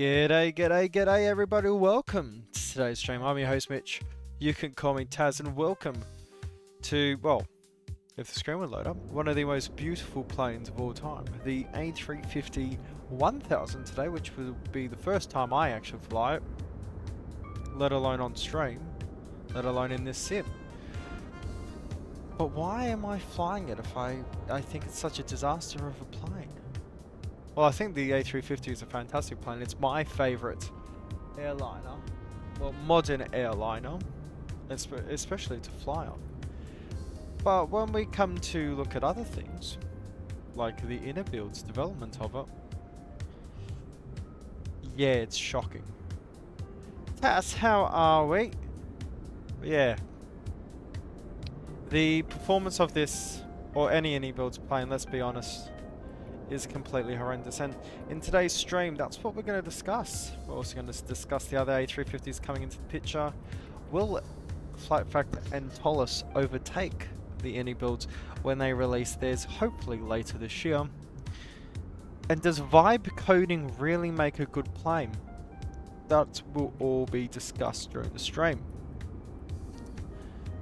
G'day everybody, welcome to today's stream. I'm your host Mitch, you can call me Taz, and welcome to, well, if the screen would load up, one of the most beautiful planes of all time, the A350-1000 today, which will be the first time I actually fly it, let alone on stream, let alone in this sim. But why am I flying it if I think it's such a disaster of a plane? Well, I think the A350 is a fantastic plane. It's my favourite airliner, well, modern airliner, especially to fly on. But when we come to look at other things, like the inner build's development of it, yeah, it's shocking. Taz, how are we? Yeah. The performance of this, or any build's plane, let's be honest, is completely horrendous, and in today's stream that's what we're going to discuss. We're also going to discuss the other A350s coming into the picture. Will Flight Factor and Toliss overtake the INIA builds when they release theirs, hopefully later this year? And does vibe coding really make a good plane? That will all be discussed during the stream.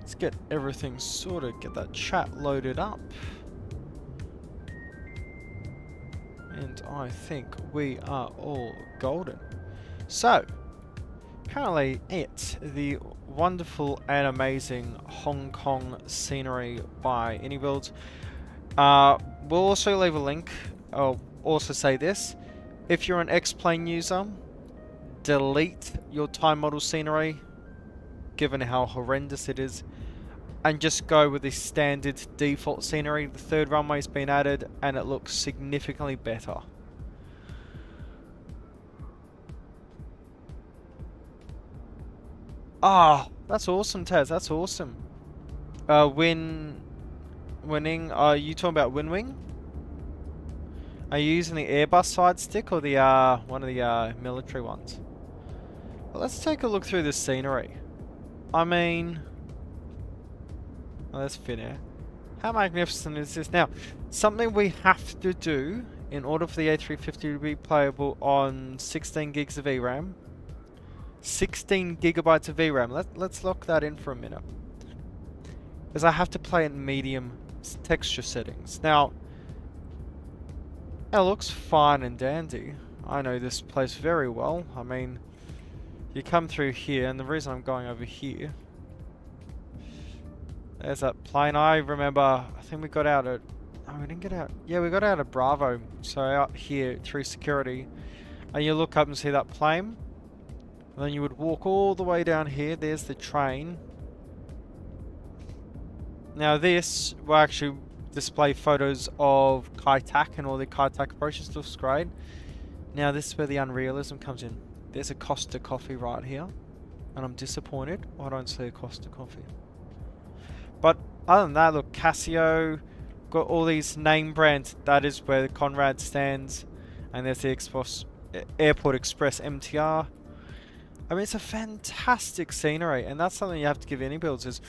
Let's get everything sorted, get that chat loaded up. And I think we are all golden. So, apparently it's the wonderful and amazing Hong Kong scenery by INIA builds. We'll also leave a link. I'll also say this. If you're an X-Plane user, delete your time model scenery, given how horrendous it is, and just go with the standard default scenery. The third runway's been added and it looks significantly better. Ah, that's awesome, Taz. That's awesome. Winning. Are you talking about WinWing? Are you using the Airbus side stick or the one of the military ones? Well, let's take a look through the scenery. I mean, oh, that's thin air. How magnificent is this? Now, something we have to do in order for the A350 to be playable on 16 gigs of VRAM. 16 gigabytes of VRAM. Let's lock that in for a minute. Because I have to play in medium texture settings. Now, it looks fine and dandy. I know this place very well. I mean, you come through here, and the reason I'm going over here, there's that plane. I remember, I think we got out at, oh, we didn't get out. Yeah, we got out at Bravo. So out here through security. And you look up and see that plane. And then you would walk all the way down here. There's the train. Now this will actually display photos of Kai Tak and all the Kai Tak approaches. Looks great. Now this is where the unrealism comes in. There's a Costa coffee right here. And I'm disappointed I don't see a Costa coffee. But other than that, look, Casio, got all these name brands. That is where the Conrad stands. And there's the Airport Express MTR. I mean, it's a fantastic scenery. And that's something you have to give INIA builds, is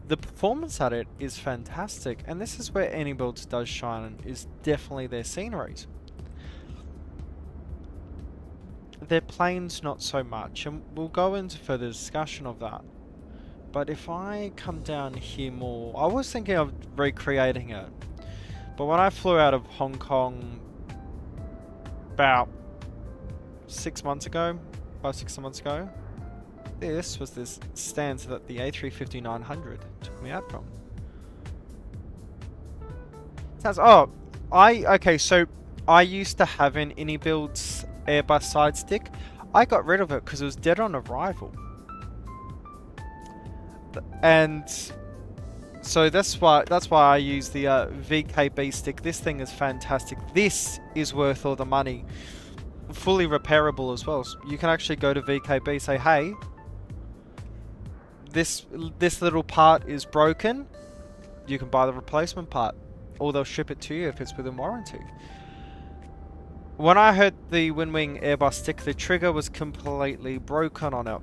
the performance at it is fantastic. And this is where INIA builds does shine, is definitely their sceneries. Their planes, not so much. And we'll go into further discussion of that. But if I come down here more, I was thinking of recreating it. But when I flew out of Hong Kong about 6 months ago, 5-6 months ago, this was this stance that the A350-900 took me out from. Oh, okay, so I used to have an INIA builds Airbus side stick. I got rid of it because it was dead on arrival. And so that's why I use the VKB stick. This thing is fantastic. This is worth all the money. Fully repairable as well. So you can actually go to VKB, say, hey, this little part is broken. You can buy the replacement part, or they'll ship it to you if it's within warranty. When I heard the WinWing Airbus stick, the trigger was completely broken on it.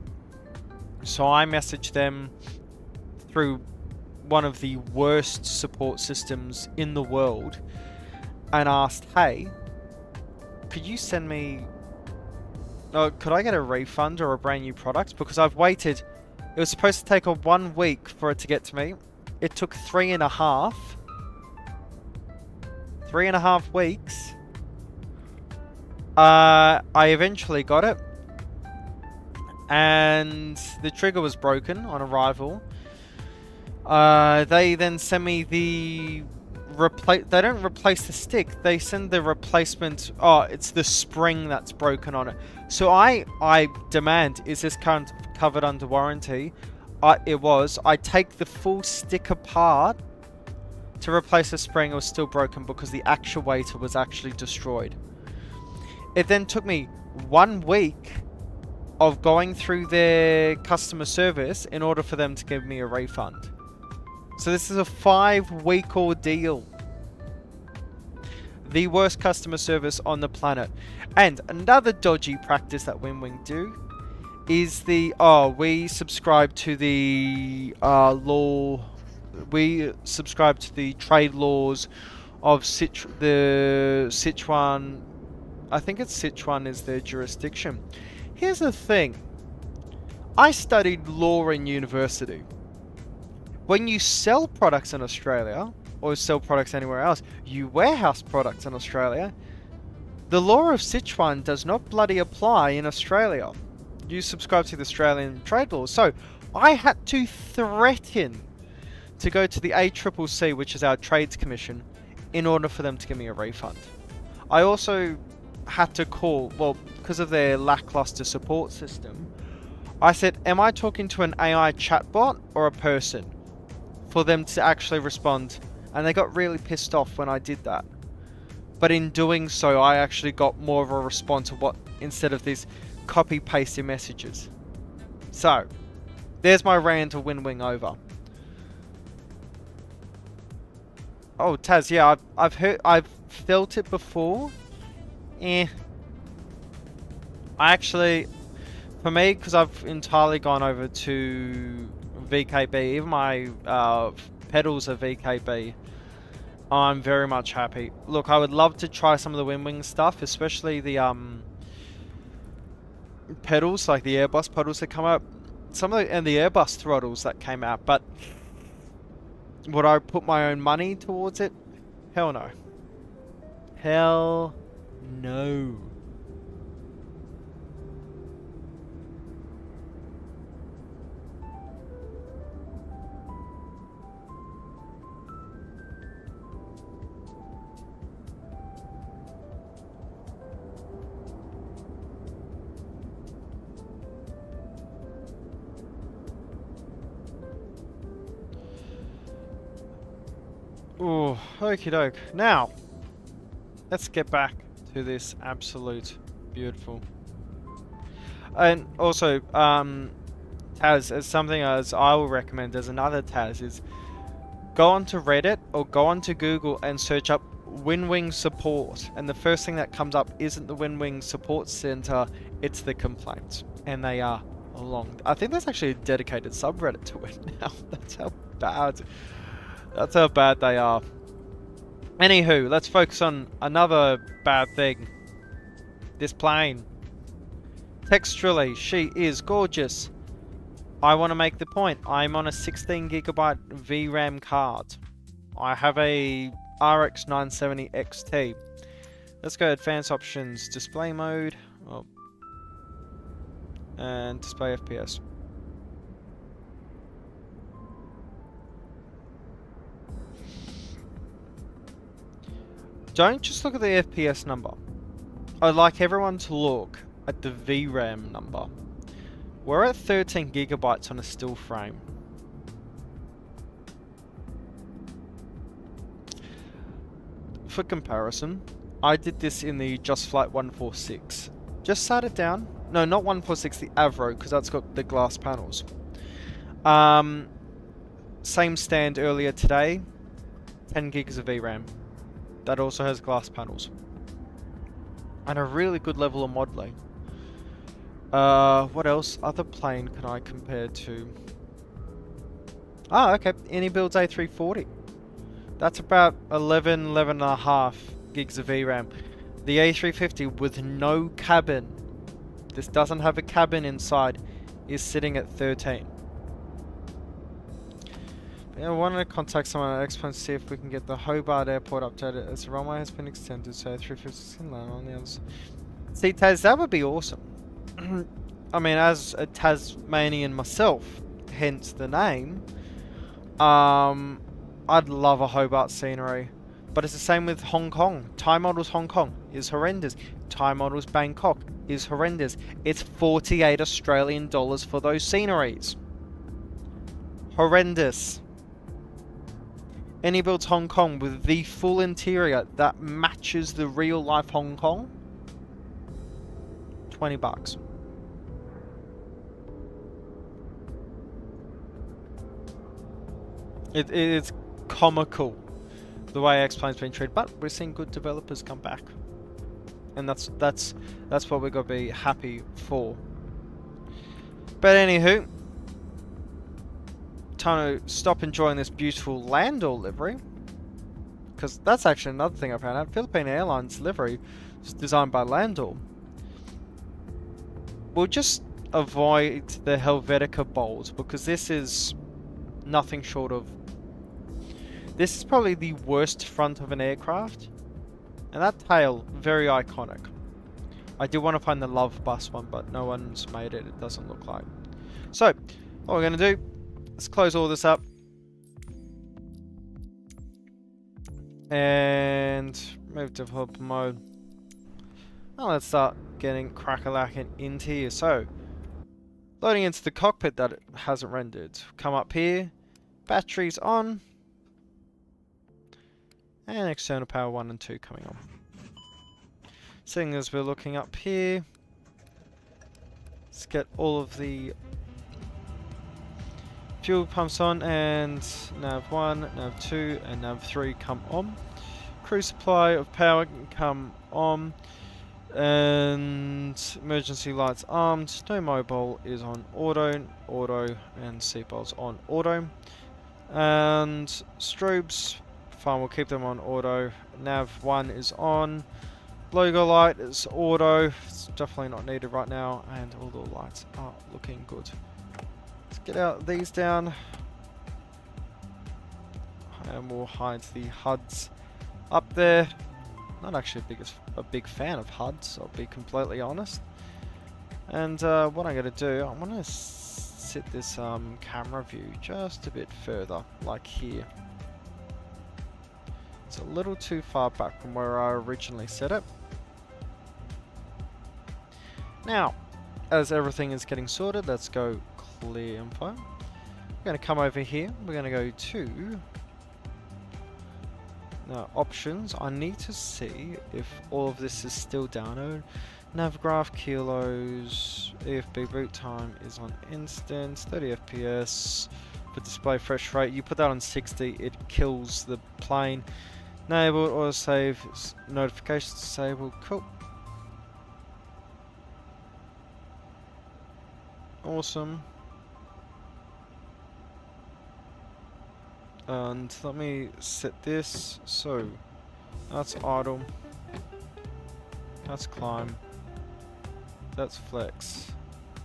So I messaged them through one of the worst support systems in the world and asked, hey, could you send me No, could I get a refund or a brand new product? Because I've waited. It was supposed to take 1 week for it to get to me. It took 3.5. 3.5 weeks. I eventually got it. And the trigger was broken on arrival. They then send me the they don't replace the stick. They send the replacement. Oh, it's the spring that's broken on it. So I demand, is this covered under warranty? It was. I take the full stick apart to replace the spring. It was still broken because the actuator was actually destroyed. It then took me 1 week of going through their customer service in order for them to give me a refund. So this is a 5-week ordeal. The worst customer service on the planet. And another dodgy practice that WinWing do is we subscribe to the we subscribe to the trade laws of the Sichuan. I think it's Sichuan is their jurisdiction. Here's the thing. I studied law in university. When you sell products in Australia, or sell products anywhere else, you warehouse products in Australia, the law of Sichuan does not bloody apply in Australia. You subscribe to the Australian trade laws. So, I had to threaten to go to the ACCC, which is our trades commission, in order for them to give me a refund. I also had to call, well, because of their lackluster support system, I said, am I talking to an AI chatbot or a person? For them to actually respond. And they got really pissed off when I did that. But in doing so, I actually got more of a response of instead of these copy-pasting messages. So, there's my rant of WinWing over. Oh, Taz, yeah, I've felt it before. I actually, for me, because I've entirely gone over to VKB, even my pedals are VKB, I'm very much happy. Look, I would love to try some of the WinWing stuff, especially the pedals, like the Airbus pedals that come up, and the Airbus throttles that came out, but would I put my own money towards it? Hell no. Hell no. Oh, okie doke. Now, let's get back to this absolute beautiful. And also, Taz, as something as I will recommend as another Taz is go onto Reddit or go onto Google and search up WinWing support. And the first thing that comes up isn't the WinWing support center, it's the complaints. And they are long. I think there's actually a dedicated subreddit to it now. That's how bad they are. Anywho, let's focus on another bad thing. This plane. Texturally, she is gorgeous. I want to make the point. I'm on a 16GB VRAM card. I have a RX 970 XT. Let's go advanced options. Display mode. Oh. And display FPS. Don't just look at the FPS number. I'd like everyone to look at the VRAM number. We're at 13GB on a still frame. For comparison, I did this in the Just Flight 146. Just sat it down. No, not 146, the Avro, because that's got the glass panels. Same stand earlier today. 10 gigs of VRAM. That also has glass panels. And a really good level of modeling. What else? Other plane can I compare to? Ah, okay. AnyBuilds A340. That's about 11.5 gigs of VRAM. The A350 with no cabin this doesn't have a cabin inside, is sitting at 13. Yeah, I wanted to contact someone at Expo to see if we can get the Hobart Airport updated as the runway has been extended, so 350 can land on the others. See, Taz, that would be awesome. I mean, as a Tasmanian myself, hence the name, I'd love a Hobart scenery. But it's the same with Hong Kong. Thai Models Hong Kong is horrendous. Thai Models Bangkok is horrendous. It's 48 Australian dollars for those sceneries. Horrendous. Any builds Hong Kong with the full interior that matches the real life Hong Kong, $20. It's comical the way X-Plane's been treated, but we're seeing good developers come back, and that's what we got to be happy for. But anywho, time to stop enjoying this beautiful Landor livery, because that's actually another thing I found out. Philippine Airlines livery is designed by Landor. We'll just avoid the Helvetica bowls, because this is nothing short of... This is probably the worst front of an aircraft. And that tail, very iconic. I do want to find the Love Bus one, but no one's made it, it doesn't look like. So, what we're going to do, let's close all this up. And move to developer mode. Now let's start getting crack-a-lacking into here. So, loading into the cockpit that it hasn't rendered. Come up here, batteries on. And external power 1 and 2 coming on. Seeing as we're looking up here, let's get all of the fuel pumps on, and nav 1, nav 2 and nav 3 come on. Cruise supply of power can come on, and emergency lights armed. No mobile is on auto, and seatbelts on auto. And strobes, fine, we'll keep them on auto. Nav 1 is on. Logo light is auto. It's definitely not needed right now. And all the lights are looking good. Let's get out these down. And we'll hide the HUDs up there. Not actually a big fan of HUDs, I'll be completely honest. And what I'm going to do, I'm going to sit this camera view just a bit further, like here. It's a little too far back from where I originally set it. Now, as everything is getting sorted, let's go clear info. We're going to come over here. We're going to go to options. I need to see if all of this is still downloaded. Navgraph kilos, EFB boot time is on instant, 30 FPS. For display fresh rate, you put that on 60, it kills the plane. Enabled autosave, notifications disabled. Cool. Awesome. And let me set this. So that's idle, that's climb, that's flex,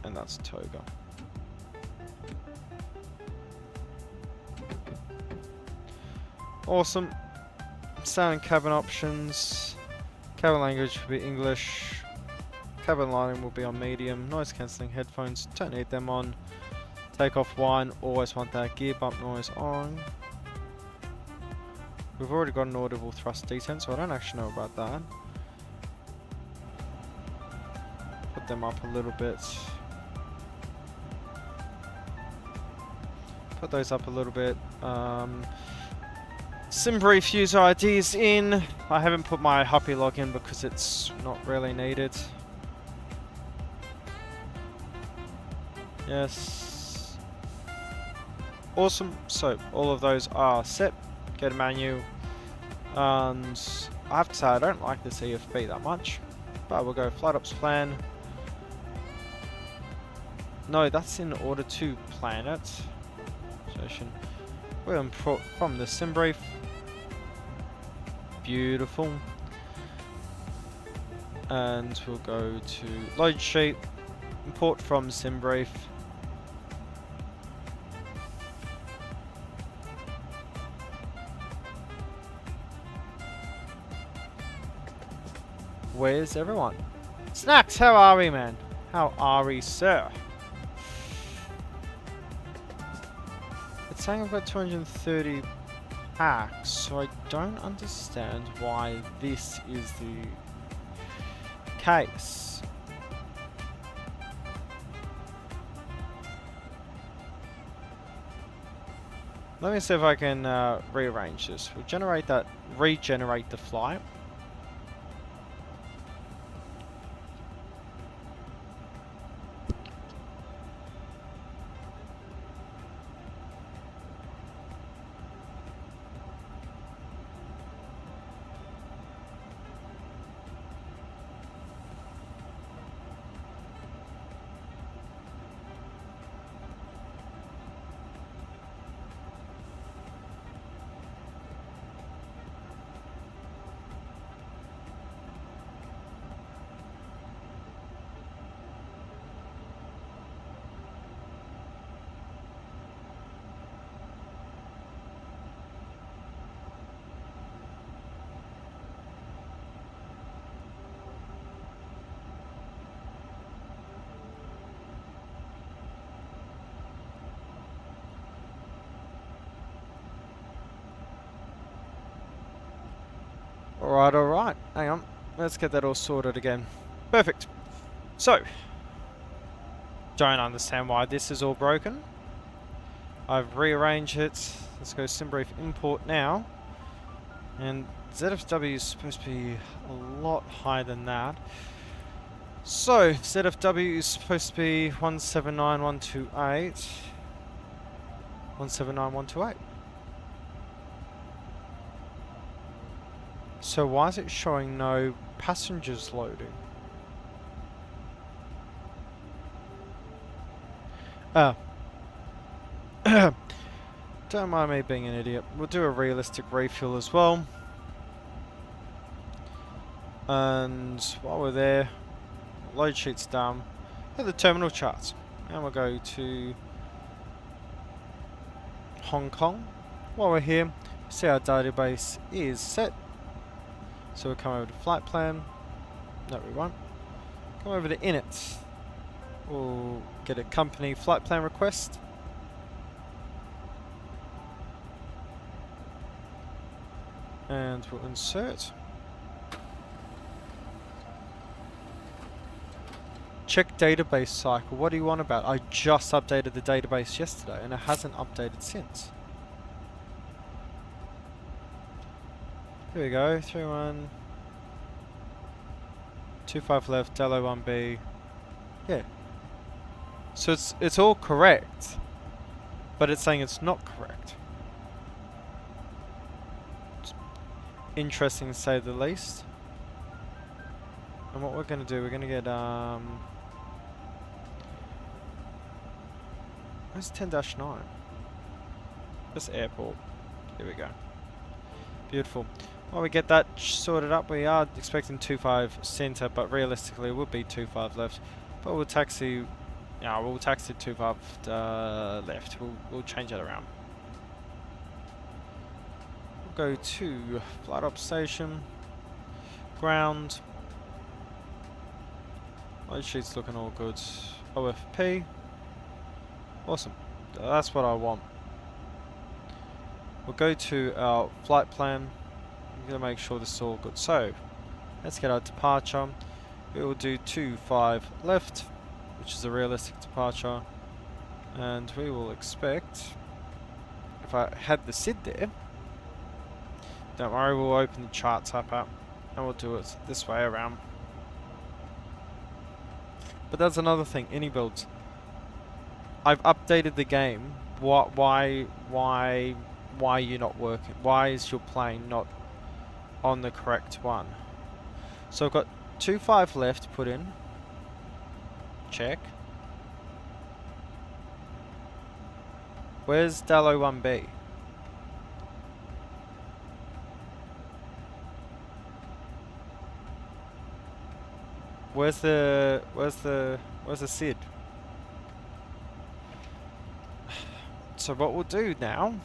and that's toga. Awesome. Standard cabin options. Cabin language will be English. Cabin lighting will be on medium. Noise cancelling headphones, don't need them on. Takeoff 1, always want that gear bump noise on. We've already got an audible thrust descent, so I don't actually know about that. Put them up a little bit. Put those up a little bit. Sim brief user IDs in. I haven't put my Huppy log in because it's not really needed. Yes. Awesome. So all of those are set. Go to menu. And I have to say I don't like this EFB that much. But we'll go flight ops plan. No, that's in order to plan it. Session. We're import from the sim brief. Beautiful. And we'll go to load sheet. import from SimBrief. Where's everyone? Snacks, how are we, man? How are we, sir? It's saying I've got 230 packs, so I don't understand why this is the case. Let me see if I can rearrange this. We'll regenerate the flight. Alright, hang on. Let's get that all sorted again. Perfect. So, don't understand why this is all broken. I've rearranged it. Let's go SimBrief import now. And ZFW is supposed to be a lot higher than that. So, ZFW is supposed to be 179128. 179128. So why is it showing no passengers loading? Don't mind me being an idiot. We'll do a realistic refuel as well. And while we're there, load sheet's done. Hit the terminal charts. And we'll go to Hong Kong. While we're here, see our database is set. So we'll come over to flight plan. No, we won't. Come over to init. We'll get a company flight plan request. And we'll insert. Check database cycle. What do you want about? I just updated the database yesterday and it hasn't updated since. Here we go, 31, 25 left, Dello 1B. Yeah. So it's all correct, but it's saying it's not correct. It's interesting to say the least. And what we're going to do, we're going to get where's 10-9? This airport. Here we go. Beautiful. While we get that sorted up, we are expecting 25 centre, but realistically it will be 25 left. But we'll taxi, we'll taxi 25 left. We'll change that around. We'll go to flight op station, ground. Load sheet's looking all good. OFP. Awesome. That's what I want. We'll go to our flight plan. We're going to make sure this is all good. So, let's get our departure. We will do 25 left, which is a realistic departure. And we will expect, if I had the SID there, don't worry, we'll open the charts up and we'll do it this way around. But that's another thing, any builds. I've updated the game. Why are you not working? Why is your plane not on the correct one? So I've got 25 left put in. Check. Where's Dallo 1B? Where's the Where's the SID? So what we'll do now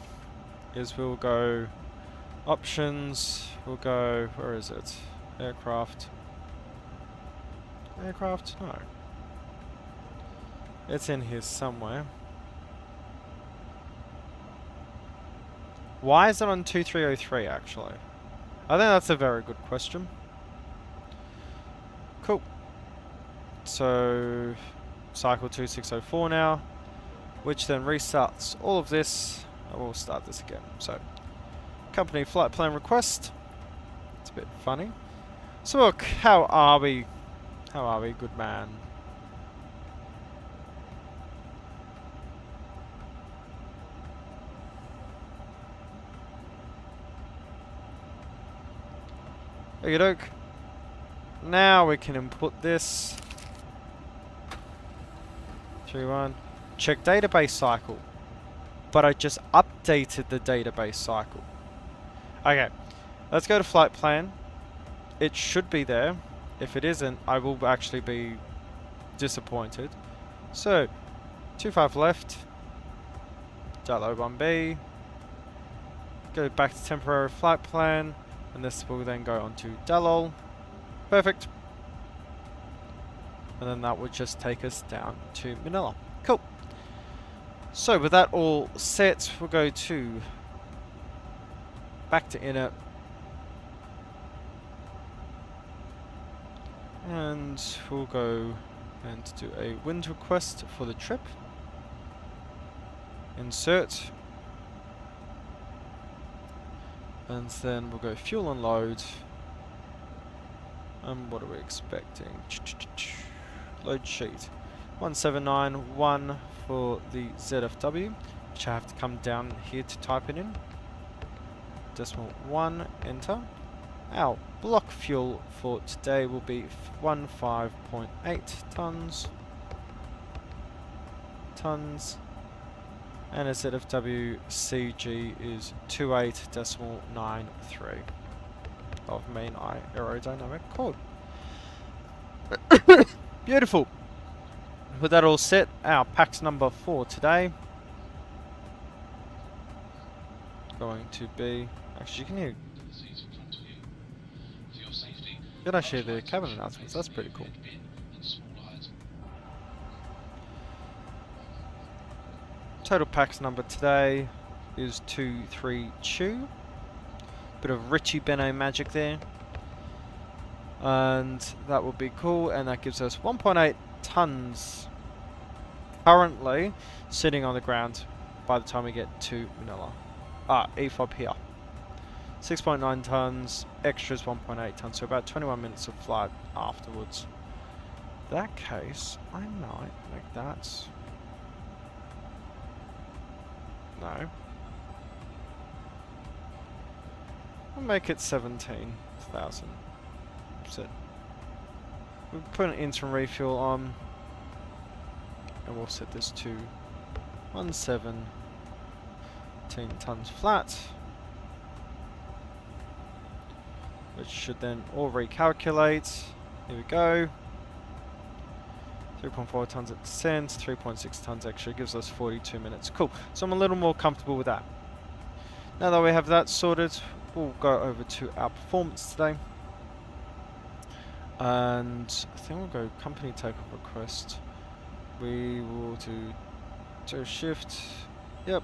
is we'll go options, we'll go, where is it? Aircraft. Aircraft? No. It's in here somewhere. Why is it on 2303 actually? I think that's a very good question. Cool. So, cycle 2604 now, which then restarts all of this. I will start this again. So, company flight plan request. It's a bit funny. So look, how are we? How are we, good man? Okie doke. Now we can input this. 3-1. Check database cycle. But I just updated the database cycle. Okay. Let's go to flight plan. It should be there. If it isn't, I will actually be disappointed. So, 25 left. Dial 1B. Go back to temporary flight plan. And this will then go on to Dalol. Perfect. And then that would just take us down to Manila. Cool. So with that all set, we'll go to back to init. And we'll go and do a wind request for the trip. Insert. And then we'll go fuel and load. And what are we expecting? Load sheet. 1791 for the ZFW, which I have to come down here to type it in. Decimal 1, enter. Our block fuel for today will be 15.8 tons. And a ZFW CG is 28.93 of main aerodynamic chord. Beautiful. With that all set, our PAX number for today going to be, actually you can hear, did I share the cabin announcements? That's pretty cool. Total PAX number today is 232. Bit of Richie Benno magic there. And that would be cool, and that gives us 1.8 tons currently sitting on the ground by the time we get to Manila. E-fob here. 6.9 tons, extras 1.8 tons, so about 21 minutes of flight afterwards. In that case, I might make that. No. I'll make it 17,000. So we'll put an interim refuel on, and we'll set this to 17 tons flat, which should then all recalculate. Here we go. 3.4 tons at descent, 3.6 tons extra, gives us 42 minutes. Cool, so I'm a little more comfortable with that. Now that we have that sorted, we'll go over to our performance today. And I think we'll go company takeoff request. We will do shift. Yep.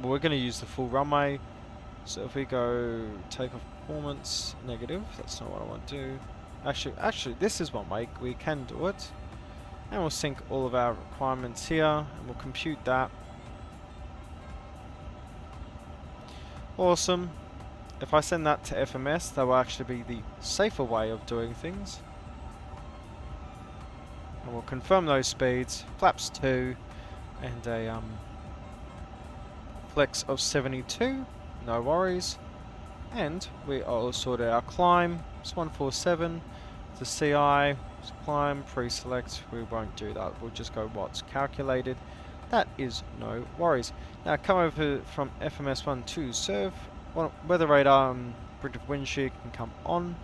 We're going to use the full runway. So if we go takeoff performance negative, that's not what I want to do. Actually, this is one way we can do it. And we'll sync all of our requirements here, and we'll compute that. Awesome. If I send that to FMS, that will actually be the safer way of doing things. And we'll confirm those speeds, flaps 2, and a flex of 72, no worries. And we all sorted our climb, it's 147, the CI, climb, pre-select, we won't do that, we'll just go what's calculated. That is no worries. Now come over from FMS1 to serve. Weather radar and predictive wind shear can come on,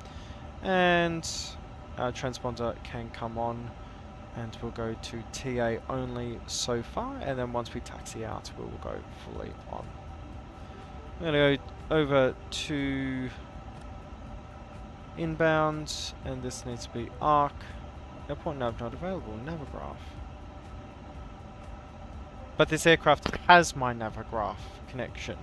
and transponder can come on, and we'll go to TA only so far, and then once we taxi out we will go fully on. I'm going to go over to inbound, and this needs to be ARC. Airport nav not available, Navigraph. But this aircraft has my Navigraph connection.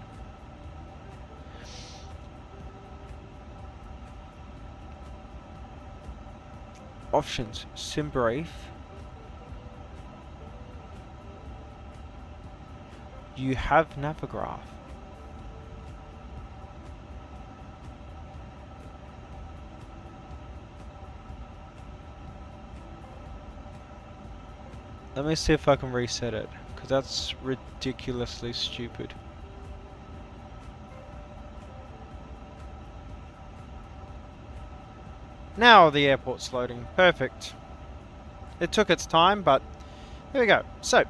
Options, sim brief. You have Navigraph. Let me see if I can reset it, because that's ridiculously stupid. Now the airport's loading. Perfect. It took its time, but here we go. So,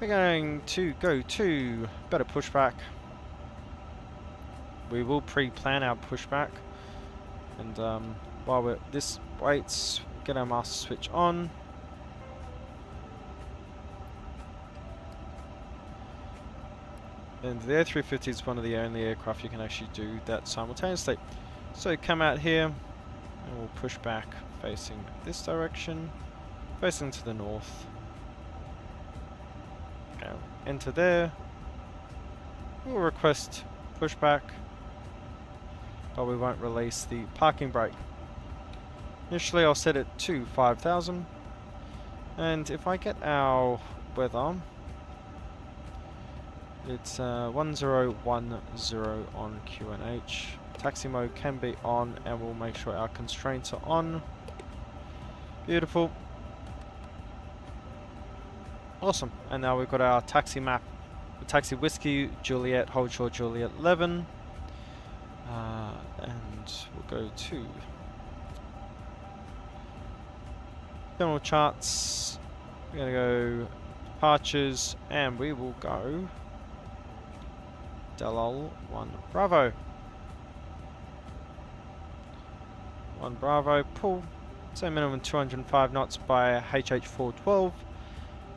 we're going to go to better pushback. We will pre-plan our pushback. And while this waits, get our master switch on. And the A350 is one of the only aircraft you can actually do that simultaneously. So come out here, and we'll push back facing this direction, facing to the north. Okay, enter there. We'll request pushback, but we won't release the parking brake. Initially I'll set it to 5,000, and if I get our weather, it's 1010 on QNH. Taxi mode can be on, and we'll make sure our constraints are on. Beautiful. Awesome. And now we've got our taxi map. The taxi Whiskey Juliet, hold short Juliet 11. And we'll go to terminal charts. We're going to go departures, and we will go Delol 1 Bravo. 1 Bravo, pull. So minimum 205 knots by HH412.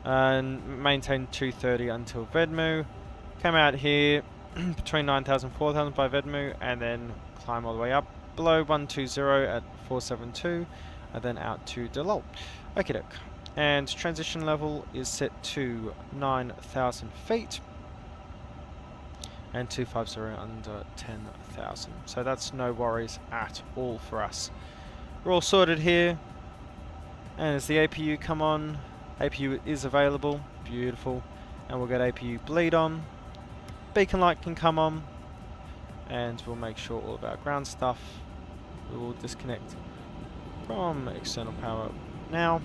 And maintain 230 until Vedmu. Come out here between 9,000 and 4,000 by Vedmu, and then climb all the way up below 120 at 472, and then out to Delol. Okie doke. And transition level is set to 9,000 feet. And 250 under 10,000. So that's no worries at all for us. We're all sorted here. And as the APU come on, APU is available. Beautiful. And we'll get APU bleed on. Beacon light can come on. And we'll make sure all of our ground stuff, we will disconnect from external power now.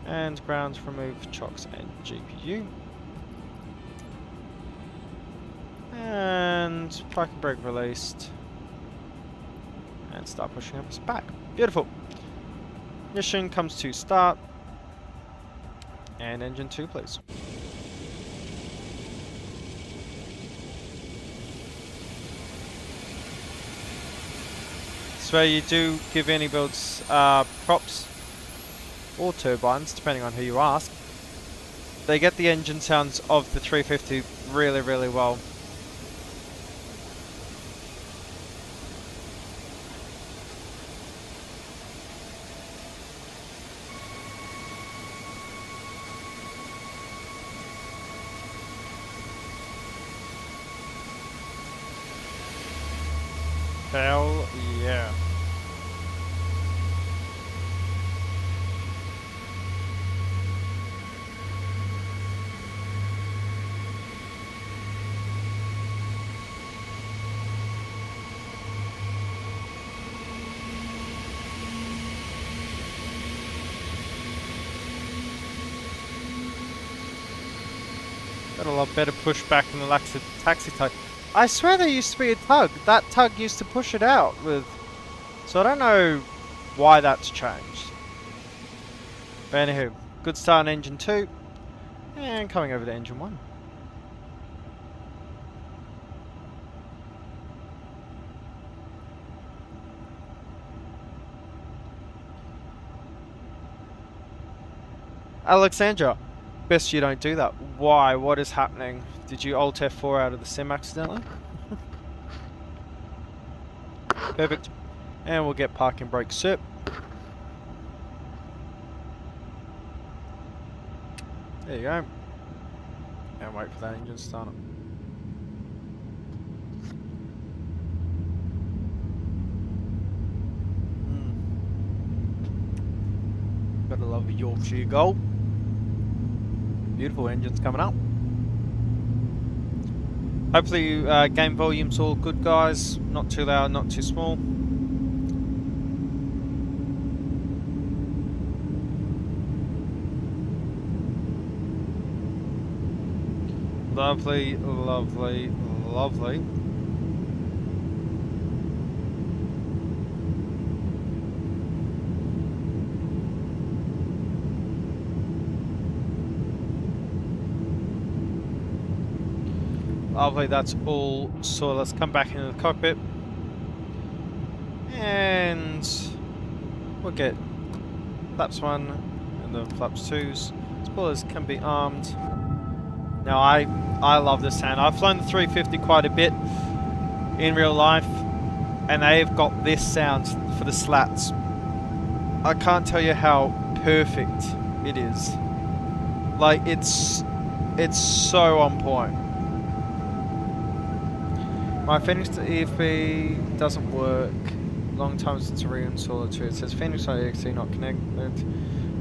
And ground remove chocks and GPU. And parking brake released, and start pushing us back. Beautiful. Ignition comes to start, and engine 2 please. So you do give any builds props or turbines, depending on who you ask. They get the engine sounds of the 350 really, really well. Hell yeah. Got a lot better pushback than the taxi tug. I swear there used to be a tug. That tug used to push it out with... So I don't know why that's changed. But anywho, good start on engine 2. And coming over to engine 1. Alexandra, best you don't do that. Why? What is happening? Did you Alt F4 out of the sim accidentally? Perfect. And we'll get parking brake cert. There you go. And wait for that engine to start up. Gotta love a Yorkshire Gold. Beautiful engines coming up. Hopefully game volume's all good, guys. Not too loud, not too small. Lovely, lovely, lovely. Lovely, that's all. So let's come back into the cockpit. And we'll get flaps 1 and then flaps 2s. Spoilers can be armed. Now I love this sound. I've flown the 350 quite a bit in real life, and they've got this sound for the slats. I can't tell you how perfect it is. Like it's so on point. My Phoenix to EFB doesn't work. Long time since I reinstalled it too. It says Phoenix on EXE not connected.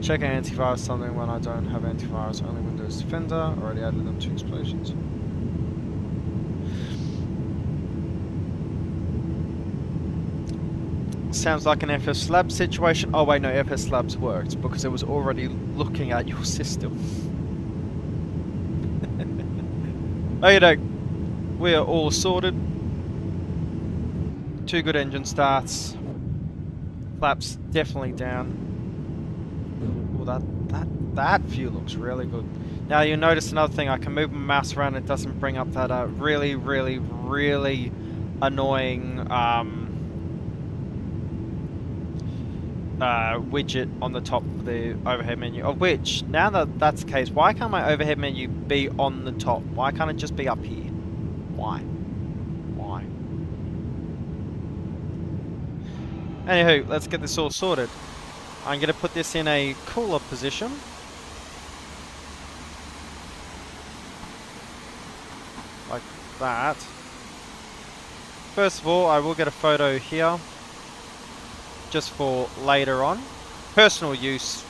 Check antivirus something when I don't have antivirus, only Windows Defender. Already added them to explosions. Sounds like an FS Labs situation. Oh wait, no, FS Labs worked because it was already looking at your system. Okay, doke. We are all sorted. 2 good engine starts. Flaps definitely down. Oh, that view looks really good. Now you'll notice another thing. I can move my mouse around. It doesn't bring up that really annoying widget on the top of the overhead menu. Of which, now that that's the case, why can't my overhead menu be on the top? Why can't it just be up here? Why? Anywho, let's get this all sorted. I'm going to put this in a cooler position. Like that. First of all, I will get a photo here. Just for later on. Personal use.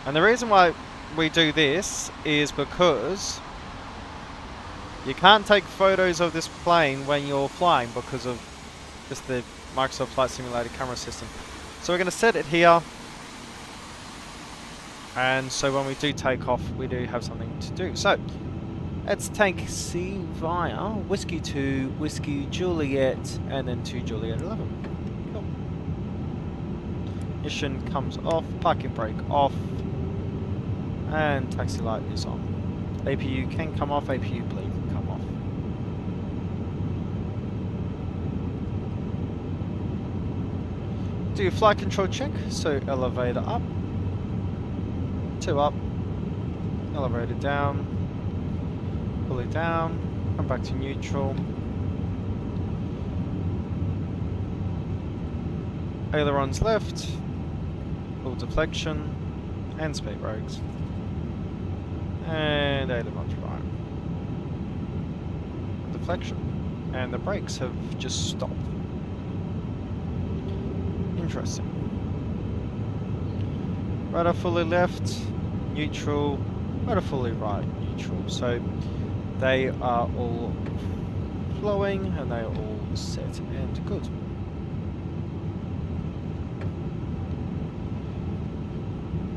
And the reason why we do this is because you can't take photos of this plane when you're flying because of just the Microsoft Flight Simulator camera system. So we're going to set it here, and so when we do take off we do have something to do. So let's take C via Whiskey 2, Whiskey Juliet, and then to Juliet 11. Cool. Ignition comes off, parking brake off, and taxi light is on. APU can come off, APU bleed can come off. Do your flight control check, so elevator up, 2 up, elevator down, pull it down, come back to neutral. Ailerons left, full deflection, and speed brakes. And ailerons right. Deflection. And the brakes have just stopped. Interesting. Radar fully left, neutral, radar fully right, neutral. So they are all flowing and they are all set and good.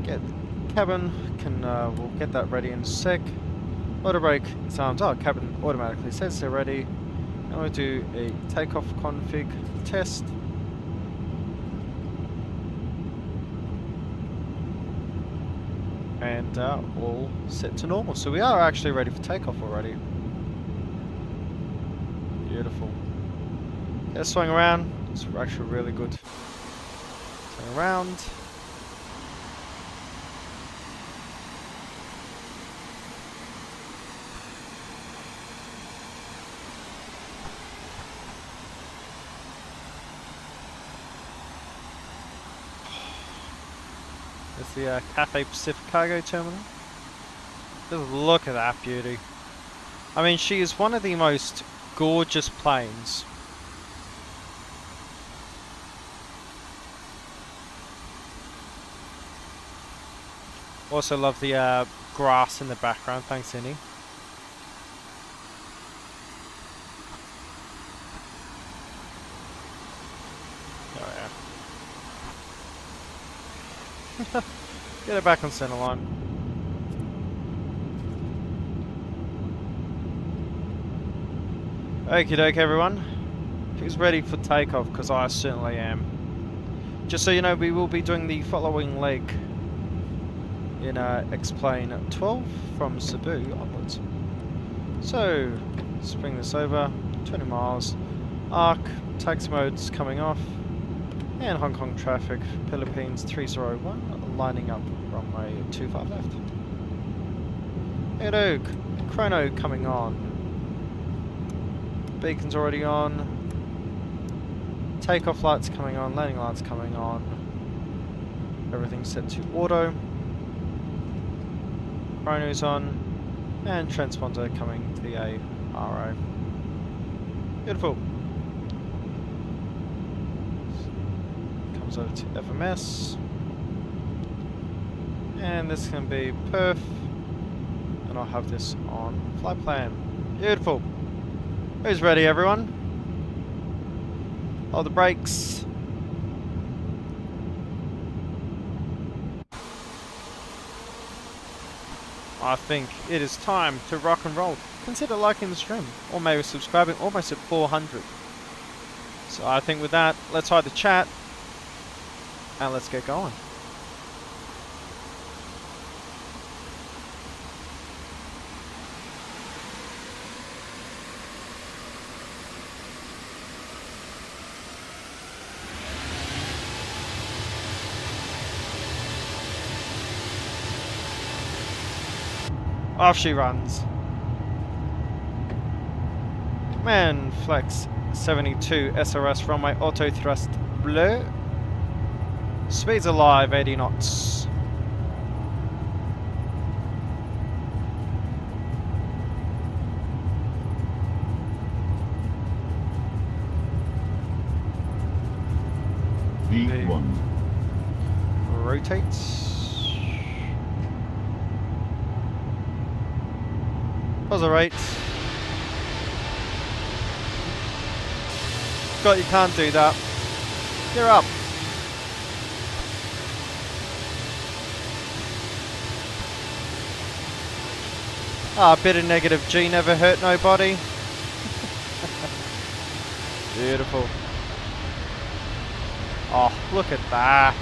Get the cabin, we'll get that ready in a sec. Auto brake is armed. Oh, cabin automatically says they're ready. And we'll do a takeoff config test. And all set to normal. So we are actually ready for takeoff already. Beautiful. Yeah, swing around. It's actually really good. Swing around. It's the Cathay Pacific Cargo Terminal. Just look at that beauty. I mean, she is one of the most gorgeous planes. Also love the grass in the background. Thanks, Innie. Oh yeah. Get it back on center line. Okie doke, everyone. Who's ready for takeoff? Because I certainly am. Just so you know, we will be doing the following leg in X-Plane 12 from Cebu onwards. So, let's bring this over. 20 miles. Arc, taxi mode's coming off. And Hong Kong traffic, Philippines 301, lining up runway 25 left. Hello, chrono coming on. Beacon's already on. Takeoff lights coming on, landing lights coming on. Everything's set to auto. Chrono's on. And transponder coming to the ARO. Beautiful. Comes over to FMS. And this can be perf. And I'll have this on flight plan. Beautiful. Who's ready, everyone? Hold the brakes. I think it is time to rock and roll. Consider liking the stream, or maybe subscribing, almost at 400. So I think with that, let's hide the chat, and let's get going. Off she runs. Man, flex 72 SRS runway auto thrust bleu. Speeds alive 80 knots. V1. Rotates. Pause the right. God, you can't do that. You're up. Ah, a bit of negative G never hurt nobody. Beautiful. Oh, look at that.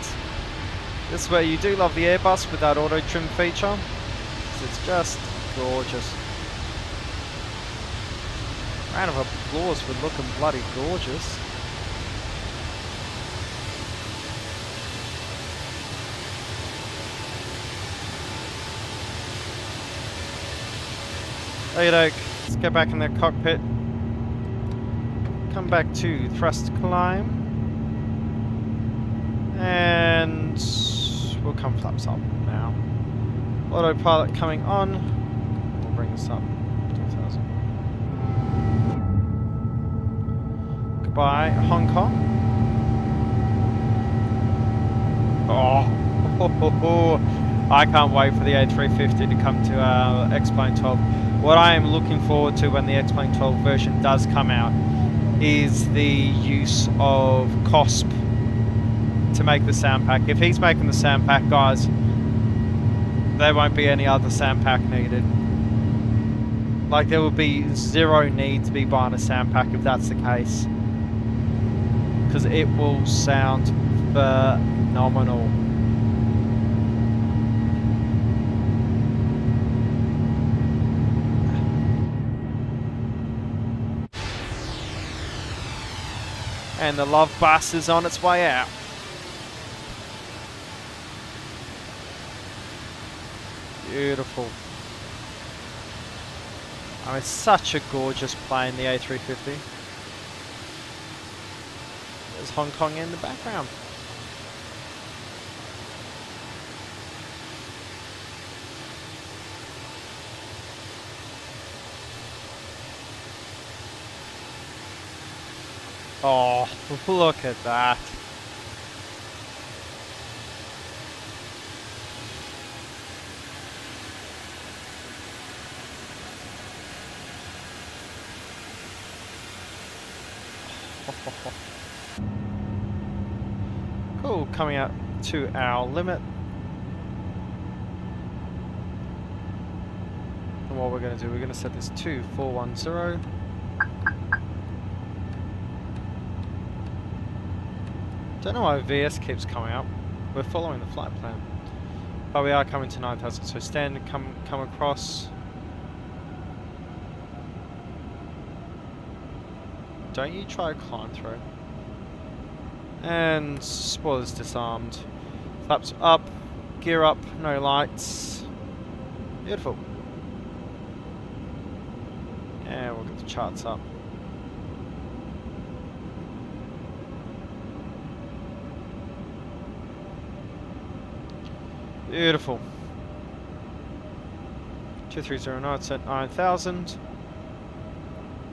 This is where you do love the Airbus with that auto trim feature. It's just gorgeous. Round of applause for looking bloody gorgeous. Okie doke, let's get back in the cockpit. Come back to thrust climb. And we'll come flaps up now. Autopilot coming on. We'll bring this up. 2000. Goodbye, Hong Kong. Oh, I can't wait for the A350 to come to X-Plane 12. What I am looking forward to when the X-Plane 12 version does come out is the use of COSP to make the sound pack. If he's making the sound pack, guys, there won't be any other sound pack needed. Like, there will be zero need to be buying a sound pack if that's the case, because it will sound phenomenal. And the love bus is on its way out. Beautiful. I mean, such a gorgeous plane, the A350. There's Hong Kong in the background. Oh, look at that. Cool, coming out to our limit. And what we're going to do, we're going to set this to 410. Don't know why VS keeps coming up. We're following the flight plan. But we are coming to 9,000, so standard come across. Don't you try to climb through. And spoilers disarmed. Flaps up, gear up, no lights. Beautiful. And we'll get the charts up. Beautiful. 2309 set 9,000.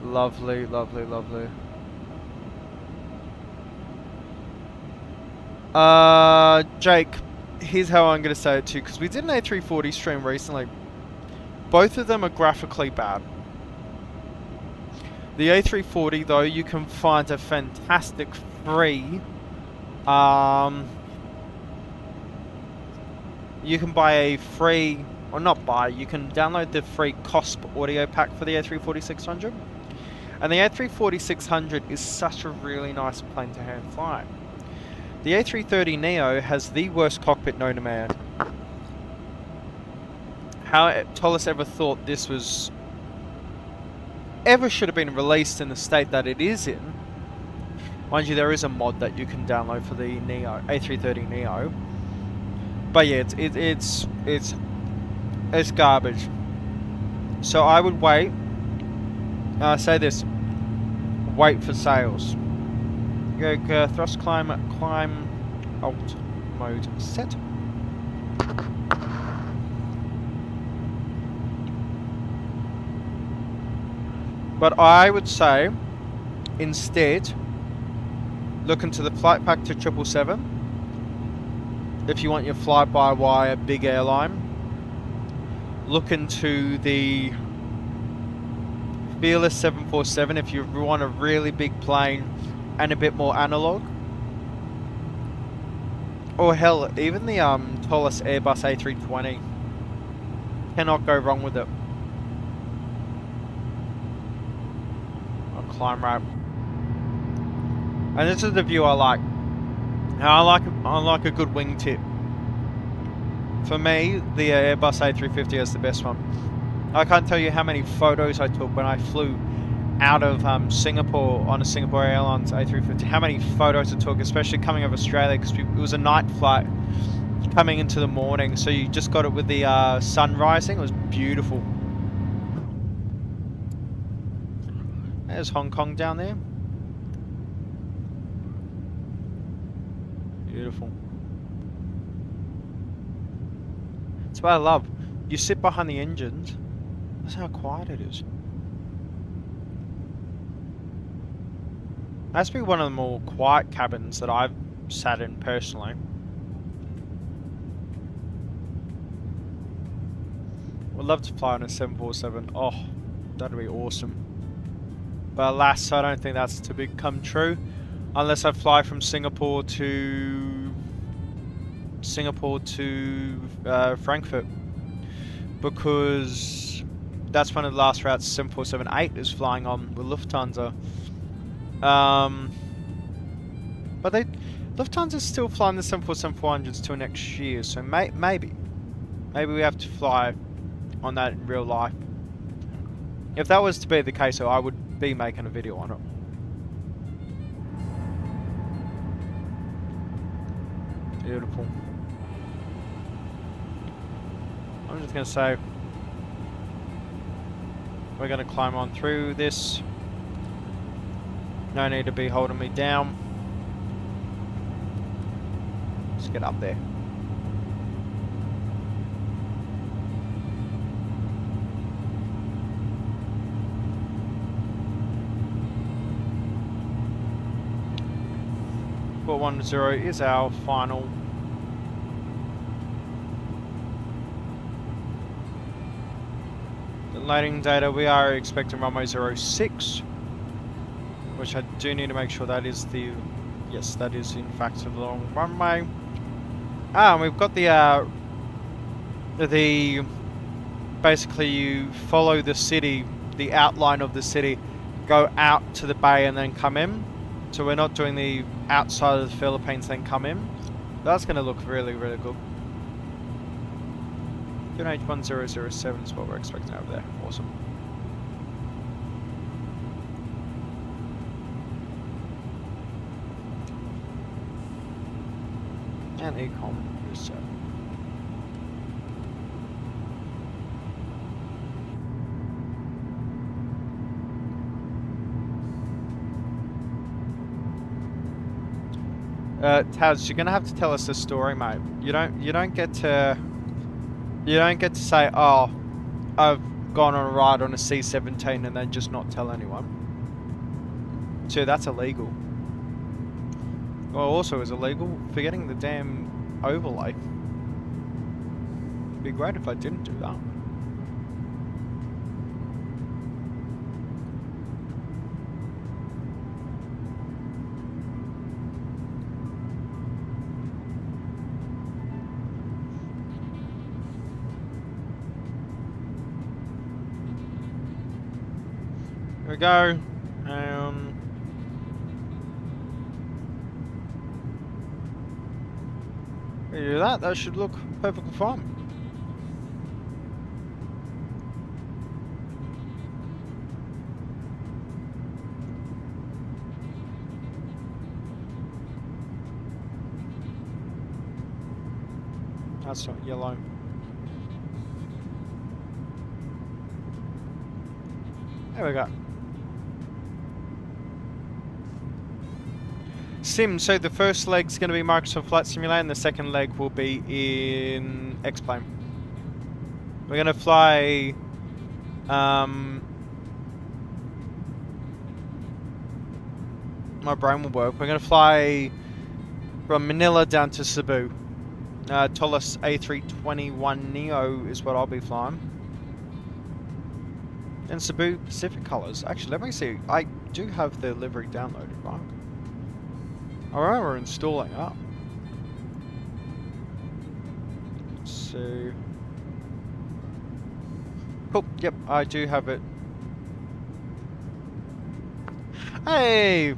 Lovely, lovely, lovely. Jake, here's how I'm going to say it too, because we did an A340 stream recently. Both of them are graphically bad. The A340 though, you can find a fantastic free you can buy a free, or not buy, you can download the free COSP audio pack for the A340-600. And the A340-600 is such a really nice plane to hand fly. The A330neo has the worst cockpit known to man. How Toliss ever thought this was ever should have been released in the state that it is in. Mind you, there is a mod that you can download for the Neo A330neo. But yeah, it's garbage. So I would wait. Say this: wait for sales. Go thrust climb alt mode set. But I would say instead look into the flight pack to 777. If you want your fly-by-wire big airline, look into the Fearless 747 if you want a really big plane and a bit more analog. Or hell, even the Toliss Airbus A320. Cannot go wrong with it. I'll climb right. And this is the view I like. I like a good wingtip. For me, the Airbus A350 is the best one. I can't tell you how many photos I took when I flew out of Singapore on a Singapore Airlines A350. How many photos I took, especially coming over Australia, because it was a night flight coming into the morning. So you just got it with the sun rising. It was beautiful. There's Hong Kong down there. Beautiful. That's what I love. You sit behind the engines. That's how quiet it is. That's been one of the more quiet cabins that I've sat in personally. Would love to fly on a 747. Oh, that'd be awesome. But alas, I don't think that's to become true. Unless I fly from Singapore to Frankfurt, because that's one of the last routes 747-8 is flying on with Lufthansa. But Lufthansa's still flying the 747-400s till next year, so maybe we have to fly on that in real life. If that was to be the case, though, I would be making a video on it. Beautiful. I'm just going to say we're going to climb on through this. No need to be holding me down. Let's get up there. .10 is our final. The landing data, we are expecting runway 06, which I do need to make sure that is the, yes, that is in fact the long runway. And we've got the basically you follow the city, the outline of the city, go out to the bay and then come in. So we're not doing the outside of the Philippines then come in. That's going to look really, really good. INIA350-1000 is what we're expecting over there. Awesome. And ecom is set. Taz, you're gonna have to tell us the story, mate. You don't get to say, oh, I've gone on a ride on a C-17 and then just not tell anyone. So that's illegal. Well, also is illegal forgetting the damn overlay. It'd be great if I didn't do that. Here we go. We do that. That should look perfectly fine. That's not yellow. There we go. Sim, so the first leg's going to be Microsoft Flight Simulator and the second leg will be in X-Plane. We're going to fly my brain will work. We're going to fly from Manila down to Cebu. Toliss A321 Neo is what I'll be flying. And Cebu Pacific colours. Actually, let me see. I do have the livery downloaded, right? Alright, we're installing up. So, cool. Yep, I do have it. Hey!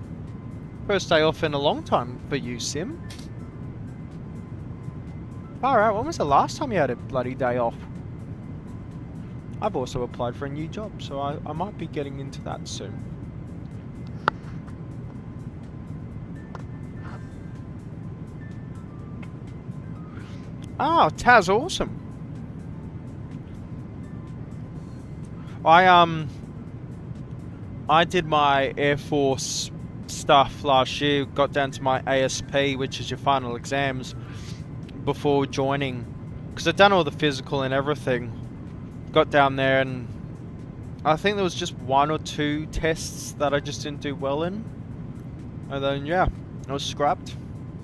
First day off in a long time for you, Sim. Alright, when was the last time you had a bloody day off? I've also applied for a new job, so I might be getting into that soon. Ah, Taz, awesome. I did my Air Force stuff last year, got down to my ASP, which is your final exams, before joining. Because I'd done all the physical and everything. Got down there and I think there was just 1 or 2 tests that I just didn't do well in. And then, yeah, I was scrapped.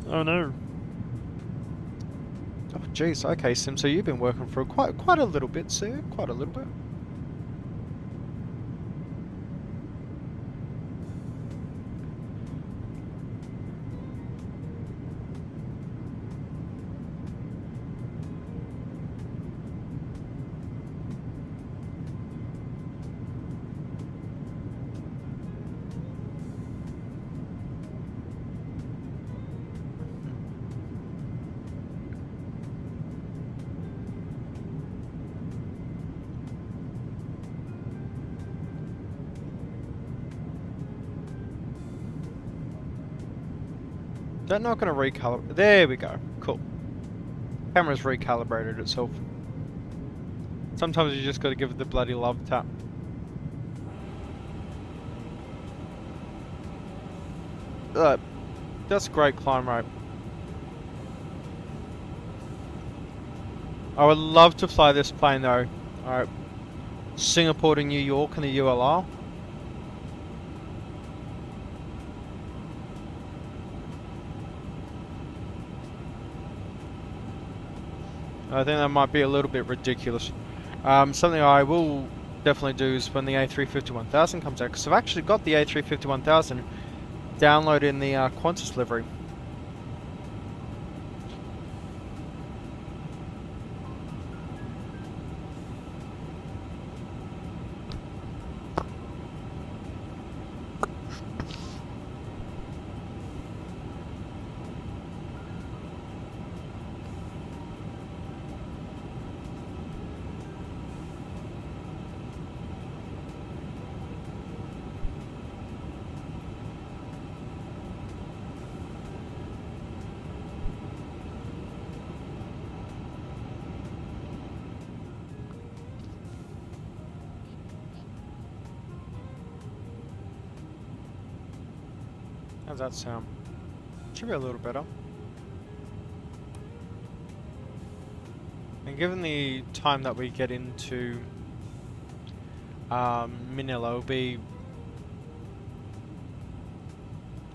Oh no. Oh jeez, okay Sim, so you've been working for quite a little bit, sir. Quite a little bit. Is that not going to recalibrate? There we go. Cool. Camera's recalibrated itself. Sometimes you just got to give it the bloody love tap. That's a great climb rate. I would love to fly this plane though. Alright. Singapore to New York in the ULR. I think that might be a little bit ridiculous. Something I will definitely do is when the A350-1000 comes out, because I've actually got the A350-1000 downloaded in the Qantas livery. How's that sound? Should be a little better. And given the time that we get into Manila,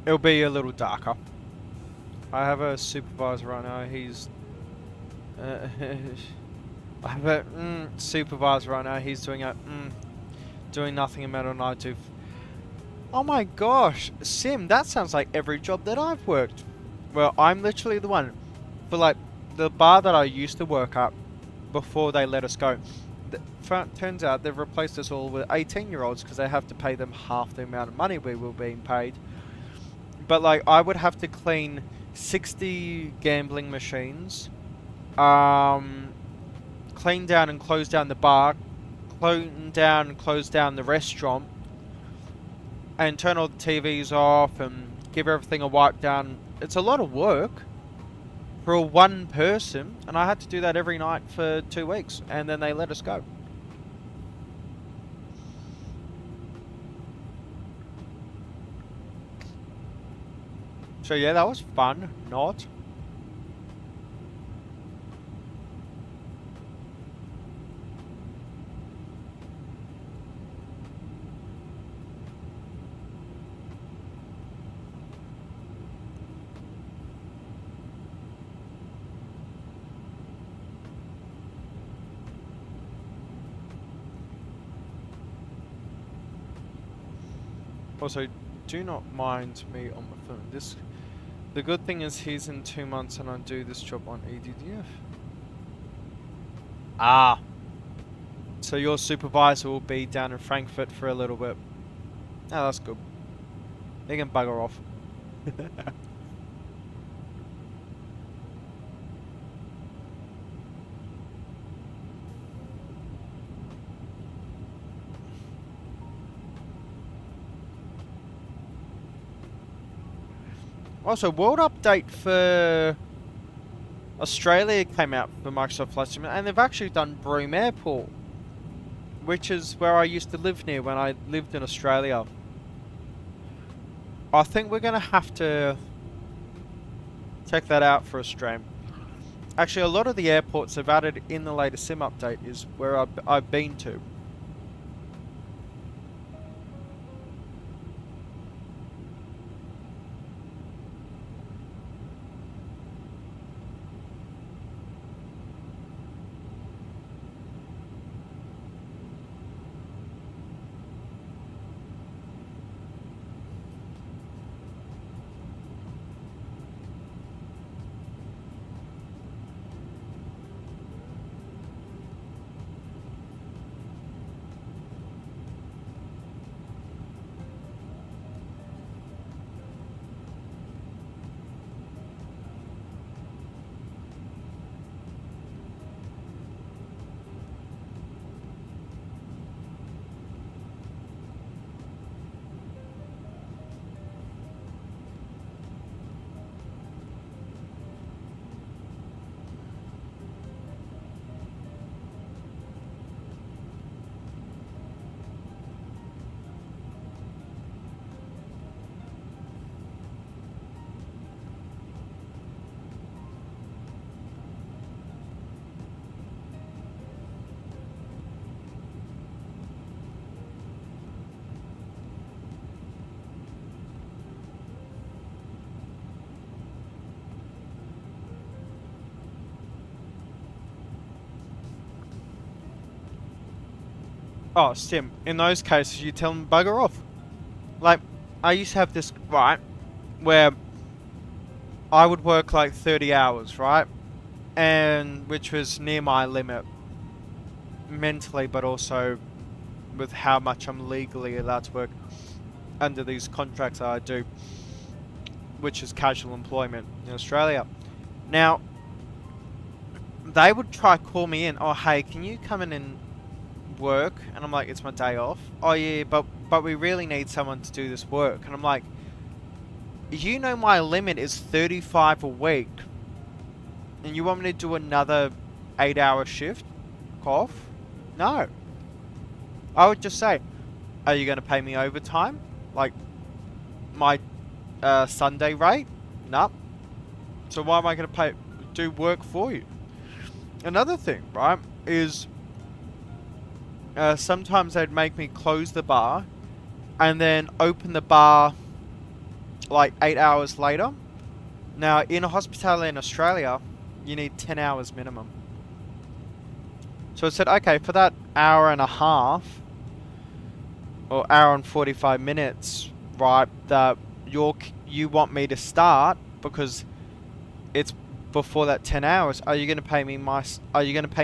it'll be a little darker. I have a supervisor right now. He's I have a supervisor right now. He's doing nothing about it, and I do. Oh my gosh, Sim, that sounds like every job that I've worked. Well, I'm literally the one. For like, the bar that I used to work at before they let us go. Turns out they've replaced us all with 18-year-olds because they have to pay them half the amount of money we were being paid. But like, I would have to clean 60 gambling machines, clean down and close down the bar, clean down and close down the restaurant, and turn all the TVs off and give everything a wipe down. It's a lot of work for one person, and I had to do that every night for 2 weeks, and then they let us go. So yeah, that was fun, not. Also, do not mind me on my phone. The good thing is he's in 2 months and I do this job on EDDF. Ah. So your supervisor will be down in Frankfurt for a little bit. Oh, that's good. They can bugger off. Also, world update for Australia came out for Microsoft Flight Simulator, and they've actually done Broome Airport, which is where I used to live near when I lived in Australia. I think we're going to have to check that out for a stream. Actually, a lot of the airports they've added in the latest sim update is where I've been to. Oh, Sim, in those cases, you tell them bugger off. Like, I used to have this, right, where I would work like 30 hours, right? And which was near my limit mentally, but also with how much I'm legally allowed to work under these contracts that I do, which is casual employment in Australia. Now, they would try to call me in, oh hey, can you come in and work? And I'm like, it's my day off. Oh yeah, but we really need someone to do this work. And I'm like, you know my limit is 35 a week, and you want me to do another 8-hour shift? Cough? No. I would just say, are you going to pay me overtime? Like, my Sunday rate? Nope. So why am I going to do work for you? Another thing, right, is sometimes they'd make me close the bar and then open the bar like 8 hours later. Now, in a hospitality in Australia, you need 10 hours minimum. So I said, okay, for that hour and a half, or hour and 45 minutes, right, that you want me to start because it's before that 10 hours, are you going to pay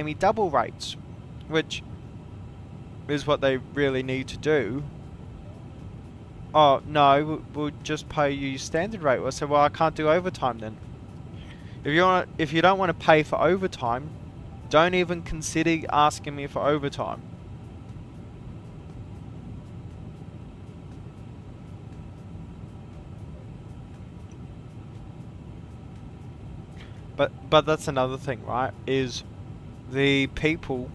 me double rates? Which is what they really need to do. Oh, no, we'll just pay you standard rate. I said, well, I can't do overtime then. If you don't want to pay for overtime, don't even consider asking me for overtime. But that's another thing, right? Is the people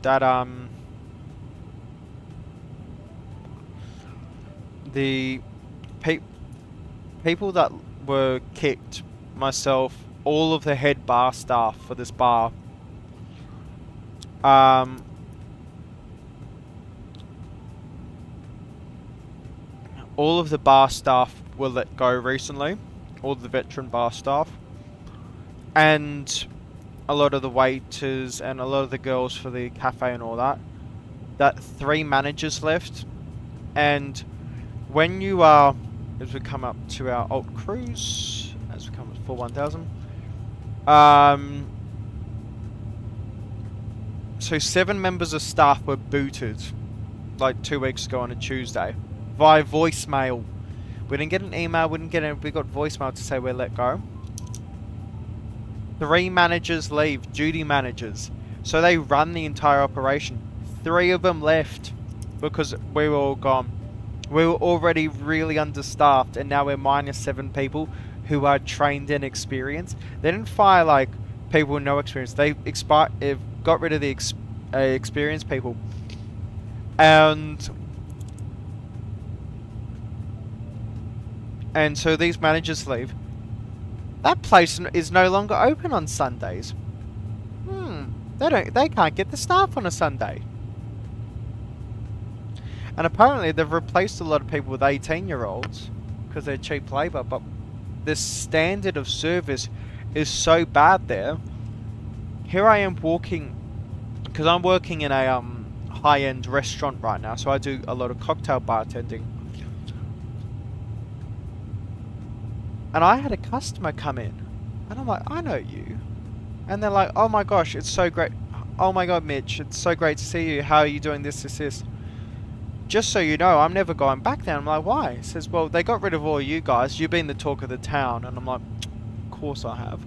that people that were kicked, myself, all of the head bar staff for this bar, all of the bar staff were let go recently, all the veteran bar staff, and a lot of the waiters and a lot of the girls for the cafe and all that. That 3 managers left, and when you are, as we come up to our alt cruise, as we come up for 1000, so 7 members of staff were booted like 2 weeks ago on a Tuesday via voicemail. We didn't get an email, we got voicemail to say we're let go. 3 managers leave, duty managers. So they run the entire operation. 3 of them left because we were all gone. We were already really understaffed, and now we're minus 7 people who are trained and experienced. They didn't fire like people with no experience. They got rid of the experienced people. And so these managers leave. That place is no longer open on Sundays. They can't get the staff on a Sunday. And apparently they've replaced a lot of people with 18-year-olds because they're cheap labour, but the standard of service is so bad there. Here I am walking, because I'm working in a high-end restaurant right now, so I do a lot of cocktail bartending. And I had a customer come in, and I'm like, I know you. And they're like, oh my gosh, it's so great. Oh my god, Mitch, it's so great to see you. How are you doing this? Just so you know, I'm never going back there. I'm like, why? He says, well, they got rid of all you guys. You've been the talk of the town. And I'm like, of course I have.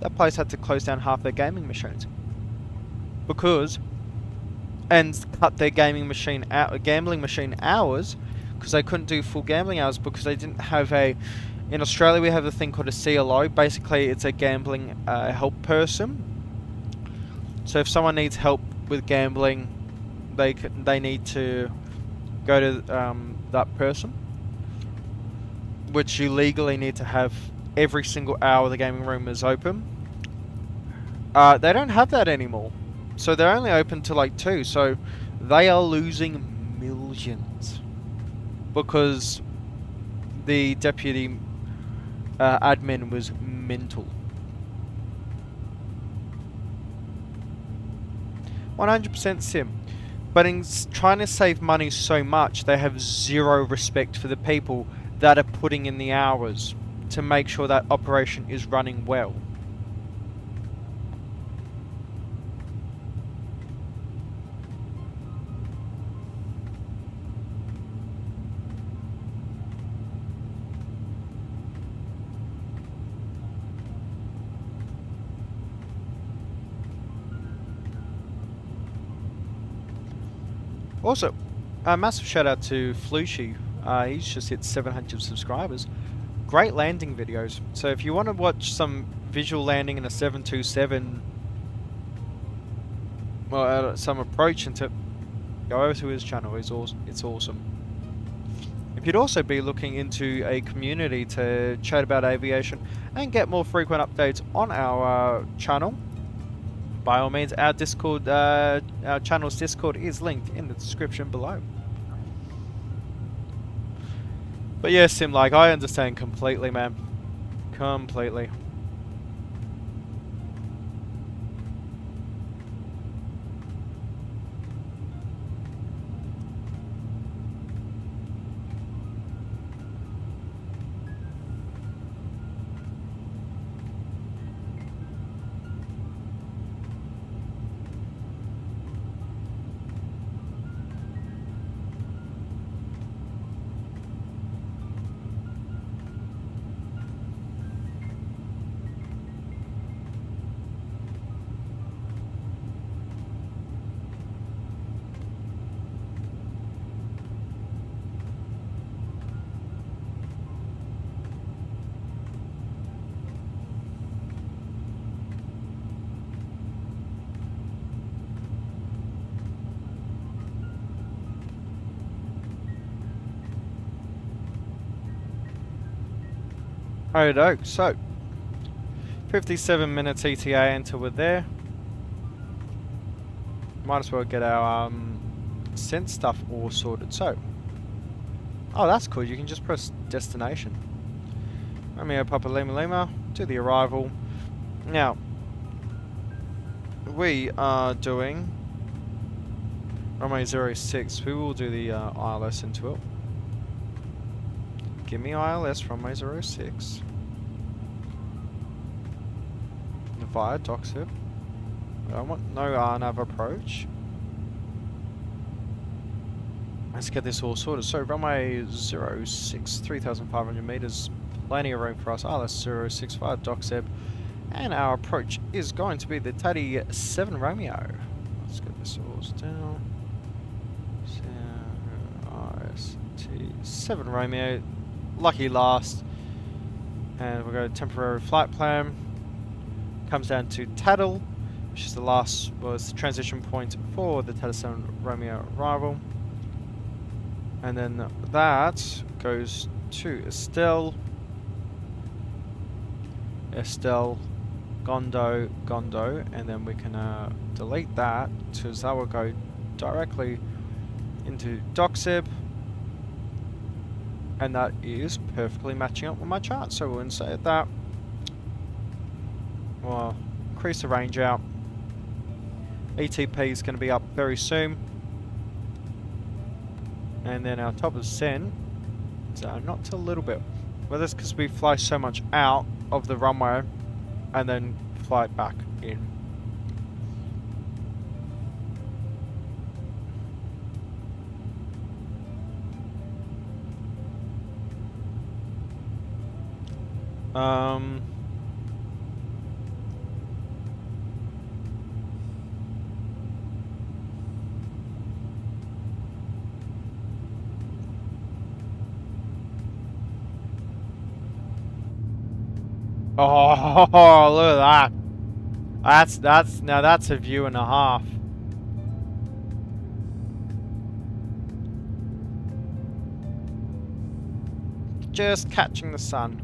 That place had to close down half their gaming machines. And cut their gambling machine hours, because they couldn't do full gambling hours because they didn't have in Australia we have a thing called a CLO. Basically it's a gambling help person. So if someone needs help with gambling, they need to go to that person, which you legally need to have every single hour the gaming room is open. They don't have that anymore, so they're only open to like 2. So they are losing millions because the deputy admin was mental. 100% sim. But in trying to save money so much, they have zero respect for the people that are putting in the hours to make sure that operation is running well. Also, a massive shout out to Flushy. He's just hit 700 subscribers. Great landing videos. So if you want to watch some visual landing in a 727, well, some approach into, go over to his channel. It's awesome. If you'd also be looking into a community to chat about aviation and get more frequent updates on our channel, by all means, our Discord, our channel's Discord is linked in the description below. But yeah, Sim, like, I understand completely, man. Completely. Alright, so 57 minutes ETA until we're there. Might as well get our scent stuff all sorted. So, oh, that's cool. You can just press destination. Romeo Papa Lima Lima to the arrival. Now, we are doing runway 06. We will do the ILS into it. Give me ILS runway 06 via Doxib. I want no RNAV approach. Let's get this all sorted. So runway 06, 3,500 meters, plenty of room for us. ILS 06 via Doxib, and our approach is going to be the Teddy 7 Romeo. Let's get this all down. IST7 Romeo. Lucky last, and we'll go temporary flight plan. Comes down to Tattle, which is the last, was the transition point for the Teddy 7 Romeo arrival, and then that goes to Estelle, Gondo, and then we can delete that, because that will go directly into Doxib. And that is perfectly matching up with my chart. So we'll insert that. We'll increase the range out. ETP is going to be up very soon. And then our top of Sen is not till a little bit. Well, that's because we fly so much out of the runway and then fly it back in. Oh, look at that. That's a view and a half. Just catching the sun.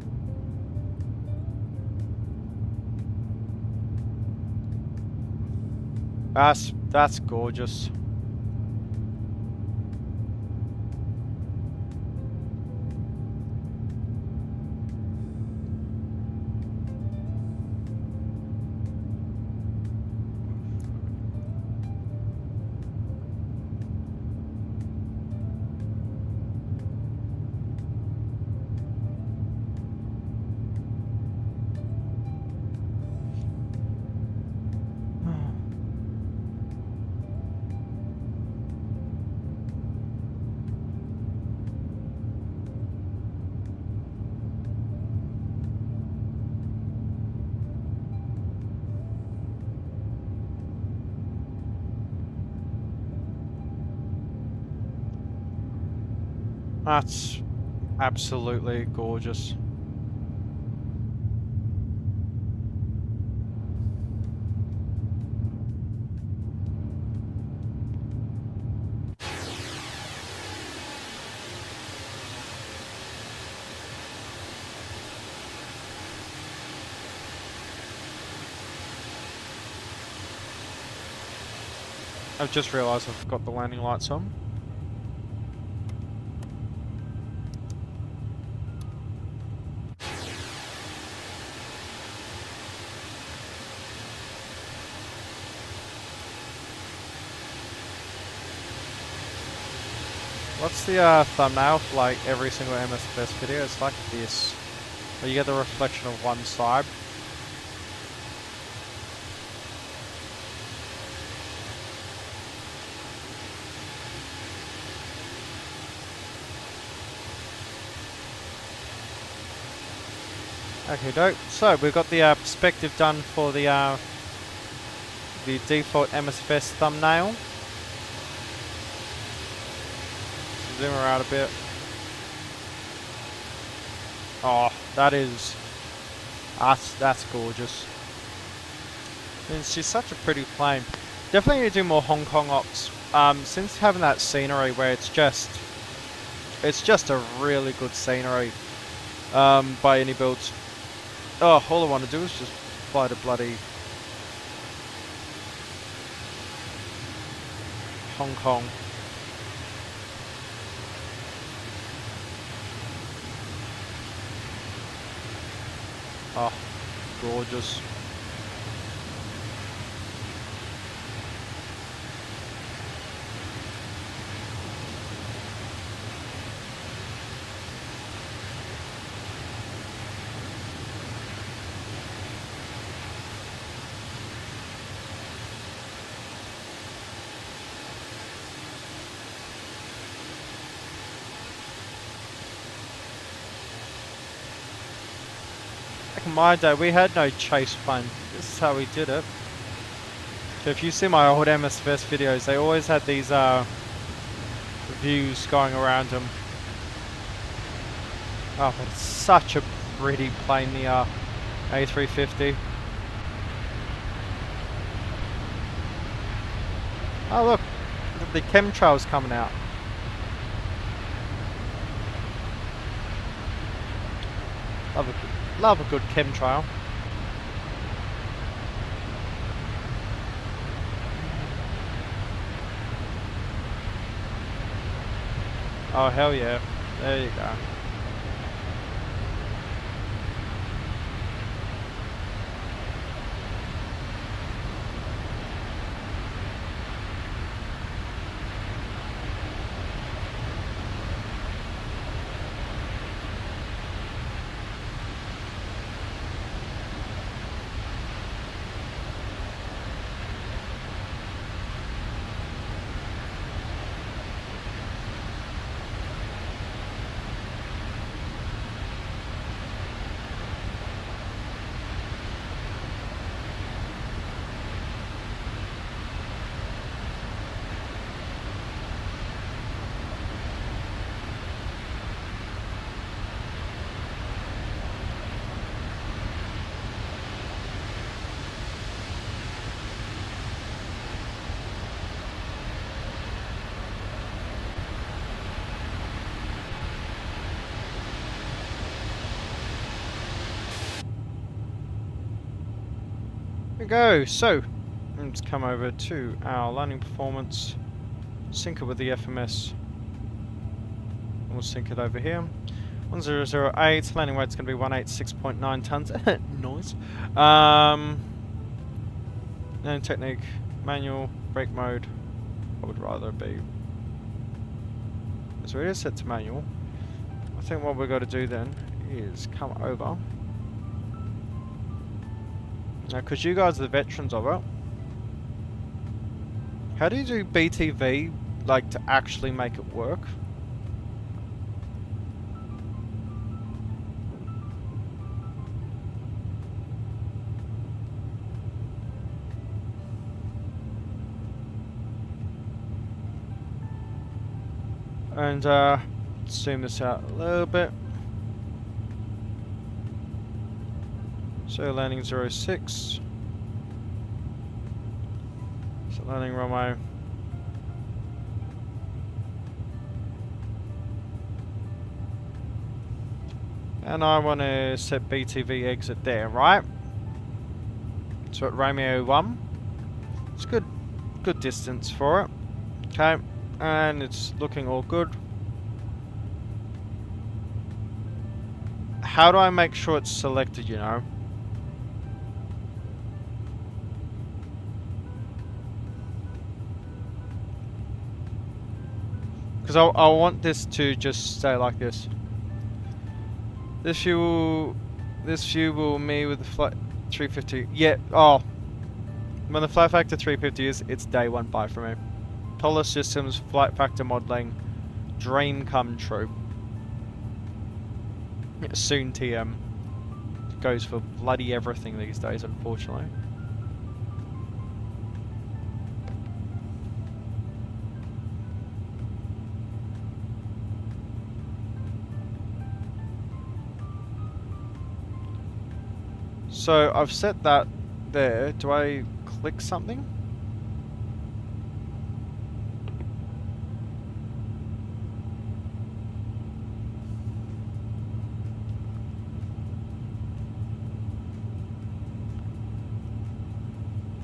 That's gorgeous. That's absolutely gorgeous. I've just realised I've got the landing lights on. What's the thumbnail for like every single MSFS video? It's like this, where you get the reflection of one side. Okay, dope. So we've got the perspective done for the default MSFS thumbnail. Zoom her out a bit. Oh, that's gorgeous. And she's such a pretty plane. Definitely need to do more Hong Kong ops. Since having that scenery where it's just a really good scenery by any builds. Oh, all I want to do is just fly to bloody Hong Kong. Oh, gorgeous. Back in my day, we had no chase plane. This is how we did it. So if you see my old MSFS videos, they always had these views going around them. Oh, but it's such a pretty plane, the A350. Oh look, the chemtrails coming out. Love a good chemtrail. Oh hell yeah, there you go. There we go. So let's come over to our landing performance, sync it with the FMS. We'll sync it over here. 1008, landing weight's going to be 186.9 tons. Nice. Landing technique, manual, brake mode. I would rather be. So it is set to manual. I think what we've got to do then is come over. Now, because you guys are the veterans of it, how do you do BTV, like, to actually make it work? And zoom this out a little bit. So landing 06. So landing runway. And I want to set BTV exit there, right? So at Romeo 1. It's good distance for it. Okay, and it's looking all good. How do I make sure it's selected, you know? Because I want this to just stay like this. This view will me with the flight 350. Yeah, oh. When the flight factor 350 is, it's day one buy for me. Toliss Systems, flight factor modeling, dream come true. Soon TM. Goes for bloody everything these days, unfortunately. So I've set that there. Do I click something?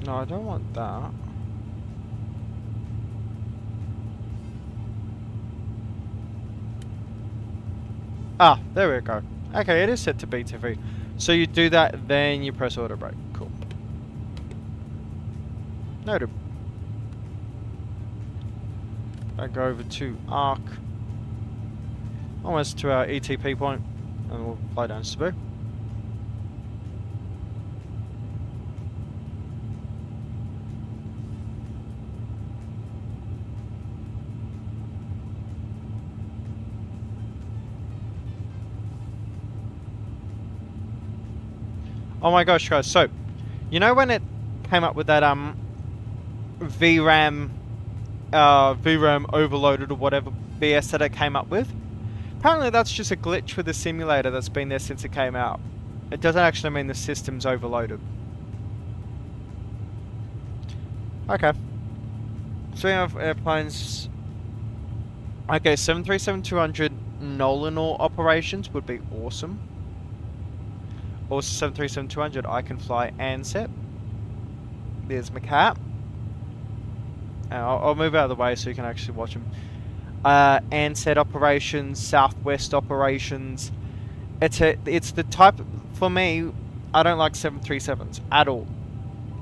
No, I don't want that. Ah, there we go. Okay, it is set to BTV. So you do that, then you press auto brake. Cool. Noted. I go over to arc. Almost to our ETP point, and we'll fly down Cebu. Oh my gosh, guys! So, you know when it came up with that VRAM overloaded or whatever BS that it came up with? Apparently, that's just a glitch with the simulator that's been there since it came out. It doesn't actually mean the system's overloaded. Okay. So we have airplanes. Okay, 737-200 Nolanor operations would be awesome. Also 737-200 I can fly ANSET. There's my cat. I'll move out of the way so you can actually watch them. ANSET operations, Southwest operations. It's the type, for me, I don't like 737s at all.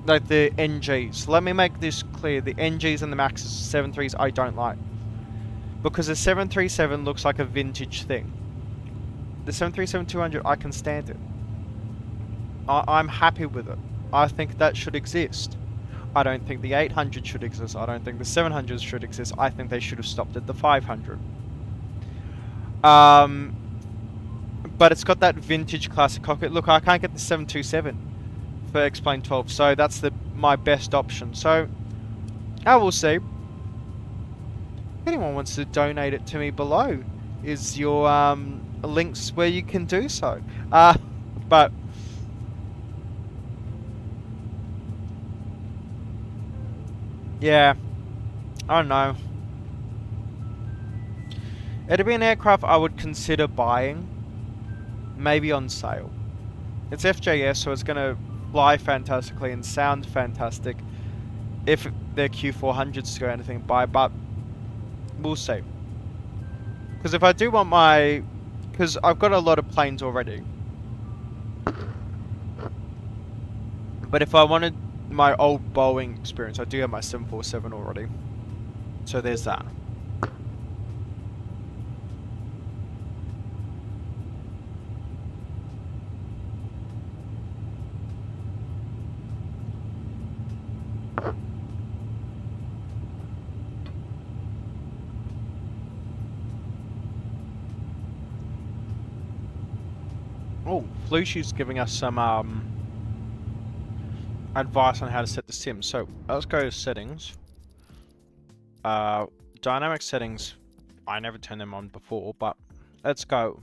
Like the NGs. Let me make this clear. The NGs and the Maxes, 73s I don't like. Because the 737 looks like a vintage thing. The 737-200 I can stand it. I'm happy with it. I think that should exist. I don't think the 800 should exist. I don't think the 700 should exist. I think they should have stopped at the 500. But it's got that vintage classic cockpit. Look, I can't get the 727 for XP12, so that's my best option. So, I will see. If anyone wants to donate it to me below, is your links where you can do so. But yeah, I don't know. It'd be an aircraft I would consider buying, maybe on sale. It's FJS, so it's gonna fly fantastically and sound fantastic. If they're Q400s to go anything by, but we'll see. Because if I do want because I've got a lot of planes already. But if I wanted my old Boeing experience, I do have my 747 already. So there's that. Oh, Flushy's giving us some advice on how to set the sim. So let's go to settings. Dynamic settings, I never turned them on before, but let's go.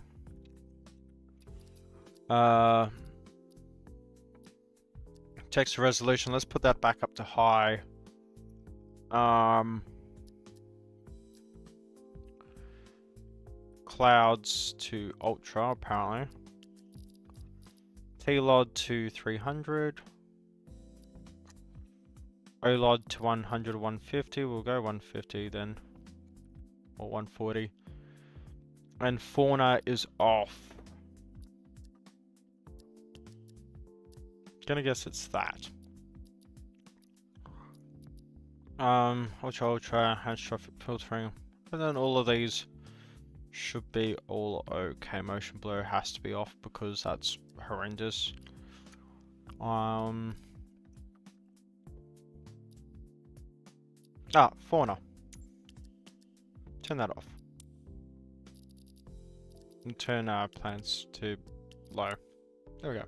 Text resolution, let's put that back up to high. Clouds to ultra, apparently. T-LOD to 300. O-LOD to 100 or 150. We'll go 150 then. Or 140. And fauna is off. Gonna guess it's that. Ultra, hands traffic filtering. And then all of these should be all okay. Motion blur has to be off because that's horrendous. Fauna. Turn that off. And turn our plants to low. There we go.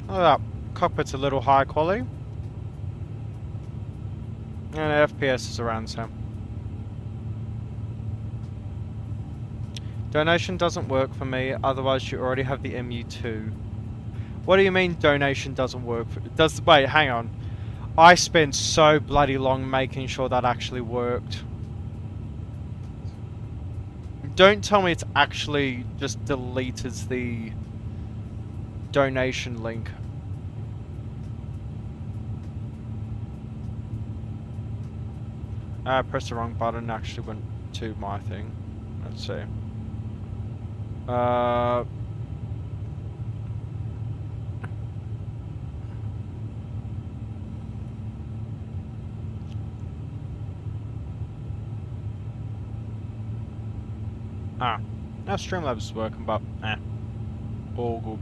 Oh, that cockpit's a little high quality. And FPS is around the same. Donation doesn't work for me, otherwise you already have the MU2. What do you mean donation doesn't work? Wait, hang on. I spent so bloody long making sure that actually worked. Don't tell me it's actually just deleted the donation link. I pressed the wrong button and actually went to my thing. Let's see. Now Streamlabs is working, but all good.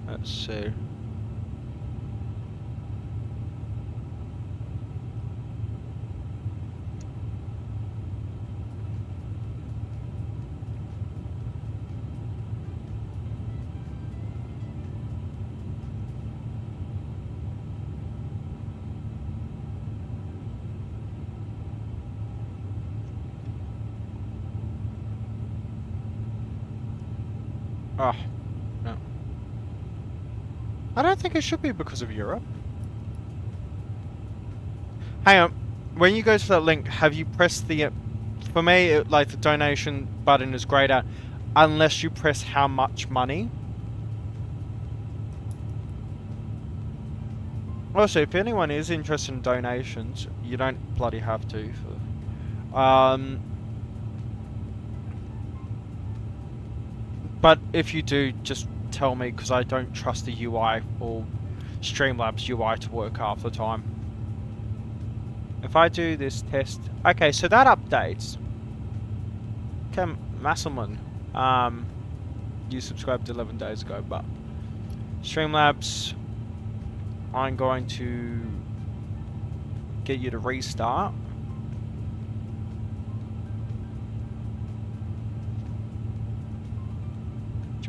Let's see. Oh, no. I don't think it should be because of Europe. Hang on. When you go to that link, have you pressed the... For me, like the donation button is greater unless you press how much money. Also, if anyone is interested in donations, you don't bloody have to. But if you do, just tell me, because I don't trust the UI or Streamlabs UI to work half the time. If I do this test... Okay, so that updates. Okay, Masselman. You subscribed 11 days ago, but... Streamlabs... I'm going to... get you to restart.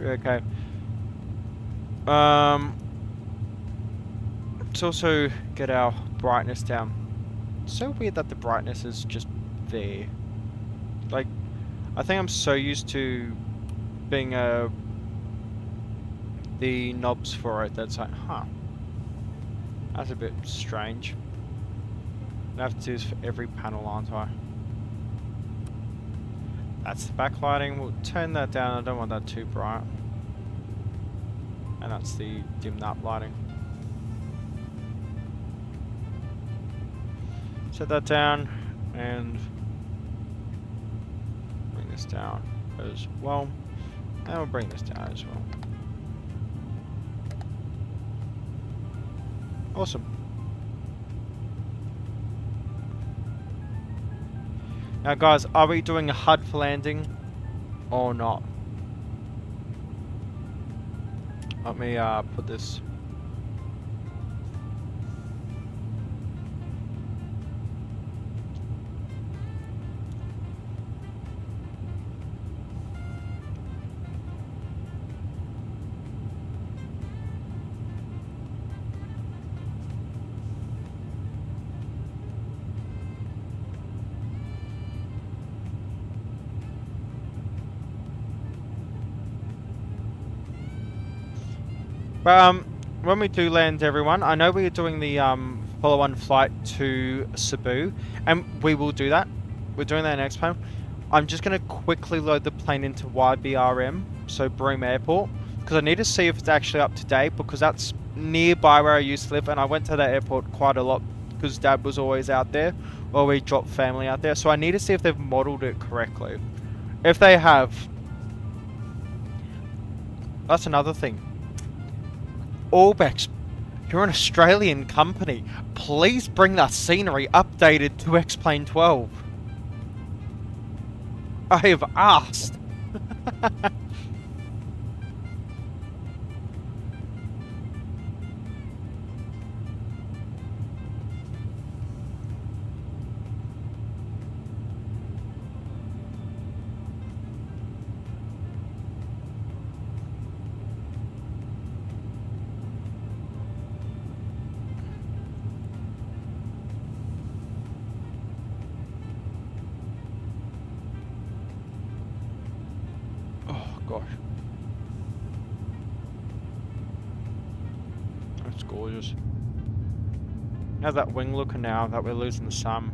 Okay. Let's also get our brightness down. It's so weird that the brightness is just there. Like, I think I'm so used to being the knobs for it that's like, huh. That's a bit strange. I have to do this for every panel, aren't I? That's the backlighting. We'll turn that down. I don't want that too bright. And that's the dim nap lighting. Set that down and bring this down as well. And we'll bring this down as well. Awesome. Now guys, are we doing a HUD for landing or not? Let me put this. But when we do land, everyone, I know we are doing the follow-on flight to Cebu, and we will do that. We're doing that next time. I'm just going to quickly load the plane into YBRM, so Broome Airport, because I need to see if it's actually up to date, because that's nearby where I used to live, and I went to that airport quite a lot because Dad was always out there, or we dropped family out there. So I need to see if they've modelled it correctly. If they have, that's another thing. Orbex, you're an Australian company. Please bring that scenery updated to XP12. I have asked. Gosh. That's gorgeous. How's that wing looking now that we're losing the sun?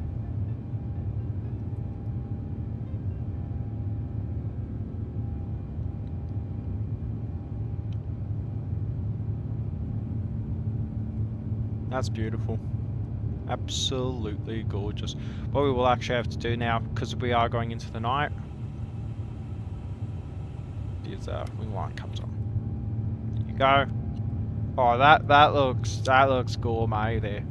That's beautiful. Absolutely gorgeous. What we will actually have to do now, because we are going into the night, is wing line comes on. There you go. Oh, that looks gourmet there.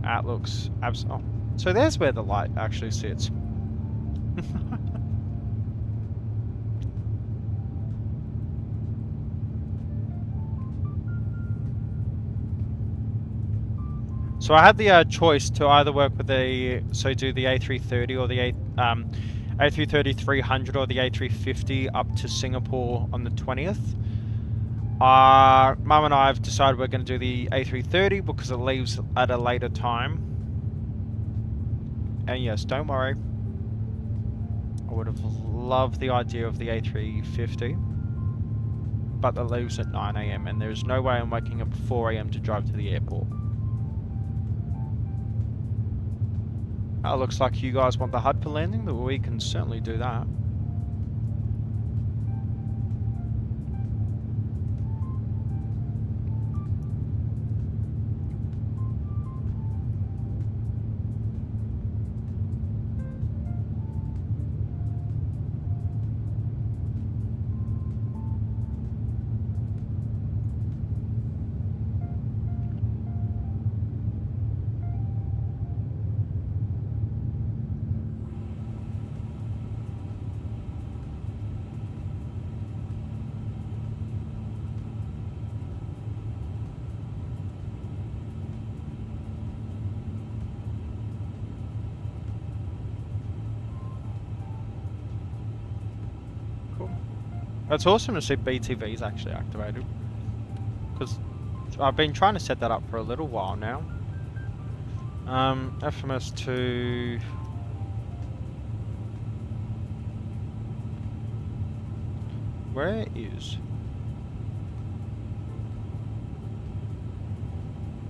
That looks absolutely. Oh, so there's where the light actually sits. So I had the choice to either work with the do the A330 or the A330-300 or the A350 up to Singapore on the 20th. Mum and I have decided we're going to do the A330 because it leaves at a later time. And yes, don't worry. I would have loved the idea of the A350, but it leaves at 9 AM and there's no way I'm waking up at 4 AM to drive to the airport. Looks like you guys want the HUD for landing, but we can certainly do that. It's awesome to see BTV's actually activated, because I've been trying to set that up for a little while now. FMS2. Where is?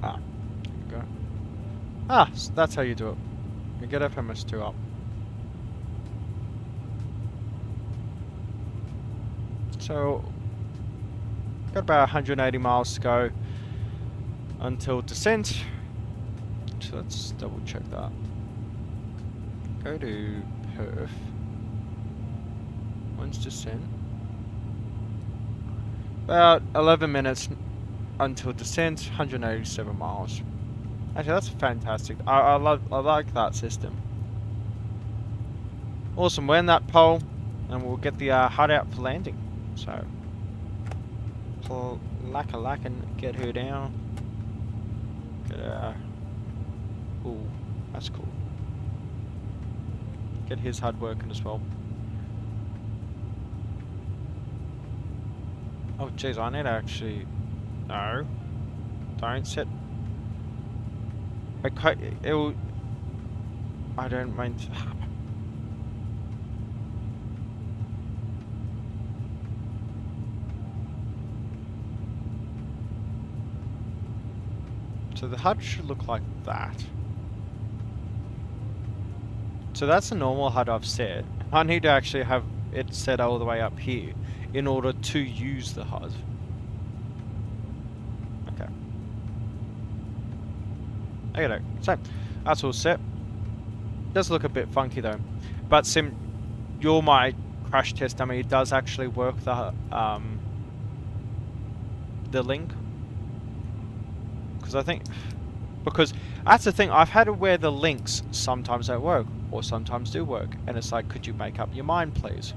There you go. So that's how you do it. You get FMS2 up. So, got about 180 miles to go until descent. So let's double check that. Go to Perth. When's descent? About 11 minutes until descent, 187 miles. Actually, that's fantastic. I like that system. Awesome, we're in that pole, and we'll get the HUD out for landing. So, lack and get her down. Get her. Ooh, that's cool. Get his HUD working as well. Oh, jeez, I need to actually. No, don't set. It'll. I don't mean to. So the HUD should look like that. So that's a normal HUD I've set. I need to actually have it set all the way up here in order to use the HUD. Okay. Okay, so that's all set. Does look a bit funky though, but Sim, you're my crash test dummy. It does actually work the link, because I think, because that's the thing, I've had it where the links sometimes don't work or sometimes do work, and it's like, could you make up your mind, please?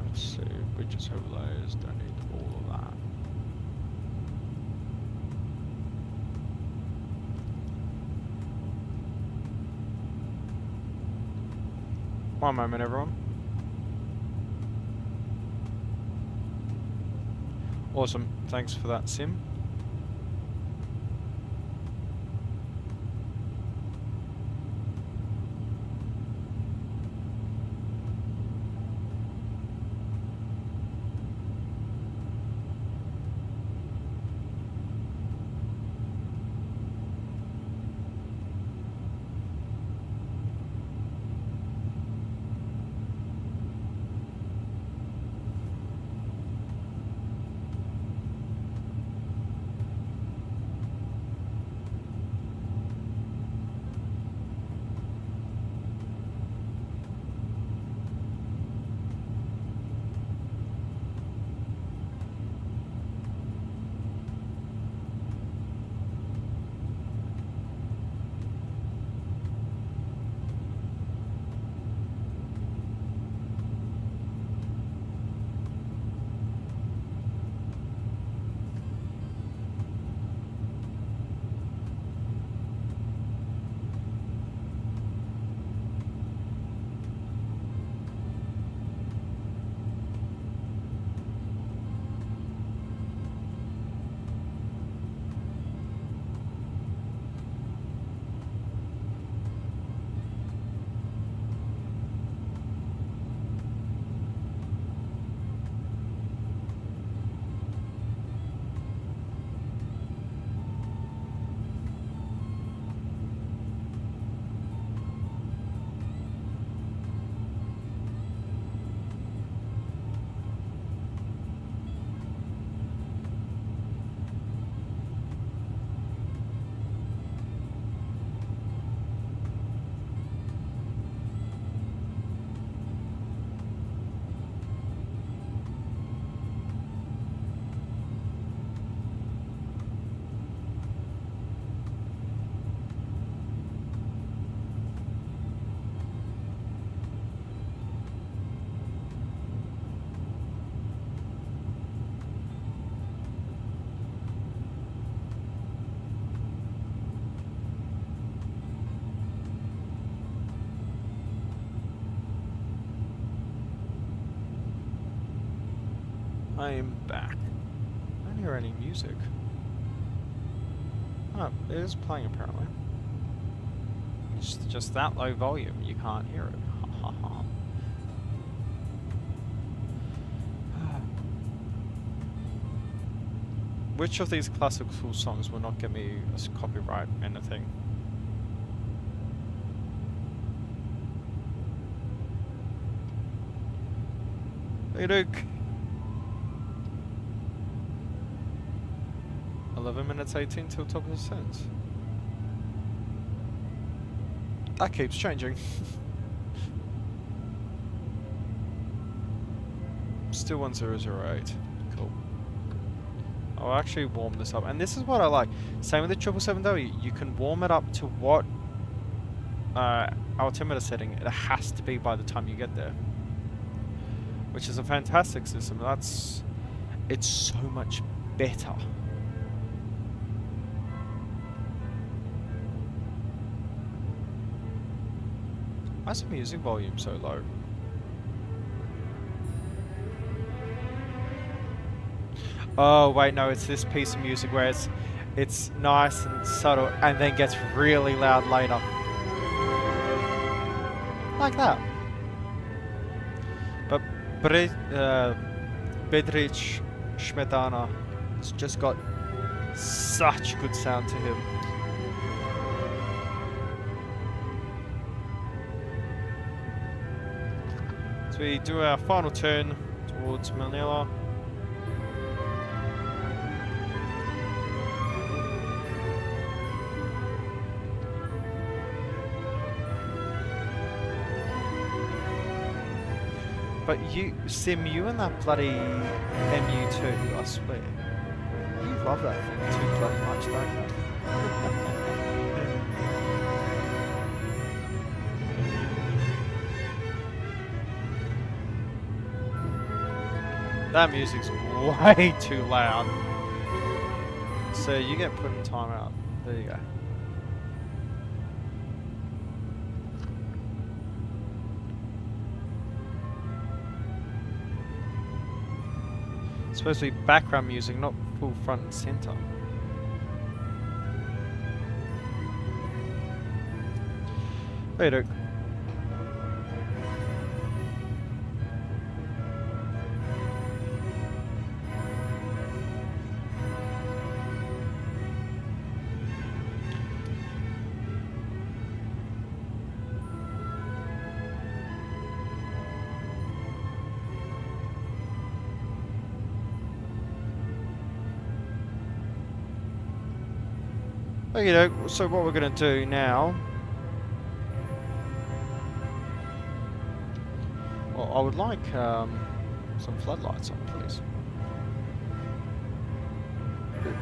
Let's see, widgets overlays, don't need all of that. One moment, everyone. Awesome, thanks for that, Sim. I am back. I don't hear any music. Oh, it is playing apparently. It's just that low volume, you can't hear it. Ha ha ha. Which of these classical songs will not get me a copyright anything? Hey Duke! 11 minutes 18 till top of the sentence. That keeps changing. Still 1008. Cool. I'll actually warm this up. And this is what I like. Same with the 777W. You can warm it up to what altimeter setting, it has to be by the time you get there. Which is a fantastic system. It's so much better. Why is the music volume so low? Oh wait, no, it's this piece of music where it's nice and subtle and then gets really loud later. Like that. But Bedrich Smetana has just got such good sound to him. So we do our final turn towards Manila. But Sim, you and that bloody MU2, I swear. You love that thing too bloody much, don't you? That music's way too loud. So you get put in timeout. There you go. It's supposed to be background music, not full front and center. There you go. Okay, so what we're going to do now... Well, I would like some floodlights on, please.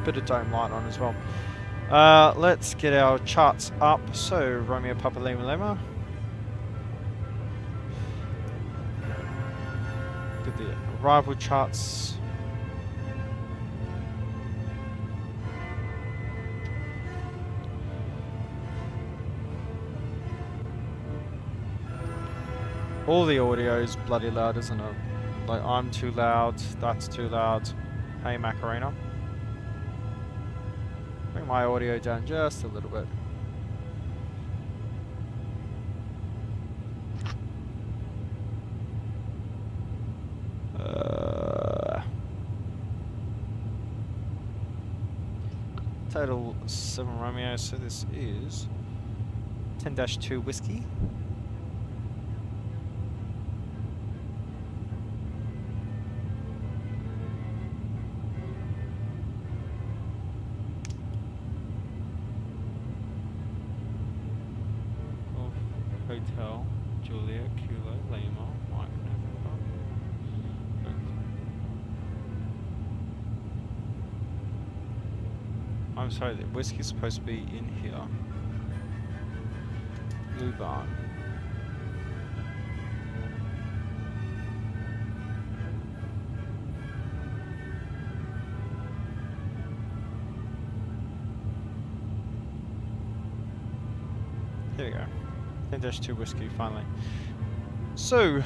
Bit of dome light on as well. Let's get our charts up. So, Romeo Papa Lima Lima. Get the arrival charts. All the audio is bloody loud, isn't it? Like, I'm too loud, that's too loud. Hey, Macarena. Bring my audio down just a little bit. Total 7 Romeo, so this is 10-2 Whiskey. Hotel, Julia, Kilo, Lima, Mike, November. I'm sorry, the whiskey's supposed to be in here. Blue Barn. Here we go. 10-2 Whiskey, finally. So,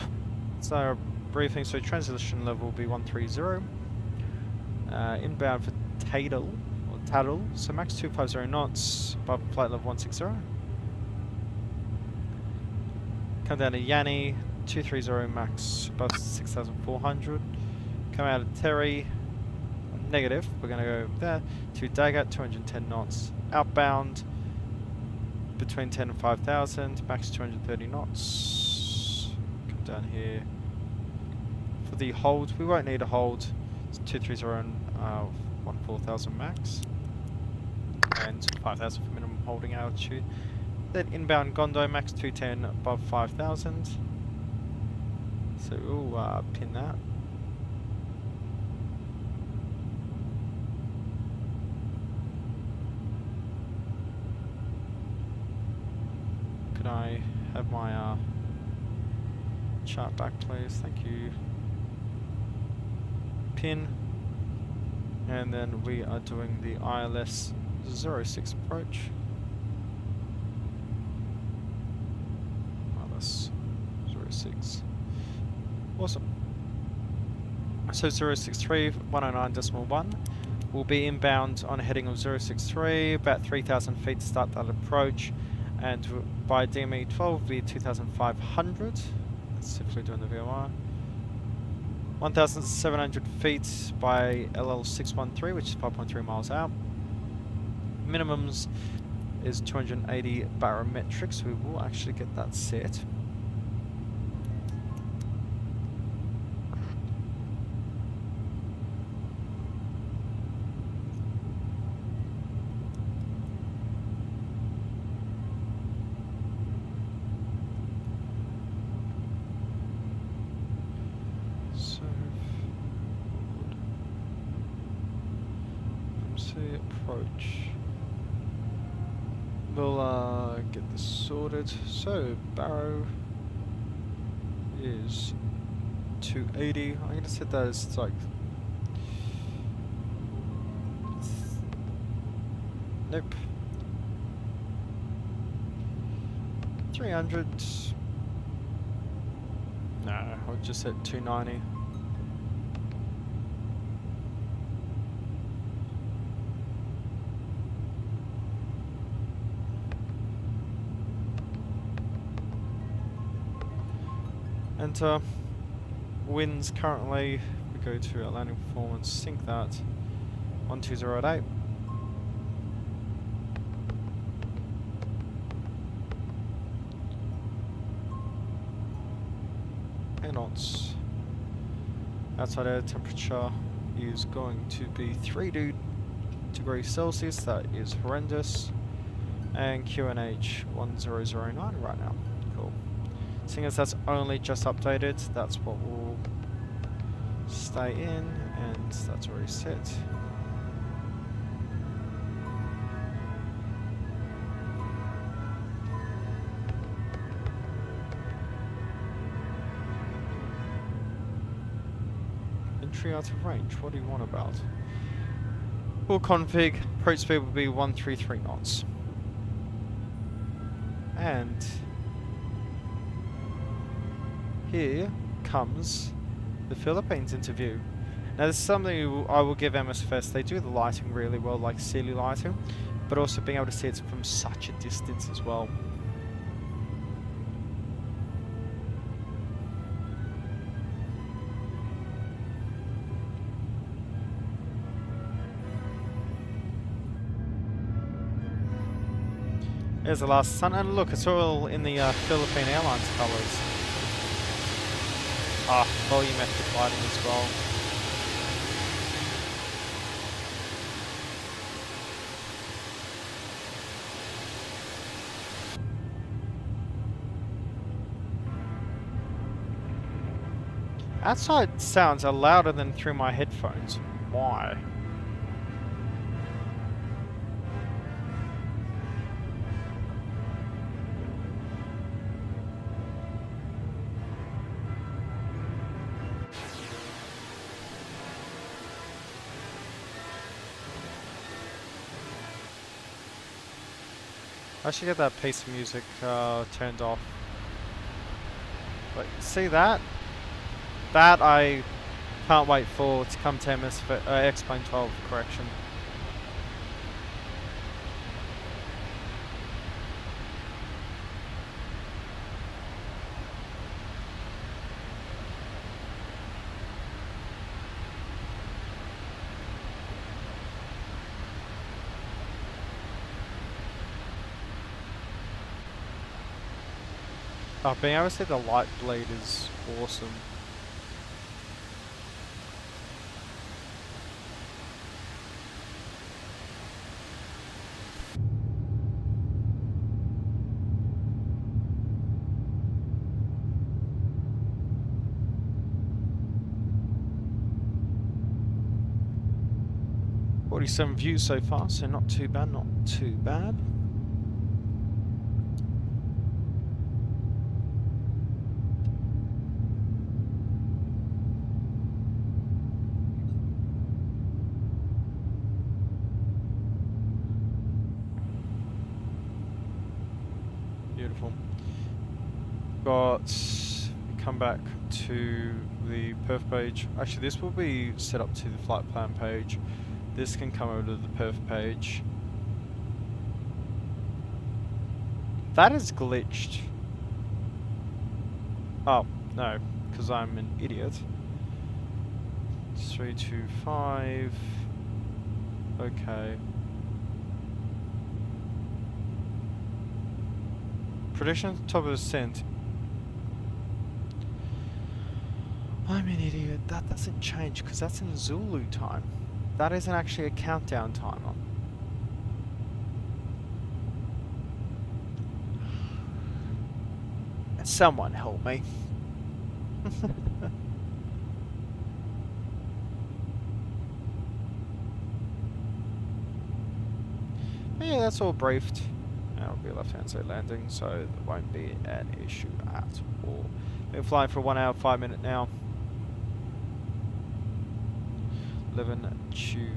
it's our briefing. So, transition level will be 130. Inbound for Taddle. So, max 250 knots, above flight level 160. Come down to Yanni, 230 max, above 6,400. Come out of Terry, negative. We're going to go there. To Dagat, 210 knots. Outbound, between 10 and 5,000, max 230 knots. Come down here. For the hold, we won't need a hold. It's 230 and 14,000 max. And 5,000 for minimum holding altitude. Then inbound Gondo, max 210 above 5,000. So we'll pin that. I have my chart back, please? Thank you. Pin. And then we are doing the ILS 06 approach. ILS 06. Awesome. So 063 109.1 will be inbound on a heading of 063, about 3,000 feet to start that approach, and by DME12 will be 2,500. That's if we're doing the VOR. 1,700 feet by LL613, which is 5.3 miles out. Minimums is 280 barometric, so we will actually get that set. Approach. We'll get this sorted. So barrow is 280. I'm gonna set that as like nope 300. No, I'll just set 290. Enter. Winds currently, we go to our landing performance, sync that, 1208. And knots. Outside air temperature is going to be 3 degrees Celsius, that is horrendous. And QNH 1009 right now. Cool. Seeing as that's only just updated, that's what will stay in, and that's already set. Entry out of range, what do you want about? Full config, approach speed will be 133 knots. And here comes the Philippines interview. Now this is something I will give MSFS. They do the lighting really well, like ceiling lighting, but also being able to see it from such a distance as well. There's the last sun, and look, it's all in the Philippine Airlines colours. Ah, volumetric lighting as well. Outside sounds are louder than through my headphones. Why? I should get that piece of music turned off. But see that? That I can't wait for to come to XP12 correction. Oh, being able to see the light bleed is awesome. Some views so far, so not too bad, not too bad. Beautiful. Got, come back to the perf page. Actually, this will be set up to the flight plan page. This can come over to the perf page. That is glitched. Oh, no, because I'm an idiot. 325. Okay. Prediction top of ascent. I'm an idiot. That doesn't change because that's in Zulu time. That isn't actually a countdown timer. Someone help me. Yeah, that's all briefed. It'll be a left-hand side landing, so there won't be an issue at all. Been flying for 1 hour, 5 minutes now. 11 choo.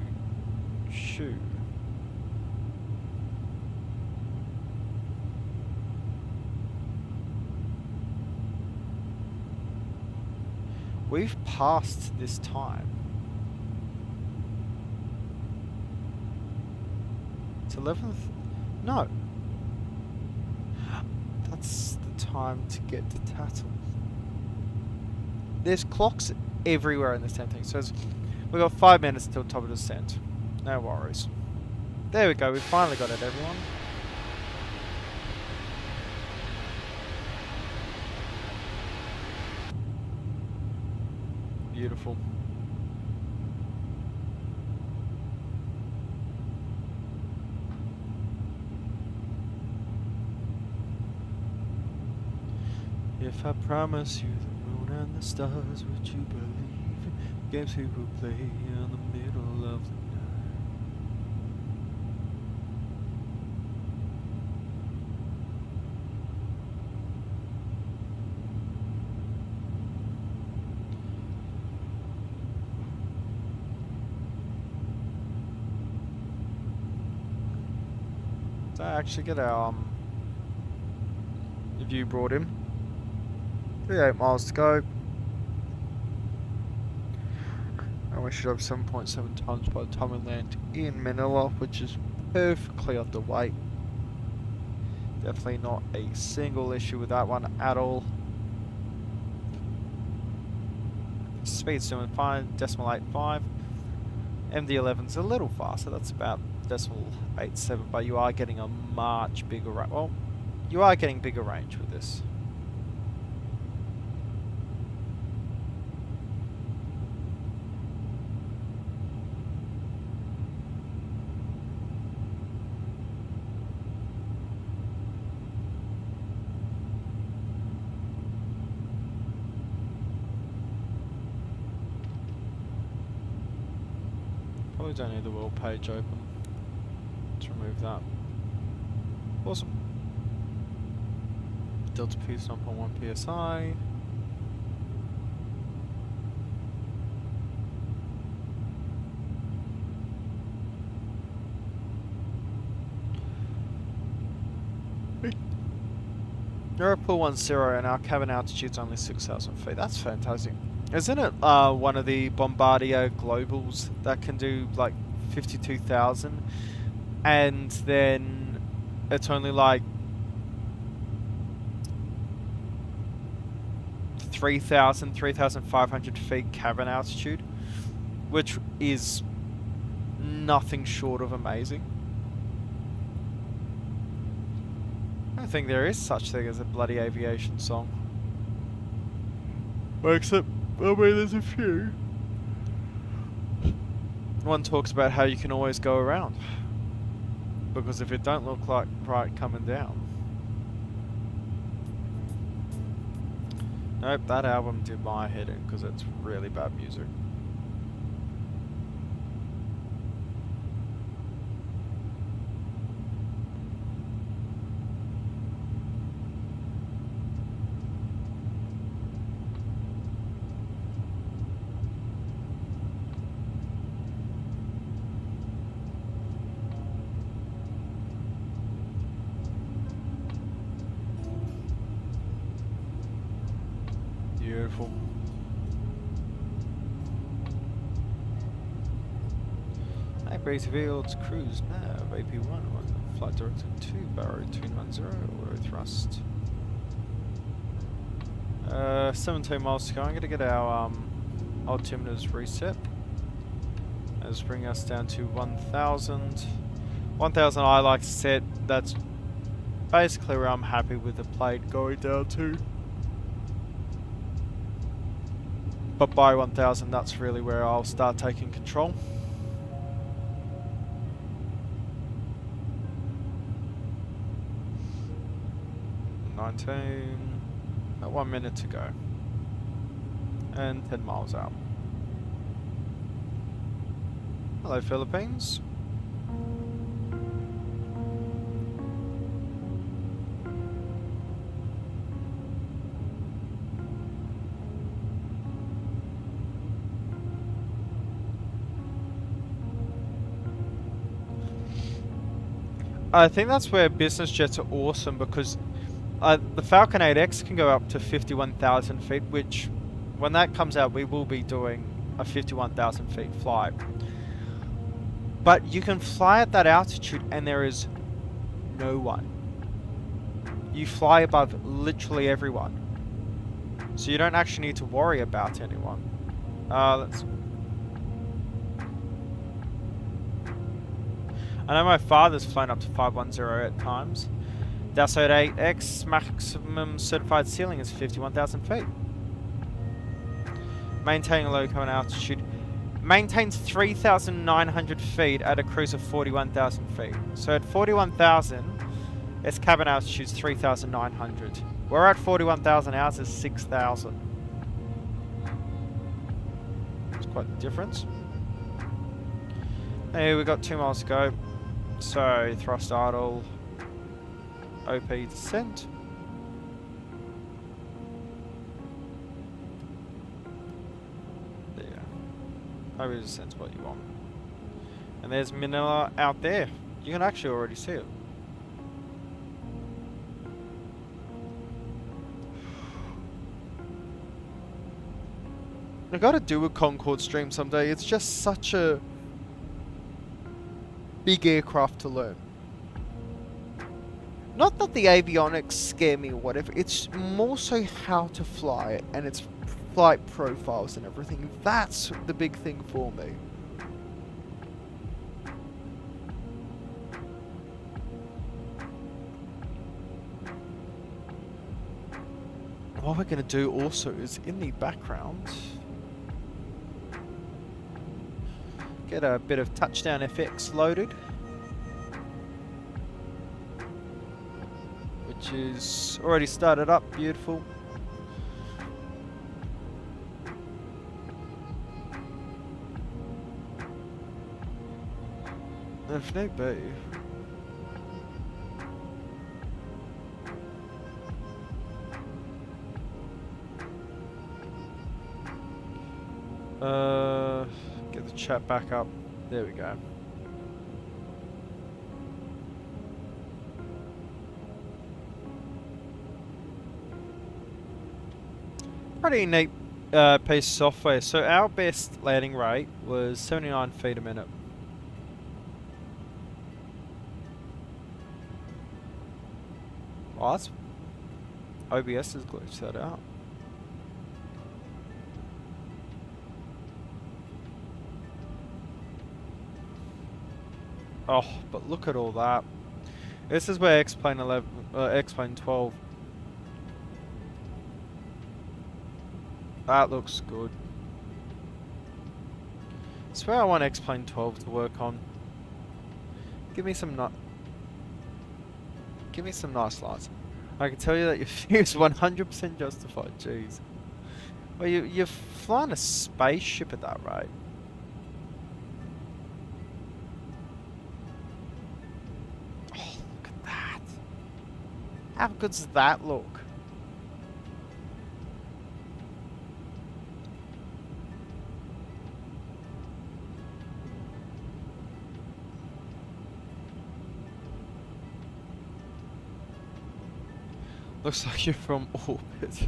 We've passed this time. It's 11th? No. That's the time to get to Tattle. There's clocks everywhere in this damn thing. So we've got 5 minutes till top of descent. No worries. There we go. We finally got it, everyone. Beautiful. If I promise you the moon and the stars, would you believe in games we will play in the middle of the night? Did I actually get our view brought in? 38 miles to go. And we should have 7.7 tons by the time we land in Manila, which is perfectly underway. Definitely not a single issue with that one at all. Speed's doing fine, 0.85. MD-11's a little faster, that's about 0.87, but you are getting a much bigger range. Well, you are getting bigger range with this. Probably don't need the world page open. Let's remove that. Awesome. Delta P is 9.1 psi. Europool 10 and our cabin altitude's only 6,000 feet. That's fantastic. Isn't it one of the Bombardier Globals that can do like 52,000 and then it's only like 3,500 feet cabin altitude, which is nothing short of amazing. I don't think there is such thing as a bloody aviation song. Except, I mean, there's a few. One talks about how you can always go around. Because if it don't look like right coming down. Nope, that album did my head in because it's really bad music. Base fields, cruise, nav, AP1, flight director 2, Barrow 210, auto thrust. 17 miles to go. I'm going to get our altimeters reset. Let's bring us down to 1,000. 1,000 I like set. That's basically where I'm happy with the plane going down to. But by 1,000, that's really where I'll start taking control. At 1 minute to go. And 10 miles out. Hello, Philippines. I think that's where business jets are awesome, because the Falcon 8X can go up to 51,000 feet, which when that comes out we will be doing a 51,000 feet flight. But you can fly at that altitude and there is no one. You fly above literally everyone. So you don't actually need to worry about anyone. I know my father's flown up to 510 at times. Dassault 8X maximum certified ceiling is 51,000 feet. Maintaining low current altitude. Maintains 3,900 feet at a cruise of 41,000 feet. So at 41,000, its cabin altitude is 3,900. We're at 41,000, ours is 6,000. It's quite the difference. Hey, we've got 2 miles to go. So, thrust idle, OP descent. There. OP descent's what you want. And there's Manila out there. You can actually already see it. I gotta do a Concorde stream someday. It's just such a big aircraft to learn. Not that the avionics scare me or whatever, it's more so how to fly it and its flight profiles and everything. That's the big thing for me. What we're going to do also is in the background get a bit of touchdown FX loaded, which is already started up. Beautiful. If need be. Get the chat back up. There we go. Pretty neat piece of software. So our best landing rate was 79 feet a minute. Oh, that's OBS has glitched that out. Oh, but look at all that. This is where X-Plane 11, X-Plane 12. That looks good. That's where I want X-Plane 12 to work on. Give me some nice lights. I can tell you that your view is 100% justified. Jeez. Well, you're flying a spaceship at that rate. How good does that look? Looks like you're from orbit.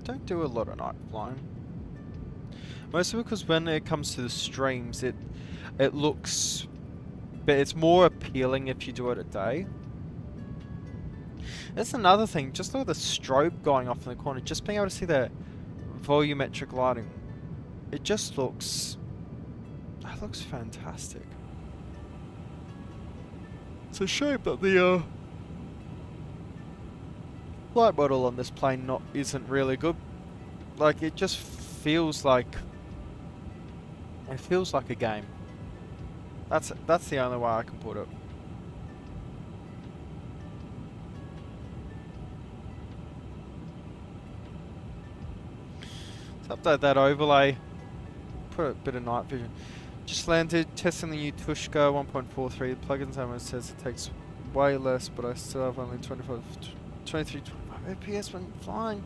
don't do a lot of night flying. Mostly because when it comes to the streams, it looks, but it's more appealing if you do it at day. That's another thing. Just look at the strobe going off in the corner. Just being able to see the volumetric lighting, it just looks. That looks fantastic. It's a shame that the flight model on this plane isn't really good. Like, it just feels like a game. That's the only way I can put it. Let's update that overlay. Put a bit of night vision. Just landed, testing the new Tushka 1.43. The plugins almost says it takes way less, but I still have only 23, 25 FPS when flying.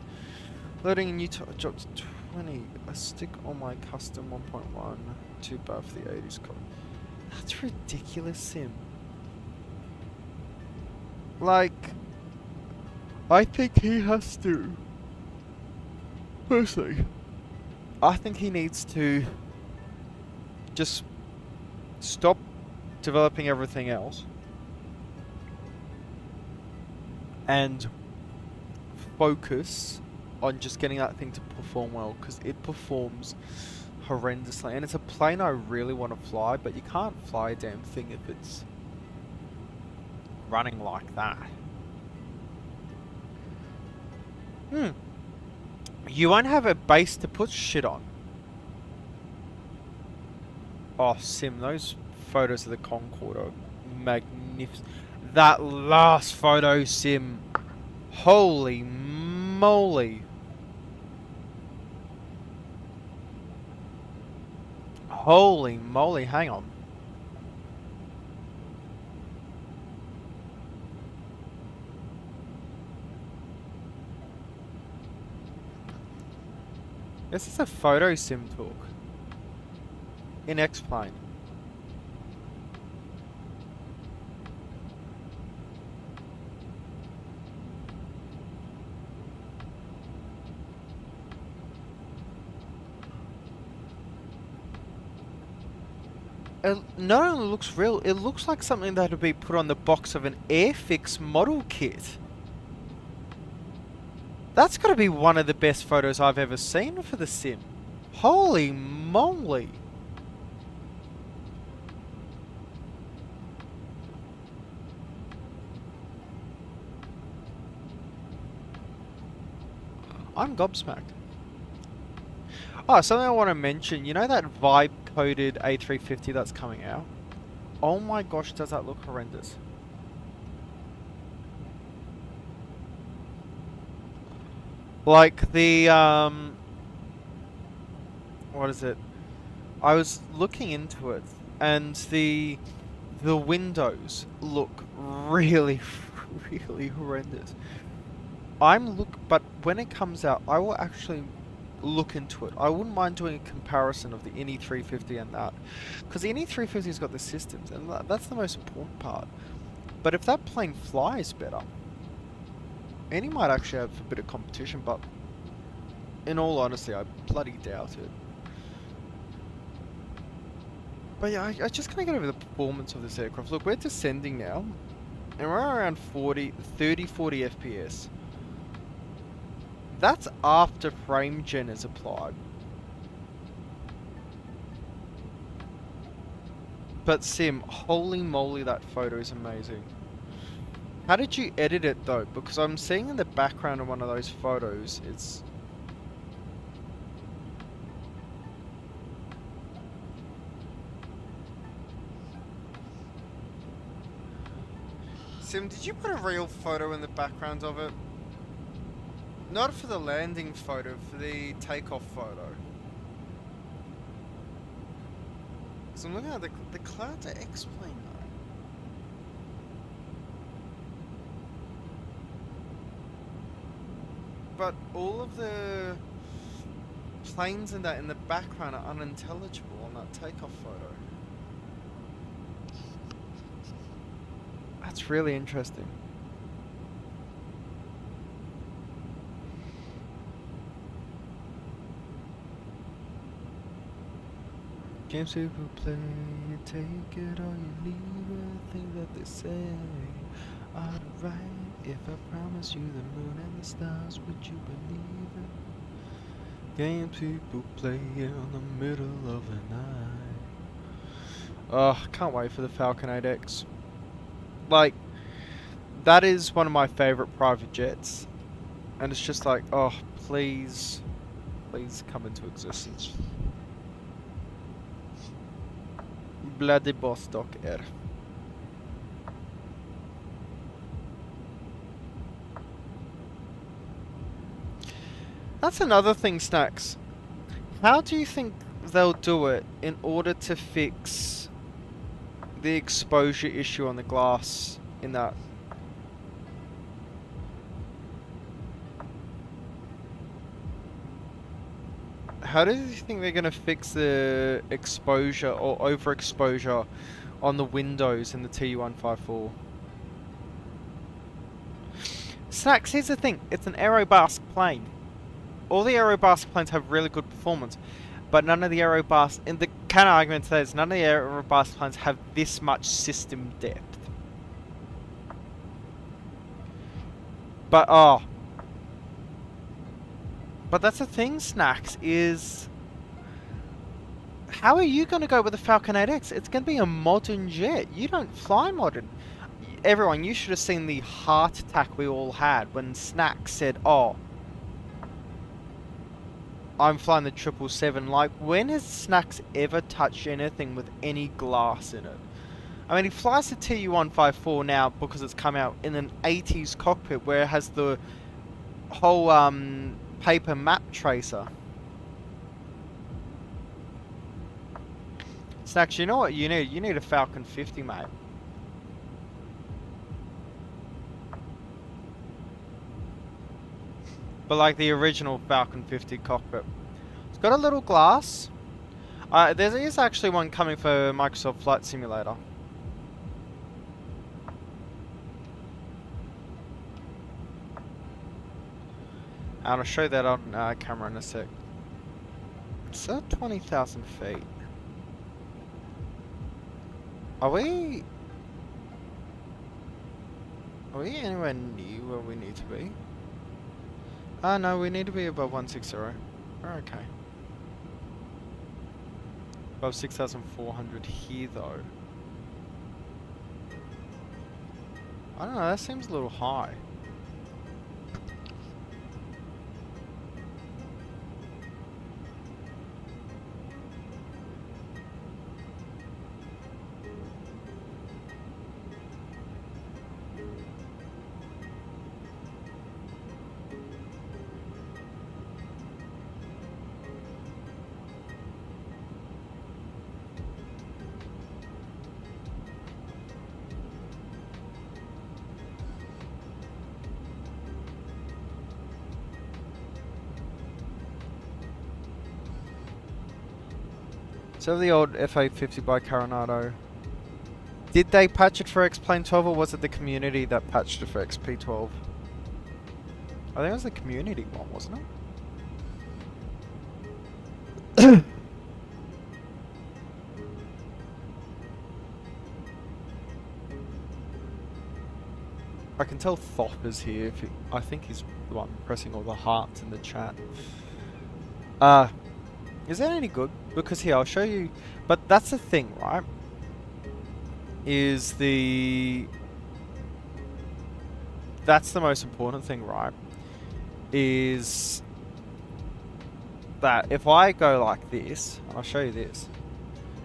Loading a new drop to 20. I stick on my custom 1.1. Too bad for the 80s code. That's ridiculous, Sim. Like, I think he has to. Firstly, I think he needs to just stop developing everything else and focus on just getting that thing to perform well, because it performs horrendously, and it's a plane I really want to fly, but you can't fly a damn thing if it's running like that. You won't have a base to put shit on. Oh, Sim, those photos of the Concorde are magnificent. That last photo, Sim. Holy moly. Holy moly, hang on. This is a photo sim talk. In X-Plane. It not only looks real, it looks like something that would be put on the box of an Airfix model kit. That's got to be one of the best photos I've ever seen for the sim. Holy moly. I'm gobsmacked. Oh, something I want to mention. You know that vibe-coded A350 that's coming out? Oh my gosh, does that look horrendous. Like the, what is it? I was looking into it, and the windows look really, really horrendous. But when it comes out, I will actually look into it. I wouldn't mind doing a comparison of the INI350 and that, because the INI350's got the systems, and that's the most important part. But if that plane flies better, Any might actually have a bit of competition, but in all honesty, I bloody doubt it. But yeah, I just can't get over the performance of this aircraft. Look, we're descending now, and we're around 40 FPS. That's after frame gen is applied. But Sim, holy moly, that photo is amazing. How did you edit it though? Because I'm seeing in the background of one of those photos, it's... Sim, did you put a real photo in the background of it? Not for the landing photo, for the takeoff photo. So I'm looking at the clouds are X-Plane though. But all of the planes and that in the background are unintelligible on that takeoff photo. That's really interesting. Games people play, you take it or you leave it. Things that they say are the right. If I promise you the moon and the stars, would you believe it? Games people play in the middle of the night. Oh, can't wait for the Falcon 8X. Like, that is one of my favourite private jets. And it's just like, oh, please, please come into existence. Vladivostok Air. That's another thing, Snacks. How do you think they'll do it in order to fix the exposure issue on the glass in that? How do you think they're going to fix the exposure or overexposure on the windows in the Tu-154? Snacks, here's the thing. It's an Aerobasque plane. All the Aerobasque planes have really good performance, but none of the Aerobasque, and the counter argument to that is none of the Aerobasque planes have this much system depth. But but that's the thing, Snacks, is how are you going to go with the Falcon 8X? It's going to be a modern jet. You don't fly modern. Everyone, you should have seen the heart attack we all had when Snacks said, oh, I'm flying the 777. Like, when has Snacks ever touched anything with any glass in it? I mean, he flies the Tu-154 now because it's come out in an 80s cockpit where it has the whole paper map tracer. Snacks, you know what you need? You need a Falcon 50, mate. But like the original Falcon 50 cockpit. It's got a little glass. There is actually one coming for Microsoft Flight Simulator. And I'll show that on camera in a sec. It's at 20,000 feet. Are we anywhere near where we need to be? No, we need to be above 160. We're okay. Above 6,400 here though. I don't know, that seems a little high. So the old FA50 by Coronado. Did they patch it for XP12 or was it the community that patched it for XP12? I think it was the community one, wasn't it? I can tell Thop is here. If I think he's the one pressing all the hearts in the chat. Is that any good? Because here, I'll show you. But that's the thing, right? That's the most important thing, right? Is that if I go like this, and I'll show you this.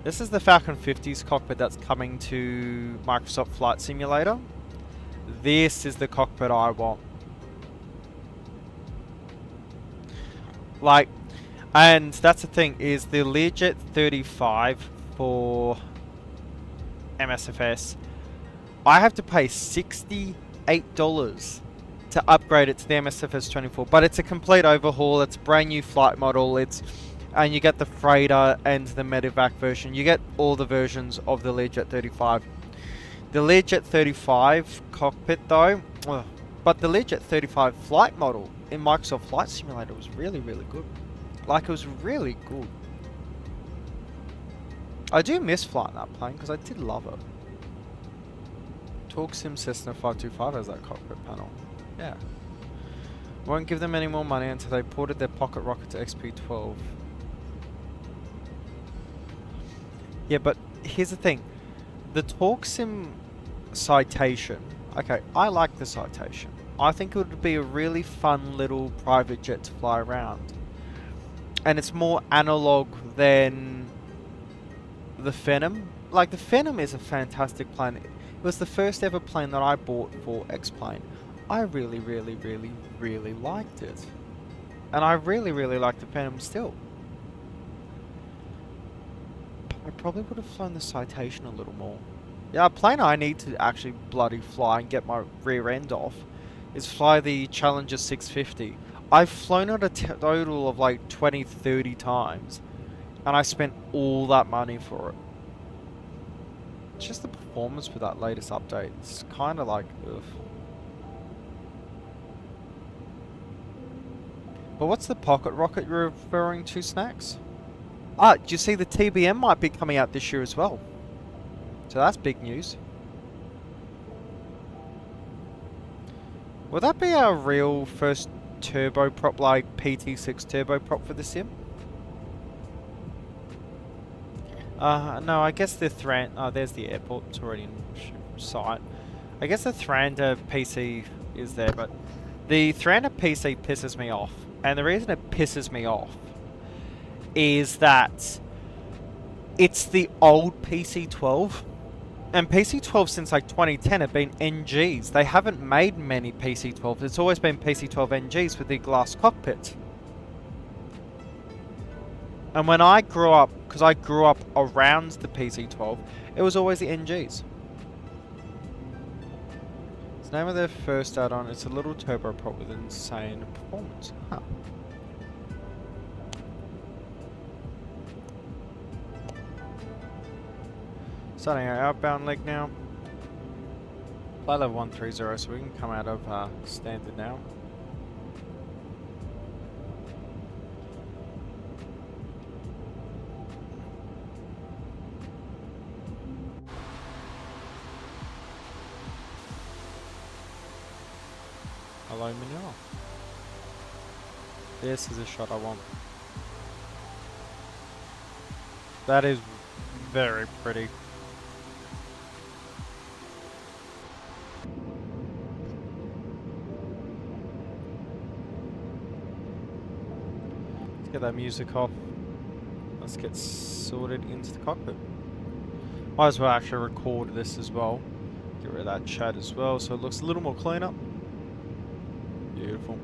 This is the Falcon 50's cockpit that's coming to Microsoft Flight Simulator. This is the cockpit I want. Like, and that's the thing, is the Learjet 35 for MSFS, I have to pay $68 to upgrade it to the MSFS2024, but it's a complete overhaul, it's a brand new flight model, and you get the freighter and the medevac version. You get all the versions of the Learjet 35. The Learjet 35 cockpit though, but the Learjet 35 flight model in Microsoft Flight Simulator was really, really good. Like, it was really good. I do miss flying that plane because I did love it. Talk Sim Cessna 525 has that cockpit panel. Yeah. Won't give them any more money until they ported their pocket rocket to XP12. Yeah, but here's the thing. The Talk Sim Citation. Okay, I like the Citation. I think it would be a really fun little private jet to fly around. And it's more analog than the Phenom. Like, the Phenom is a fantastic plane. It was the first ever plane that I bought for X-Plane. I really, really, really, really liked it. And I really, really like the Phenom still. I probably would have flown the Citation a little more. Yeah, a plane I need to actually bloody fly and get my rear end off is fly the Challenger 650. I've flown it a total of like 20, 30 times. And I spent all that money for it. It's just the performance with that latest update. It's kind of like, ugh. But what's the pocket rocket you're referring to, Snacks? Ah, do you see the TBM might be coming out this year as well? So that's big news. Will that be our real first turboprop, like PT6 turboprop for the sim? No, I guess the there's the airport. It's already in sight. I guess the Thrander PC is there, but the Thrander PC pisses me off. And the reason it pisses me off is that it's the old PC12. And PC12 since like 2010 have been NGs. They haven't made many PC12s. It's always been PC12 NGs with the glass cockpit. And when I grew up, because I grew up around the PC12, it was always the NGs. It's the name of their first add-on. It's a little turboprop with insane performance. Huh. Starting our outbound leg now. Flight level 130, so we can come out of standard now. Hello, Manila. This is a shot I want. That is very pretty. Let's get that music off. Let's get sorted into the cockpit. Might as well actually record this as well. Get rid of that chat as well so it looks a little more cleaner. Beautiful.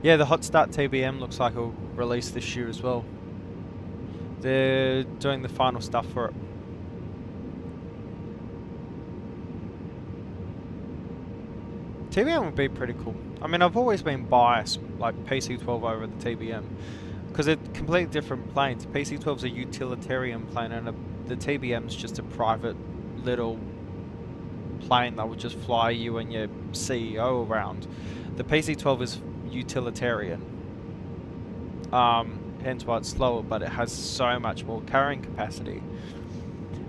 Yeah, the Hot Start TBM looks like it'll release this year as well. They're doing the final stuff for it. TBM would be pretty cool. I mean, I've always been biased, like PC12 over the TBM, because they're completely different planes. PC12's a utilitarian plane, and the TBM's just a private little plane that would just fly you and your CEO around. The PC12 is utilitarian, hence why it's slower, but it has so much more carrying capacity.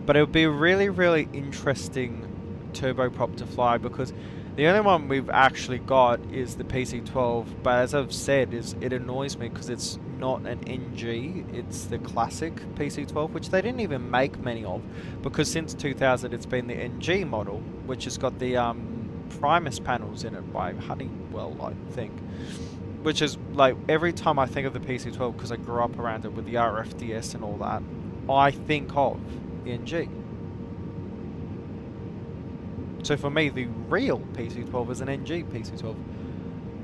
But it would be a really, really interesting turboprop to fly, because the only one we've actually got is the PC12, but as I've said, it annoys me because it's not an NG, it's the classic PC12, which they didn't even make many of, because since 2000 it's been the NG model, which has got the Primus panels in it by Honeywell, I think. Which is, like, every time I think of the PC12, because I grew up around it with the RFDS and all that, I think of the NG. So for me, the real PC12 is an NG PC12.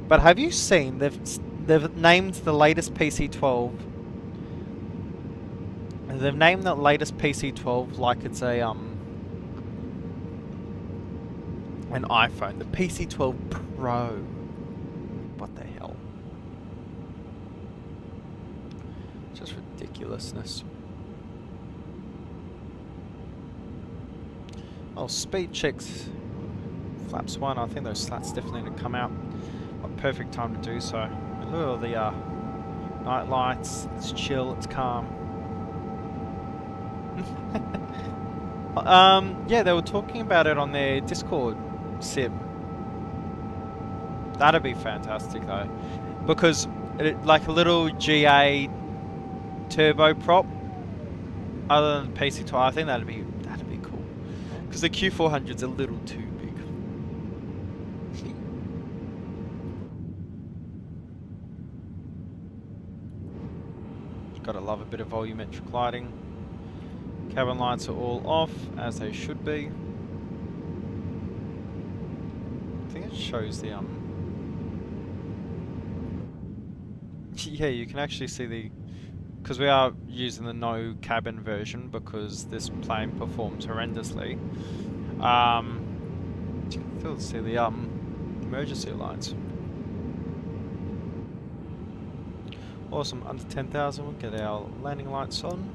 But have you seen, they've named the latest PC12, they've named the latest PC12 like it's a an iPhone, the PC12 Pro. What the hell? Just ridiculousness. Oh, speed checks. Flaps 1, I think those slats definitely need to come out. A perfect time to do so. And look at all the night lights, it's chill, it's calm. Yeah, they were talking about it on their Discord sim. That'd be fantastic though, because like a little GA turboprop, other than PC12, I think that'd be cool. Because the Q400's a little too big. Gotta love a bit of volumetric lighting. Cabin lights are all off, as they should be. I think it shows the yeah, you can actually see the, because we are using the no cabin version because this plane performs horrendously. You can still see the emergency lights. Awesome. Under 10,000, we'll get our landing lights on.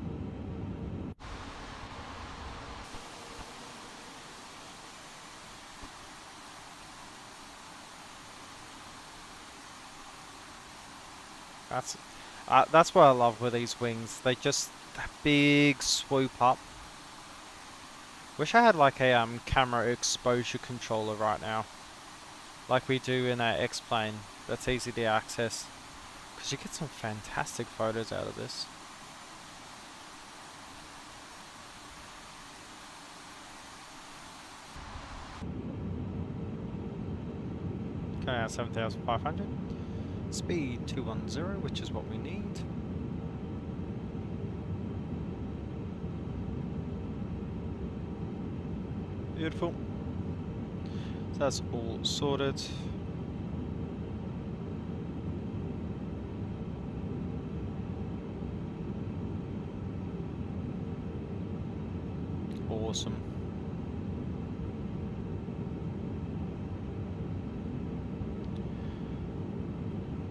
That's what I love with these wings. They just, that big swoop up. Wish I had like a camera exposure controller right now, like we do in our X-plane. That's easy to access, because you get some fantastic photos out of this. Okay, now 7,500. Speed 210, which is what we need. Beautiful. So that's all sorted. Awesome.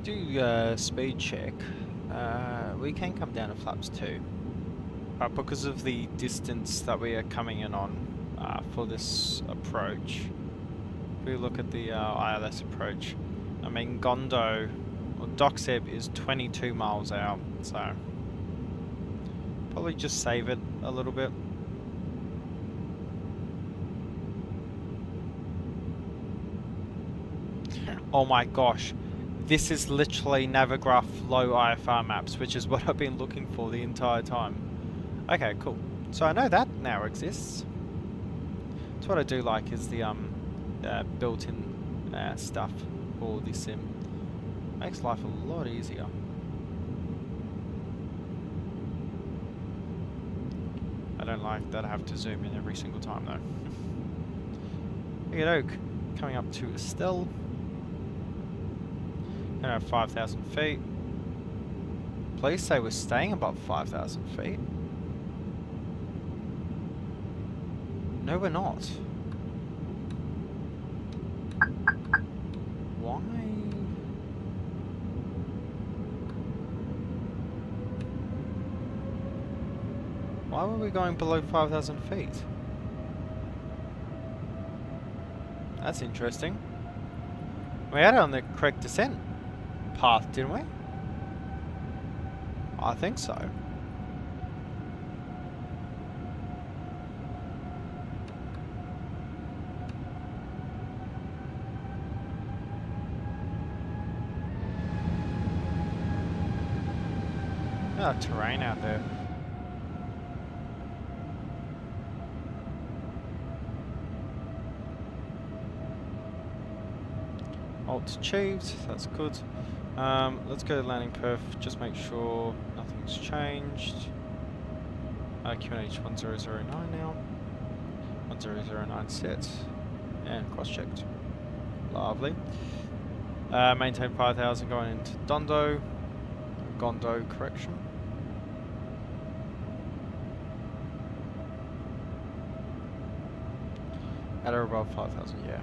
Do speed check. We can come down to flaps 2, but because of the distance that we are coming in on for this approach, if we look at the ILS approach, I mean Gondo or Doxeb is 22 miles out, so probably just save it a little bit. Oh my gosh. This is literally Navigraph low IFR maps, which is what I've been looking for the entire time. Okay, cool. So I know that now exists. So what I do like is the built-in stuff for the sim. Makes life a lot easier. I don't like that I have to zoom in every single time though. Okie coming up to Estelle. 5,000 feet. Please say we're staying above 5,000 feet. No, we're not. Why? Why were we going below 5,000 feet? That's interesting. We had it on the correct descent path, didn't we? I think so. Oh, terrain out there. Alt achieved, that's good. Let's go to landing perf, just make sure nothing's changed. QNH 1009 now. 1009 set. And cross checked. Lovely. Maintain 5,000 going into Gondo correction. At or above 5,000, yeah.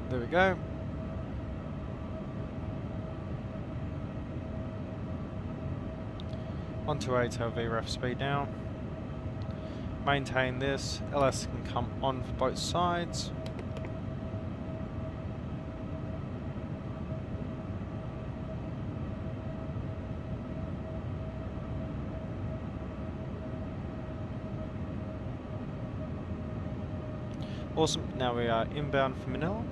There we go. On to 8 our VREF speed now. Maintain this. LS can come on for both sides. Awesome. Now we are inbound for Manila.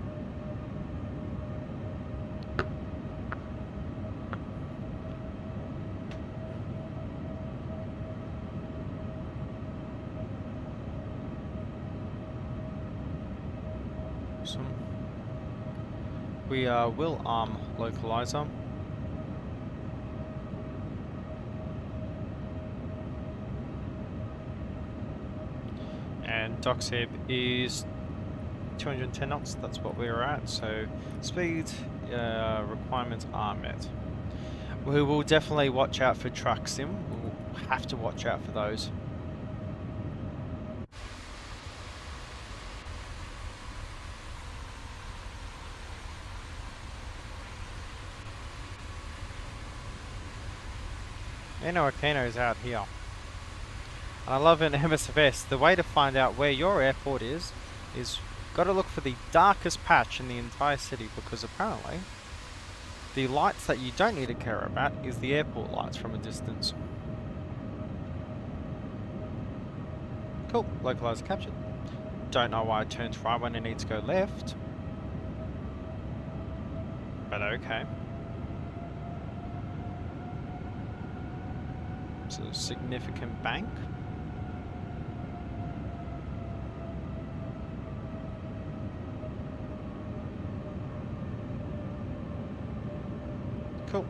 Awesome. We will arm localizer. And docksib is 210 knots, that's what we were at, so speed requirements are met. We will definitely watch out for truck sim, we'll have to watch out for those. Kano is out here. And I love in MSFS, the way to find out where your airport is got to look for the darkest patch in the entire city, because apparently the lights that you don't need to care about is the airport lights from a distance. Cool, localizer captured. Don't know why it turns right when it needs to go left, but okay. It's a significant bank. Cool.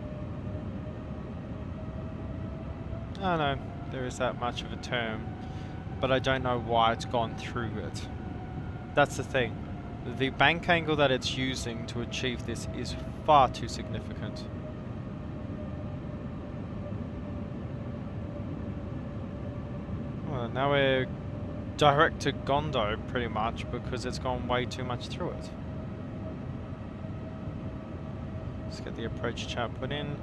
Oh no, there is that much of a term, but I don't know why it's gone through it. That's the thing. The bank angle that it's using to achieve this is far too significant. Well, now we're direct to Gondo pretty much, because it's gone way too much through it. Let's get the approach chart put in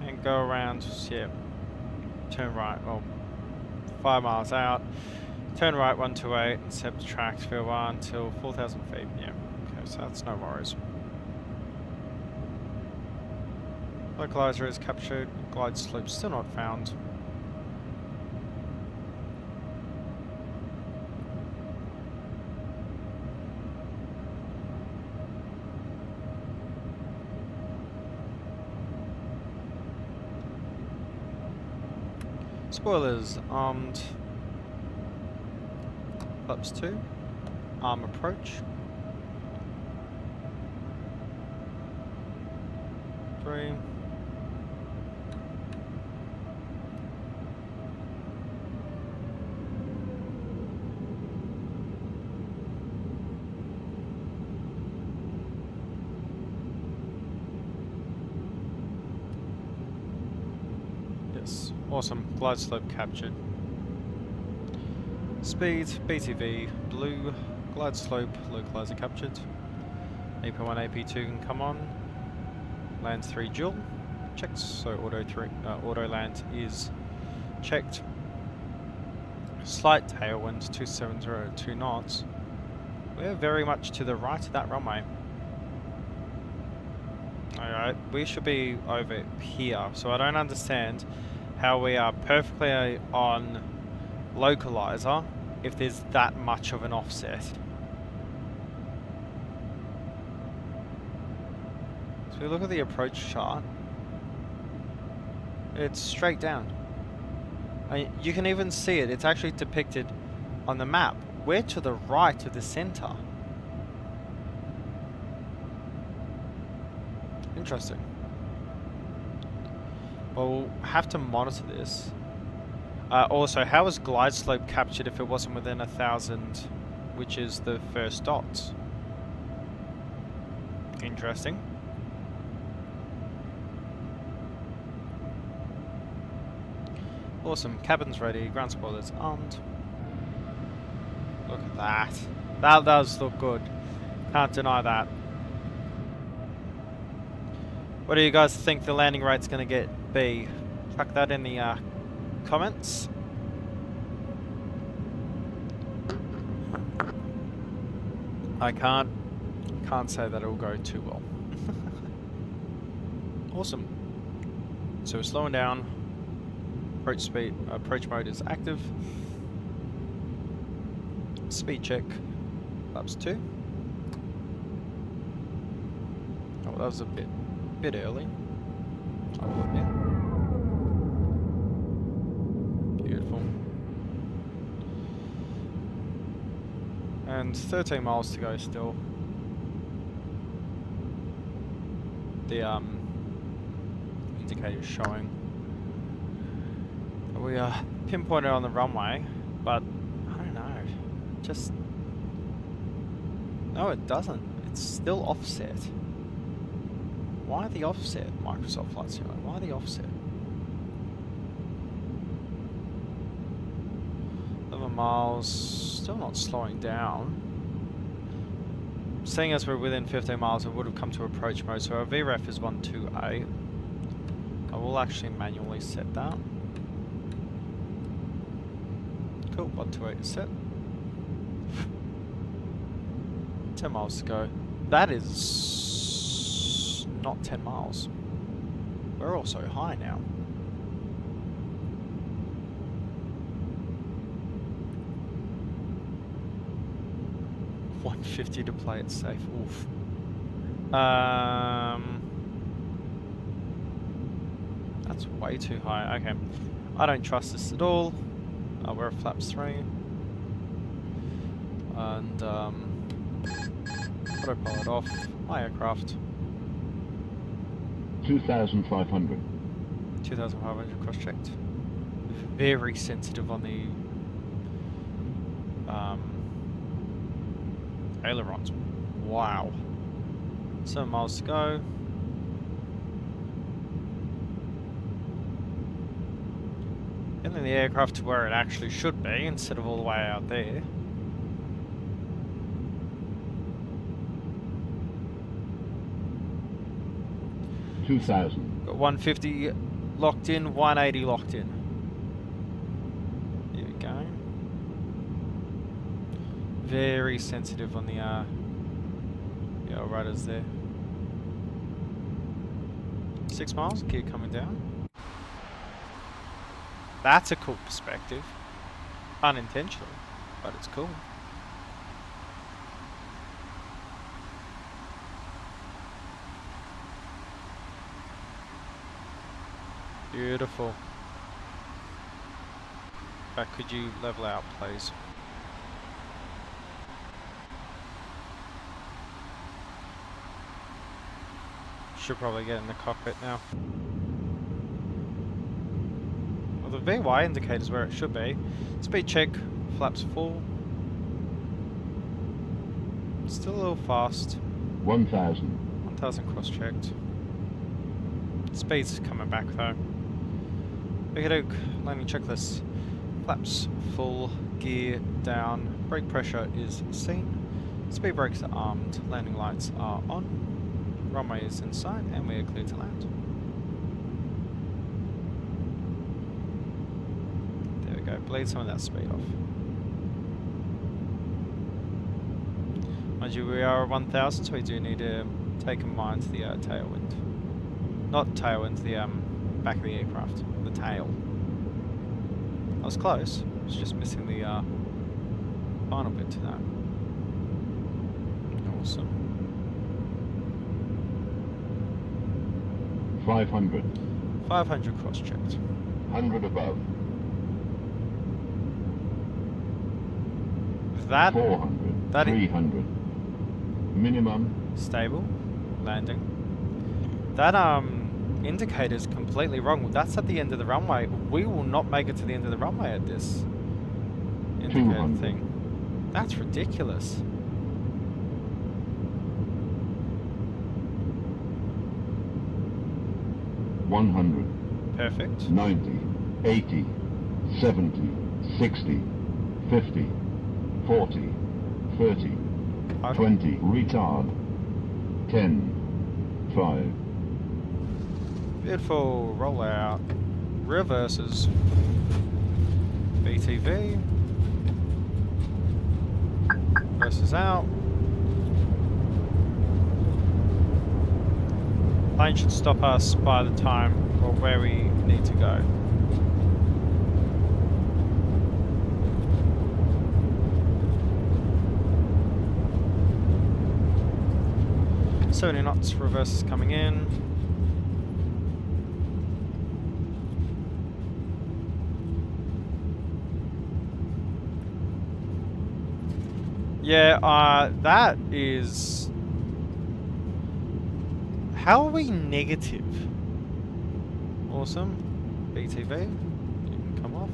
and go around, yeah, turn right, well, 5 miles out, turn right 128 and set the tracks for 1 till 4,000 feet, yeah, okay, so that's no worries. Localizer is captured, glide slope still not found. Spoilers armed. Flaps 2. Arm approach. 3. Yes, awesome. Glide slope captured. Speed, BTV, blue, glide slope, localizer captured. AP1, AP2 can come on. Land 3 dual, checked, so auto land is checked. Slight tailwind, 2702 knots. We're very much to the right of that runway. Alright, we should be over here, so I don't understand how we are perfectly on localizer if there's that much of an offset. So we look at the approach chart, it's straight down. You can even see it, it's actually depicted on the map. We're to the right of the center. Interesting. Well, we'll have to monitor this. Also, how was glide slope captured if it wasn't within 1,000, which is the first dots? Interesting. Awesome, cabin's ready, ground spoilers armed. Look at that. That does look good. Can't deny that. What do you guys think the landing rate's going to be? Chuck that in the comments. I can't say that it'll go too well. Awesome. So we're slowing down. Approach mode is active. Speed check. flaps 2. Oh, that was a bit early. I will admit. Beautiful. And 13 miles to go still. The indicator is showing. We are pinpointed on the runway, but I don't know. Just no, it doesn't. It's still offset. Why the offset, Microsoft Flight Simulator? Why the offset? 11 miles, still not slowing down. Seeing as we're within 15 miles, it would have come to approach mode, so our VREF is 128. I will actually manually set that. Cool, 128 is set. 10 miles to go. That is not 10 miles. We're also high now. $150 to play it safe. Oof. That's way too high. Okay. I don't trust this at all. We're at flaps 3. And autopilot off. My aircraft. 2,500. 2,500 cross-checked. Very sensitive on the ailerons. Wow. 7 miles to go. Getting the aircraft to where it actually should be instead of all the way out there. Got 150 locked in, 180 locked in. Here we go. Very sensitive on the rudders there. 6 miles, gear coming down. That's a cool perspective. Unintentional, but it's cool. Beautiful. But could you level out, please? Should probably get in the cockpit now. Well, the VY indicator's where it should be. Speed check, flaps full. Still a little fast. 1,000. 1,000 cross-checked. Speed's coming back though. Okey-doke, landing checklist. Flaps full, gear down, brake pressure is seen, speed brakes are armed, landing lights are on, runway is in sight, and we are clear to land. There we go, bleed some of that speed off. Mind you, we are at 1,000, so we do need to take in mind the tailwind. Not tailwind, the back of the aircraft, the tail. I was close, I was just missing the final bit to that. Awesome. 500. 500 cross-checked. 100 above. That 400. that 300. Minimum. Stable. Landing. That indicator's completely wrong. That's at the end of the runway. We will not make it to the end of the runway at this indicator 200. thing. That's ridiculous. $100. Perfect. 90. 80. 70. 60. 50. 40. 30. 20. Retard. 10. 5. Beautiful. Roll out. Reverses. BTV. Reverses out. Plane should stop us by the time or where we need to go. 70 knots, reverse is coming in. Yeah, that is... How are we negative? Awesome. BTV, you can come off.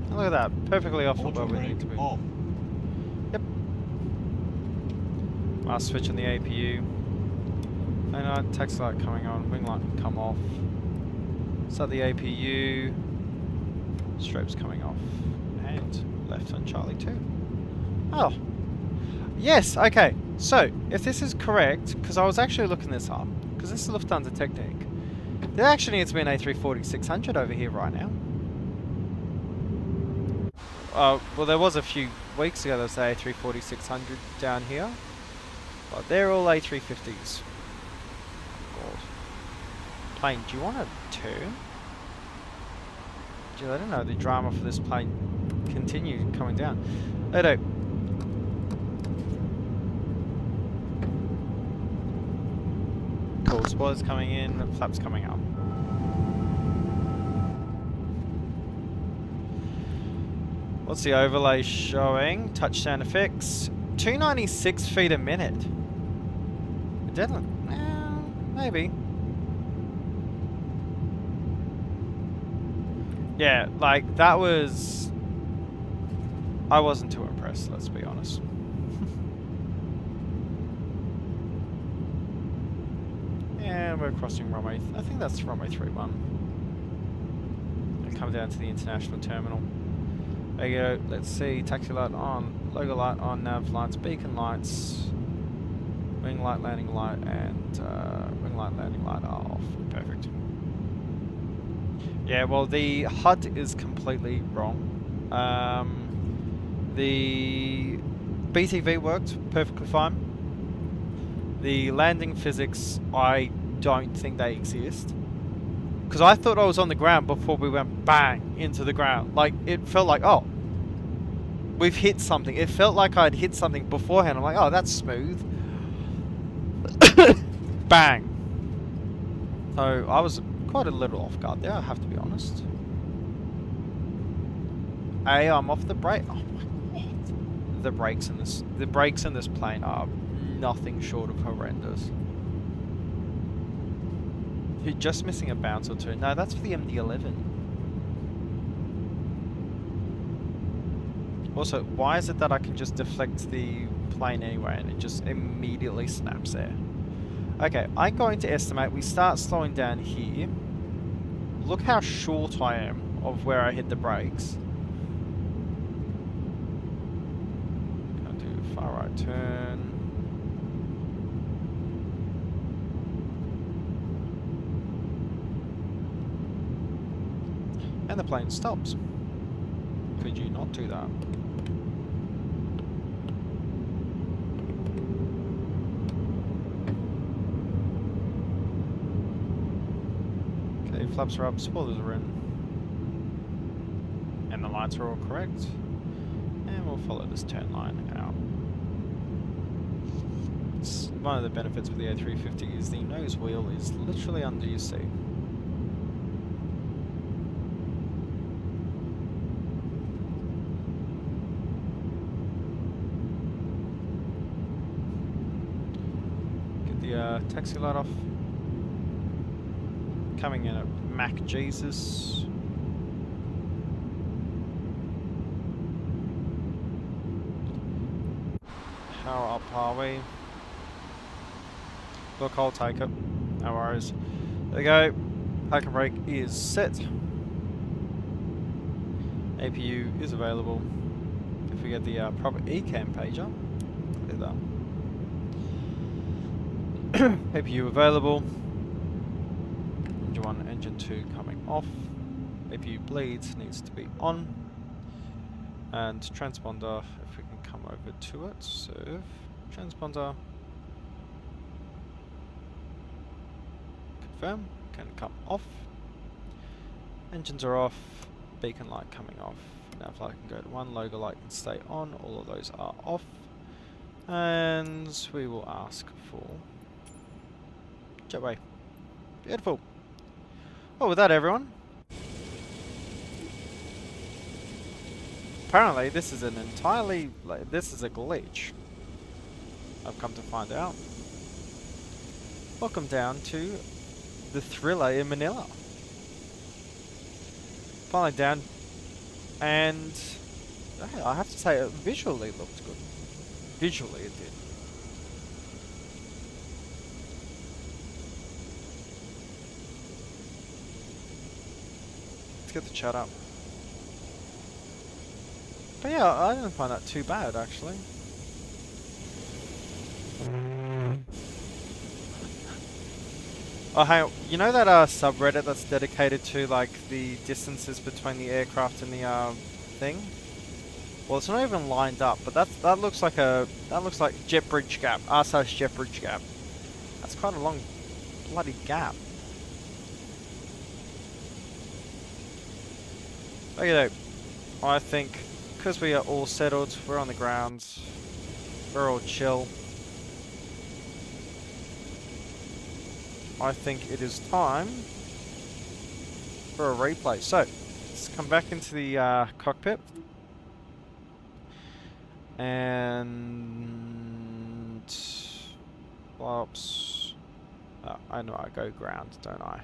And look at that, perfectly off of where we need to be. Off. Yep. Last switch on the APU. And taxi light coming on, wing light can come off. Start the APU. Strobes coming off. And left on Charlie 2. Oh. Yes, okay. So, if this is correct, because I was actually looking this up, because this is Lufthansa Technik, there actually needs to be an A340-600 over here right now. Well, there was a few weeks ago there was an A340-600 down here, but they're all A350s. God. Plane, do you want to turn? Gee, I don't know, the drama for this plane continued coming down. They do. Cool, spoilers coming in, flaps coming up. What's the overlay showing? Touchdown effects. 296 feet a minute. Deadly. Maybe. Yeah, like that was... I wasn't too impressed, let's be honest. And we're crossing runway, I think that's runway 31. And come down to the international terminal. There you go, let's see, taxi light on, logo light on, nav lights, beacon lights, wing light, landing light, and wing light, landing light are off. Perfect. Yeah, well the HUD is completely wrong. The BTV worked perfectly fine. The landing physics, I don't think they exist. Because I thought I was on the ground before we went bang into the ground. Like, it felt like, oh, we've hit something. It felt like I'd hit something beforehand. I'm like, oh, that's smooth. Bang. So, I was quite a little off guard there, I have to be honest. I'm off the brake. Oh my god. The brakes in this plane are nothing short of horrendous. You're just missing a bounce or two. No, that's for the MD-11. Also, why is it that I can just deflect the plane anyway and it just immediately snaps there? Okay, I'm going to estimate we start slowing down here. Look how short I am of where I hit the brakes. Gonna do a far right turn. And the plane stops. Could you not do that? Okay, flaps are up, spoilers are in. And the lights are all correct. And we'll follow this turn line out. It's one of the benefits with the A350 is the nose wheel is literally under your seat. Taxi light off. Coming in at Mac Jesus. How up are we? Look, I'll take it. No worries. There we go. Park and brake is set. APU is available. If we get the proper ECAM pager, do that. APU available. Engine 1, engine 2 coming off. APU bleeds, needs to be on. And transponder, if we can come over to it, serve. Transponder. Confirm, can come off. Engines are off. Beacon light coming off. Nav light can go to 1, logo light can stay on, all of those are off. And we will ask for jetway. Beautiful. Well, with that, everyone. Apparently, this is an entirely this is a glitch. I've come to find out. Welcome down to the Thriller in Manila. Finally down, and I have to say, it visually looked good. Visually, it did. Let's get the chat up. But yeah, I didn't find that too bad, actually. Oh, hey, you know that subreddit that's dedicated to like the distances between the aircraft and the thing? Well, it's not even lined up, but that looks like jet bridge gap, r/jet bridge gap. That's quite a long bloody gap. Okay, I think because we are all settled, we're on the ground, we're all chill. I think it is time for a replay. So, let's come back into the cockpit. And... Oops. Oh, I know I go ground, don't I?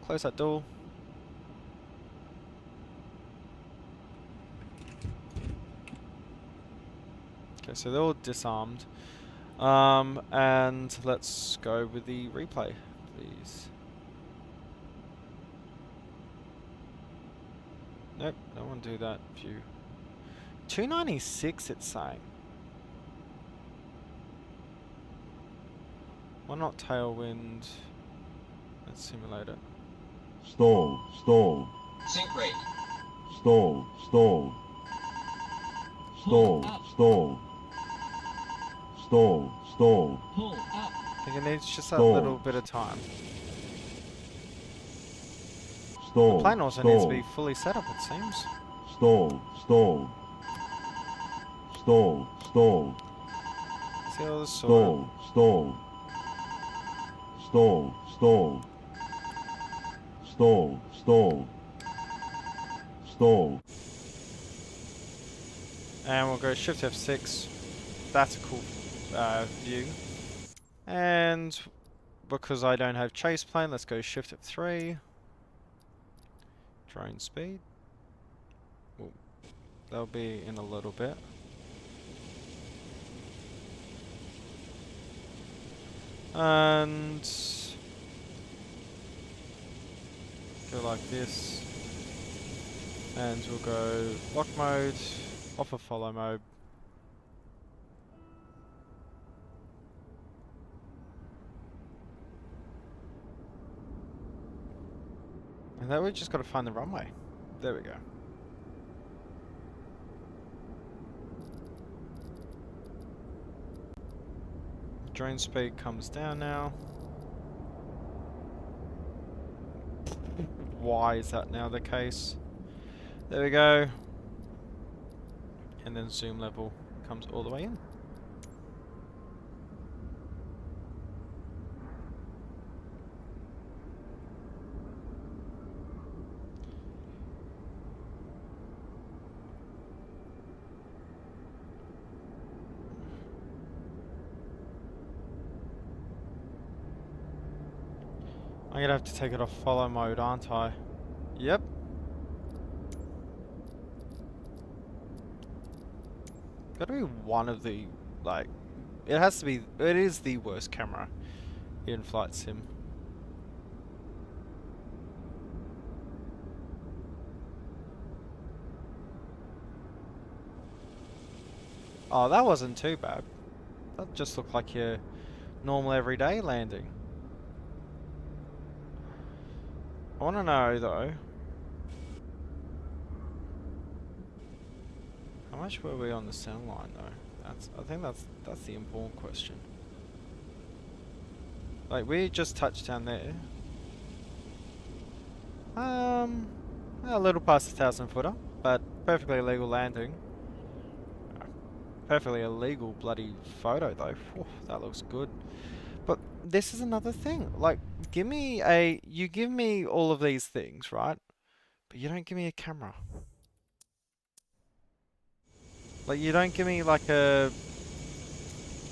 Close that door. Okay, so they're all disarmed. And let's go with the replay, please. Nope, don't want to do that view. 296 it's saying. Why not tailwind? Let's simulate it. Stall, stall. Sync rate. Stall, stall. Stall, stall. Stall, stall. Pull up. I think it needs just that Stall. little bit of time. Stall. The plane also needs to be fully set up, it seems. Stall, stall. Stall, stall. See how this sorted. Stall, stall. Stall, stall. Stall, stall. Stall. And we'll go Shift F6. That's a cool view. And because I don't have chase plane, let's go Shift F3. Drone speed. Ooh, that'll be in a little bit. And go like this. And we'll go lock mode, off of follow mode. And then we just got to find the runway. There we go. Drone speed comes down now. Why is that now the case? There we go. And then zoom level comes all the way in. I'm gonna have to take it off follow mode, aren't I? Yep. Gotta be one of the, like, it has to be, it is the worst camera in Flight Sim. Oh, that wasn't too bad. That just looked like your normal everyday landing. I want to know though, how much were we on the center line though? I think that's the important question. Like we just touched down there. A little past the 1,000 footer, but perfectly legal landing. perfectly illegal bloody photo though. Whew, that looks good. But this is another thing. Like, you give me all of these things, right? But you don't give me a camera. Like, you don't give me like a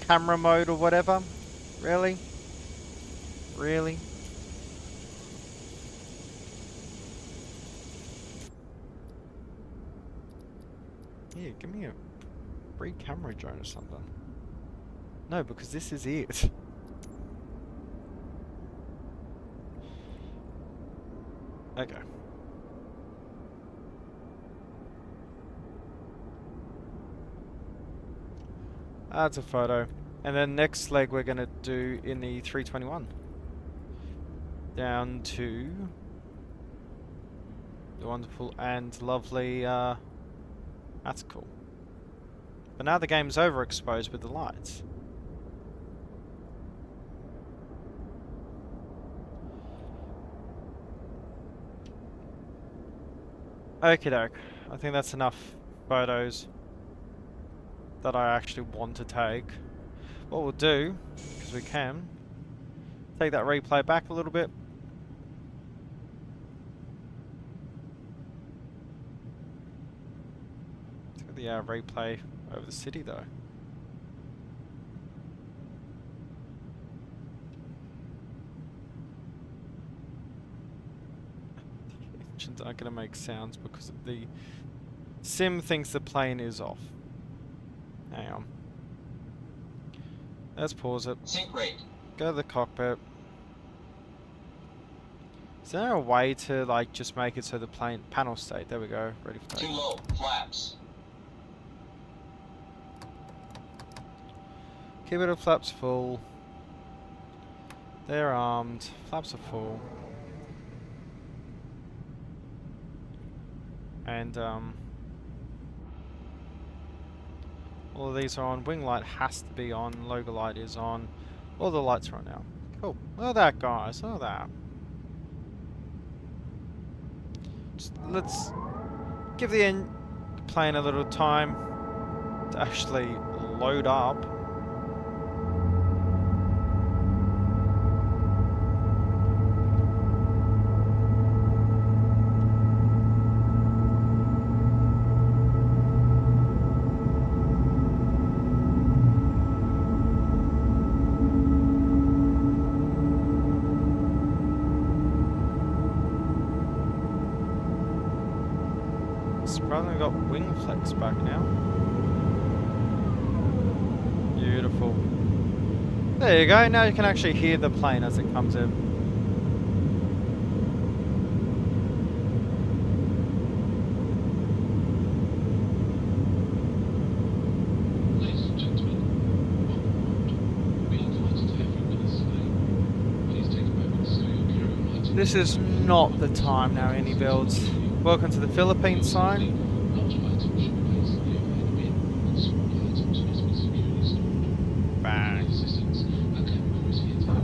camera mode or whatever. Really? Really? Yeah, give me a free camera drone or something. No, because this is it. Okay. That's a photo. And then next leg we're going to do in the 321. Down to the wonderful and lovely, that's cool. But now the game's overexposed with the lights. Okie doke. I think that's enough photos that I actually want to take. What we'll do, because we can, take that replay back a little bit. Let's get the replay over the city though. The engines aren't going to make sounds because the sim thinks the plane is off. Hang on. Let's pause it. Sync rate. Go to the cockpit. Is there a way to like just make it so the plane panel state? There we go. Ready for Too takeoff. low. Flaps. Keep it at flaps full. They're armed. Flaps are full. And all of these are on. Wing light has to be on. Logo light is on. All the lights are on now. Cool. Look at that, guys. Look at that. Just let's give the plane a little time to actually load up. Surprisingly, we got wing flex back now. Beautiful. There you go. Now you can actually hear the plane as it comes in. Ladies and gentlemen, welcome aboard. We are delighted to have you with us today. Please take a moment to stow your carry-on items. This is not the time now, any builds. Welcome to the Philippines sign. Large items should be placed in the overhead bin, and small items must be securely stored. Bang. For assistance, our cabin crew is here to help.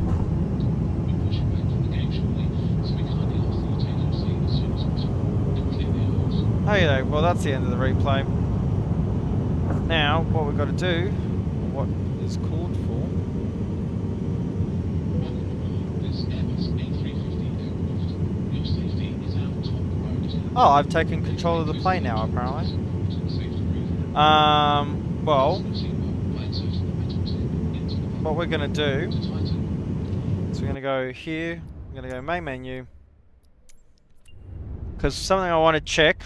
We push you back from the gate shortly, so we kindly ask that you take your seat as soon as possible and clear the aisles. Okay, well that's the end of the replay. Now, what we've got to do, what is called for, Welcome aboard this Airbus A350 aircraft. Your safety is our top priority. oh, I've taken control of the plane now, apparently. Well, what we're going to do is we're going to go here, we're going to go main menu, because something I want to check,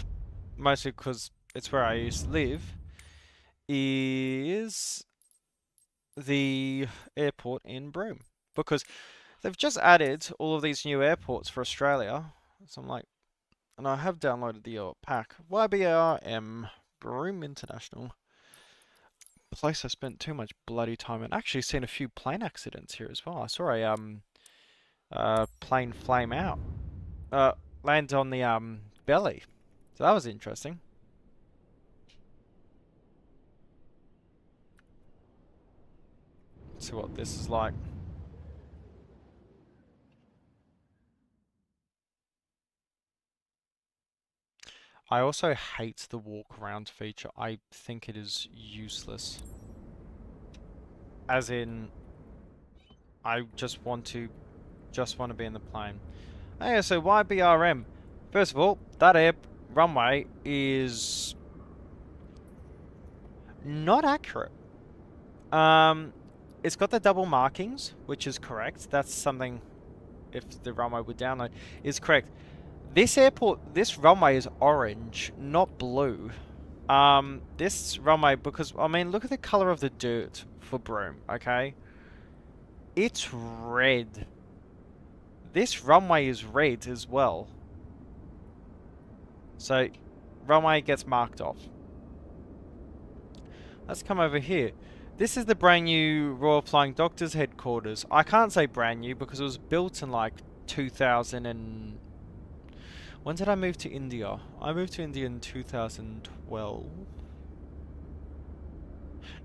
mostly because it's where I used to live, is the airport in Broome. Because they've just added all of these new airports for Australia, so I'm like, and I have downloaded the pack. YBRM, Broome International. Place I spent too much bloody time in. Actually seen a few plane accidents here as well. I saw a plane flame out. Land on the belly. So that was interesting. Let's see what this is like. I also hate the walk around feature. I think it is useless. As in, I just want to be in the plane. Okay, so why BRM? First of all, that runway is not accurate. It's got the double markings, which is correct. That's something, if the runway would download, is correct. This runway is orange, not blue. This runway, because, I mean, look at the color of the dirt for Broome, okay? It's red. This runway is red as well. So, runway gets marked off. Let's come over here. This is the brand new Royal Flying Doctors headquarters. I can't say brand new because it was built in like 2000 and... When did I move to India? I moved to India in 2012.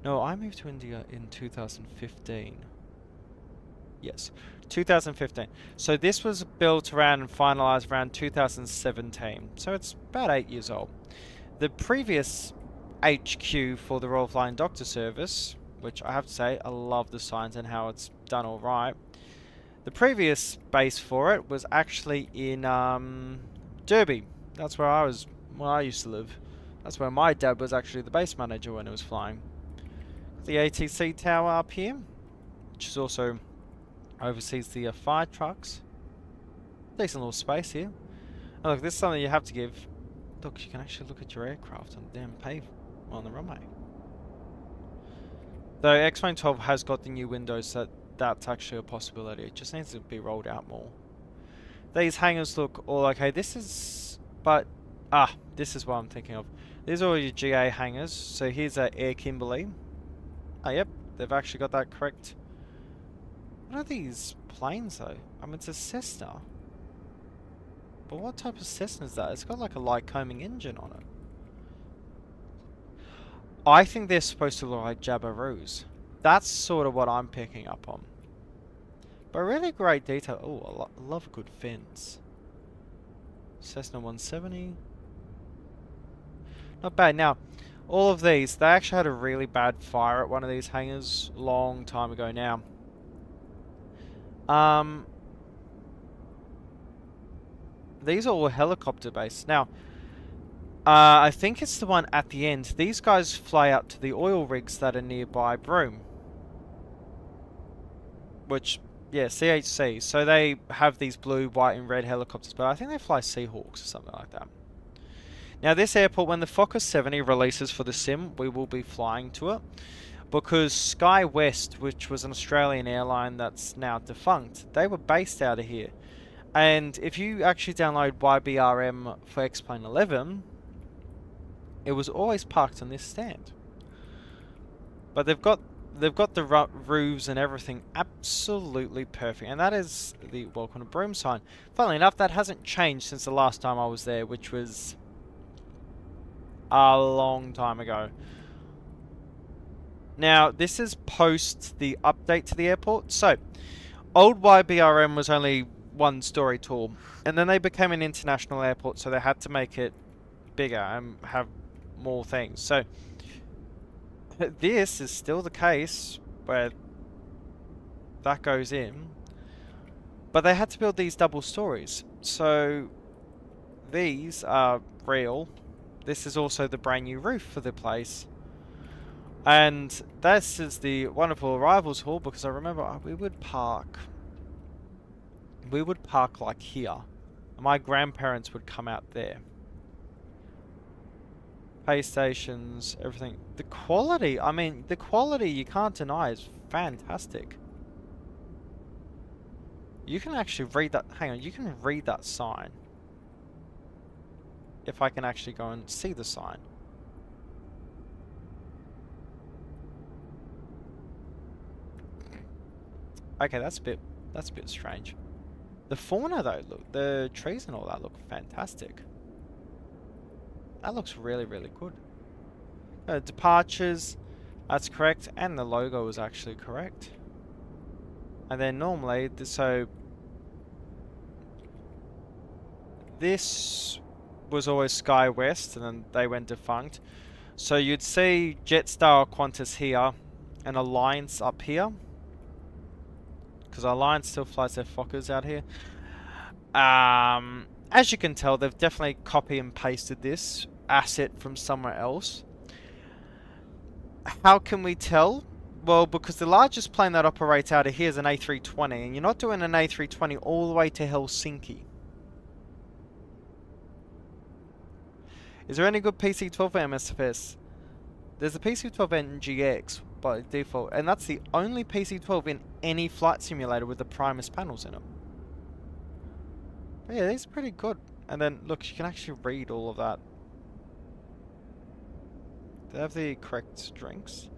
No, I moved to India in 2015. Yes, 2015. So this was built around and finalized around 2017. So it's about 8 years old. The previous HQ for the Royal Flying Doctor Service, which I have to say, I love the signs and how it's done all right. The previous base for it was actually in Derby. That's where I used to live. That's where my dad was actually the base manager when it was flying. The ATC tower up here, which is also oversees the fire trucks. Decent little space here. And look, this is something you have to give. Look, you can actually look at your aircraft on the damn pavement on the runway. Though XP12 has got the new windows, that's actually a possibility. It just needs to be rolled out more. These hangars look all okay. This is what I'm thinking of. These are all your GA hangars. So here's Air Kimberley. Oh, yep, they've actually got that correct. What are these planes though? I mean, it's a Cessna. But what type of Cessna is that? It's got like a Lycoming engine on it. I think they're supposed to look like Jabiroos. That's sort of what I'm picking up on. But really great detail. Oh, I love good fins. Cessna 170. Not bad. Now, all of these, they actually had a really bad fire at one of these hangars a long time ago now. These are all helicopter based. Now, I think it's the one at the end. These guys fly out to the oil rigs that are nearby Broome. Which, yeah, CHC. So they have these blue, white and red helicopters, but I think they fly Seahawks or something like that. Now this airport, when the Focus 70 releases for the sim, we will be flying to it. Because SkyWest, which was an Australian airline that's now defunct, they were based out of here. And if you actually download YBRM for X-Plane 11, it was always parked on this stand. But they've got the roofs and everything absolutely perfect. And that is the Welcome to Broome sign. Funnily enough, that hasn't changed since the last time I was there, which was a long time ago. Now, this is post the update to the airport. So, old YBRM was only one story tall. And then they became an international airport, so they had to make it bigger and have more things. So, this is still the case where that goes in. But they had to build these double stories. So, these are real. This is also the brand new roof for the place. And this is the wonderful arrivals hall, because I remember we would park like here. My grandparents would come out there. Pay stations, everything. The quality, I mean, the quality you can't deny is fantastic. You can actually read that, hang on, you can read that sign. If I can actually go and see the sign. Okay, that's a bit strange. The fauna though, look, the trees and all that look fantastic. That looks really, really good. Departures, that's correct, and the logo is actually correct. And then normally, so this was always Sky West, and then they went defunct. So you'd see Jetstar or Qantas here, and Alliance up here. Because Alliance still flies their Fokkers out here. As you can tell, they've definitely copy and pasted this asset from somewhere else. How can we tell? Well, because the largest plane that operates out of here is an A320, and you're not doing an A320 all the way to Helsinki. Is there any good PC-12 for MSFS? There's a PC-12 NGX by default, and that's the only PC-12 in any flight simulator with the Primus panels in it. But yeah, these are pretty good. And then, look, you can actually read all of that. They have the correct strengths.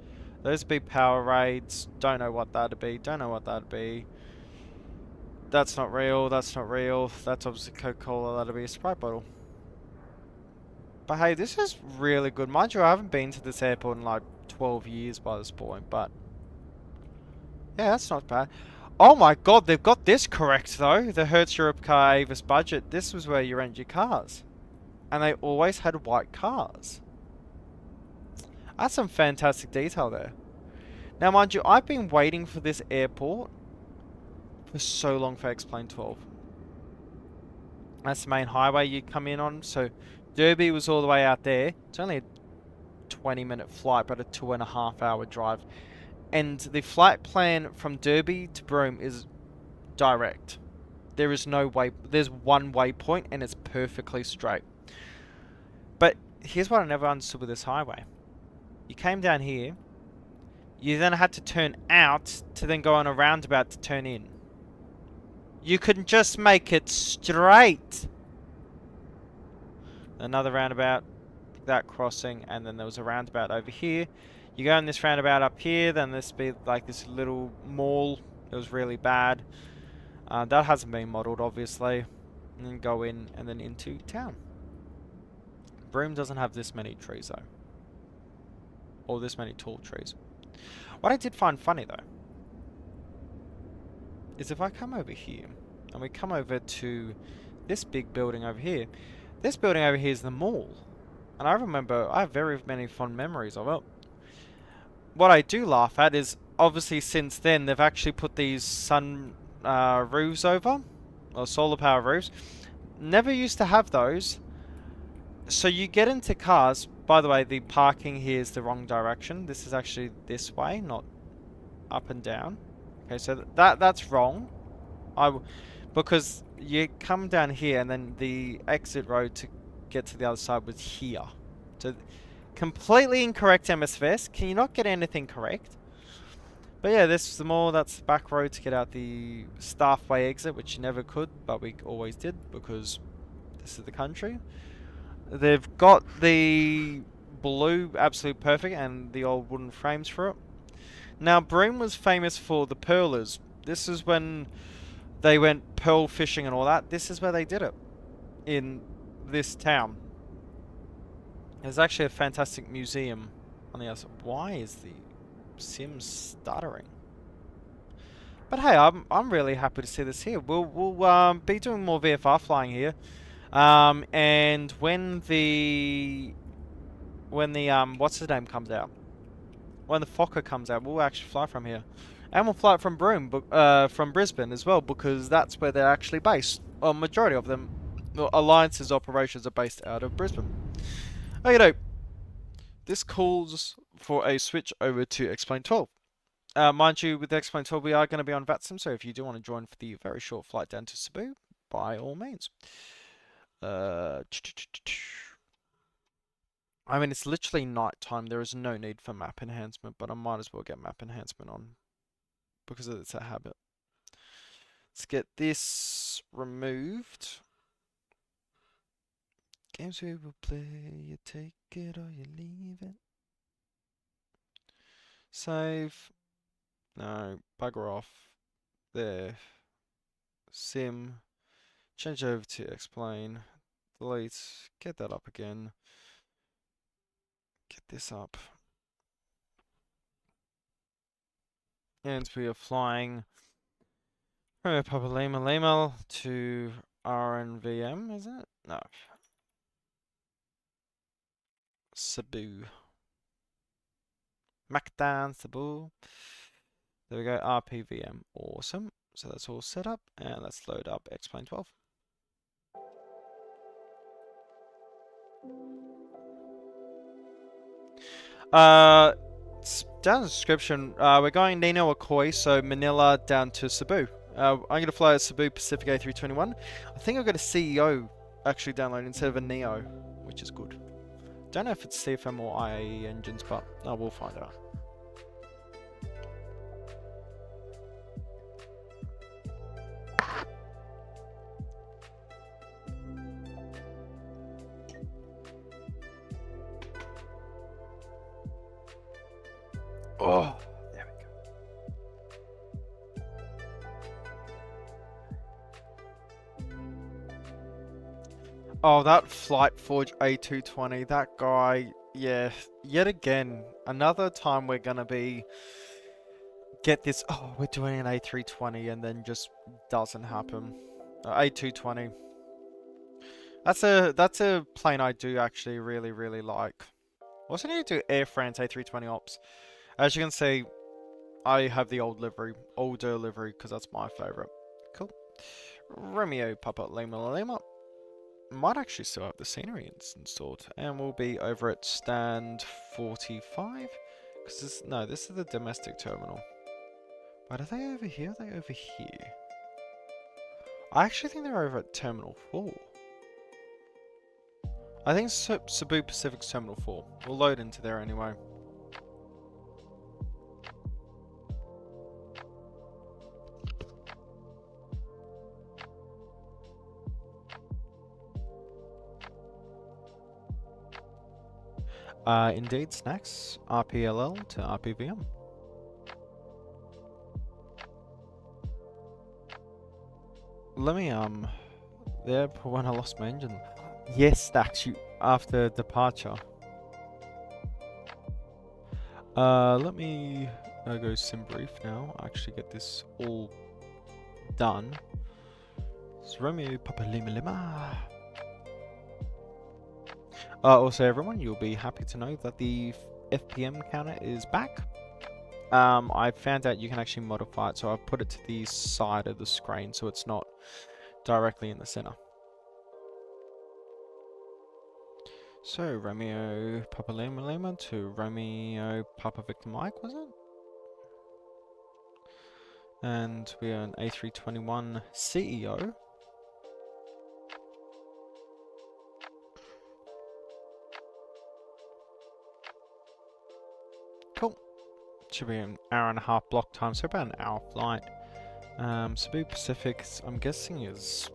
Those would be power raids. Don't know what that'd be. Don't know what that'd be. That's not real. That's not real. That's obviously Coca-Cola. That'd be a Sprite bottle. But hey, this is really good. Mind you, I haven't been to this airport in like 12 years by this point, but yeah, that's not bad. Oh my god, they've got this correct though. The Hertz Europe car Avis budget. This was where you rent your cars. And they always had white cars. That's some fantastic detail there. Now mind you, I've been waiting for this airport for so long for XP12. That's the main highway you come in on. So Derby was all the way out there. It's only a 20-minute flight, but a 2.5-hour drive. And the flight plan from Derby to Broome is direct. There is no way. There's one waypoint, and it's perfectly straight. But here's what I never understood with this highway. You came down here. You then had to turn out to then go on a roundabout to turn in. You couldn't just make it straight. Another roundabout, that crossing, and then there was a roundabout over here. You go in this roundabout up here, then this be like this little mall. It was really bad. That hasn't been modelled, obviously. And then go in and then into town. Broome doesn't have this many trees, though. Or this many tall trees. What I did find funny, though, is if I come over here, and we come over to this big building over here. This building over here is the mall. And I remember, I have very many fond memories of it. What I do laugh at is, obviously since then, they've actually put these sun roofs over. Or solar power roofs. Never used to have those. So you get into cars. By the way, the parking here is the wrong direction. This is actually this way, not up and down. Okay, so that's wrong. Because you come down here and then the exit road to get to the other side was here. So completely incorrect MSFS. Can you not get anything correct? But yeah, this is the mall. That's the back road to get out the Staffway exit, which you never could, but we always did because this is the country. They've got the blue absolute perfect and the old wooden frames for it. Now Broome was famous for the pearlers. This is when they went pearl fishing and all that. This is where they did it. In this town. There's actually a fantastic museum on the outside. Why is the sim stuttering? But hey, I'm really happy to see this here. We'll be doing more VFR flying here. And when the what's his name comes out, when the Fokker comes out, we'll actually fly from here, and we'll fly it from Broome, from Brisbane as well, because that's where they're actually based. Well, majority of them, Alliance's operations are based out of Brisbane. Okay, this calls for a switch over to XP12. Mind you, with XP12 we are going to be on VATSIM, so if you do want to join for the very short flight down to Cebu, by all means. I mean, it's literally night time. There is no need for map enhancement, but I might as well get map enhancement on because it's a habit. Let's get this removed. Games we will play, you take it or you leave it. Save. No, bugger off. There. Sim. Change over to explain. Delete. Get that up again. Get this up. And we are flying from Papa Lima Lima to RNVM, is it? No. Cebu. Mactan, Cebu. There we go, RPVM. Awesome. So that's all set up, and let's load up XP12. Down in the description, we're going Nino Akoi, so Manila down to Cebu. I'm going to fly a Cebu Pacific A321. I think I've got a CEO actually downloaded instead of a Neo, which is good. Don't know if it's CFM or IAE engines, but we'll find out. Oh, there we go. Oh, that Flight Forge A220, that guy, yeah, yet again, another time we're gonna get this, oh, we're doing an A320 and then just doesn't happen. A220. That's a plane I do actually really like. Also need to do Air France A320 ops. As you can see, I have the older livery, because that's my favourite. Cool. Romeo Papa Lima Lima. Might actually still have the Sceneries installed. And we'll be over at stand 45. Because this is the domestic terminal. But are they over here? Are they over here? I actually think they're over at Terminal 4. I think Cebu Pacific's Terminal 4. We'll load into there anyway. Indeed, snacks, RPLL to RPVM. Let me, there, when I lost my engine. Yes, snacks, after departure. Let me go sim brief now, actually get this all done. It's Romeo Papa Lima Lima. Also, everyone, you'll be happy to know that the FPM counter is back. I found out you can actually modify it, so I've put it to the side of the screen so it's not directly in the center. So, Romeo Papa Lima Lima to Romeo Papa Victor Mike, was it? And we are an A321 CEO. Cool. Should be an hour and a half block time, so about an hour flight. Cebu Pacific, I'm guessing is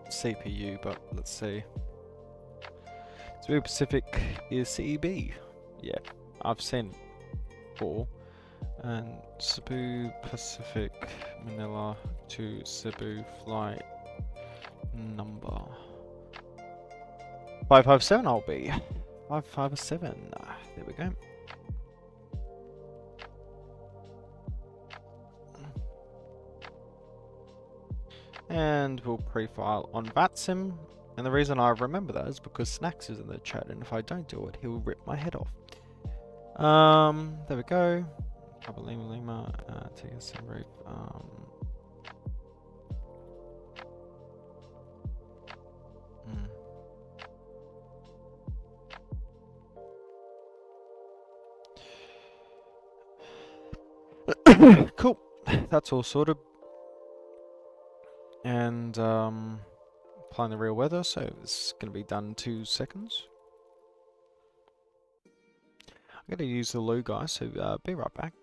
CPU, but let's see. Cebu Pacific is CEB. Yeah, I've seen 4. And Cebu Pacific Manila to Cebu flight number 557 I'll be. 557. There we go. And we'll pre-file on VATSIM. And the reason I remember that is because Snacks is in the chat, and if I don't do it, he'll rip my head off. There we go. Papa Lima Lima, take a sim brief. Cool. That's all sorted. And applying the real weather, so it's going to be done in 2 seconds. I'm going to use the loo, guys, so be right back.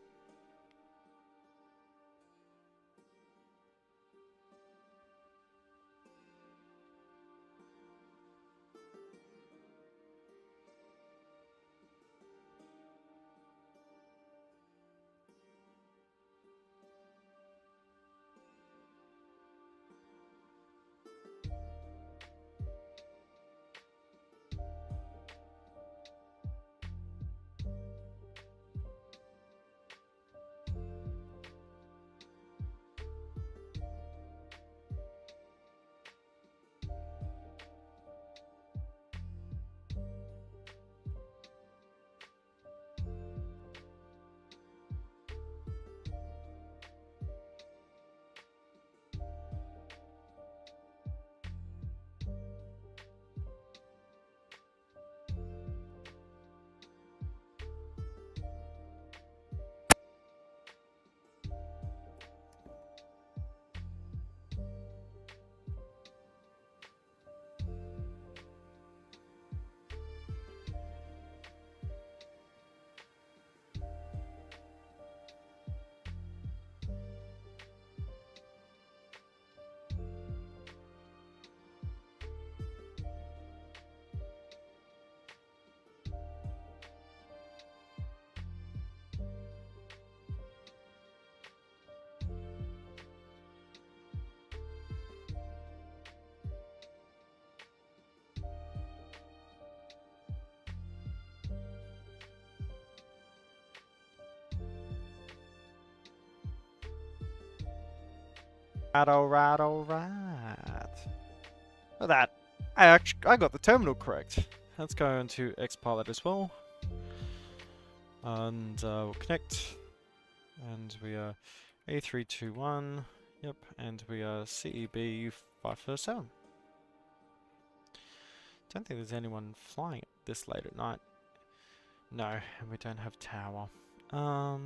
Alright. Look at that. I got the terminal correct. Let's go into Xpilot as well. And we'll connect. And we are A321. Yep, and we are CEB547. Don't think there's anyone flying this late at night. No, and we don't have tower. But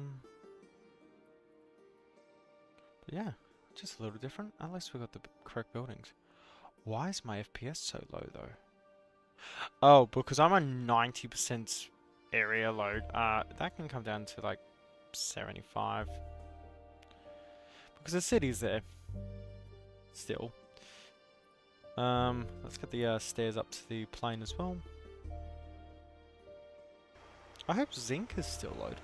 yeah, just a little different. At least we got the correct buildings. Why is my FPS so low though? Oh, because I'm on 90% area load. That can come down to like 75. Because the city's there. Still. Let's get the stairs up to the plane as well. I hope Zinc is still loaded.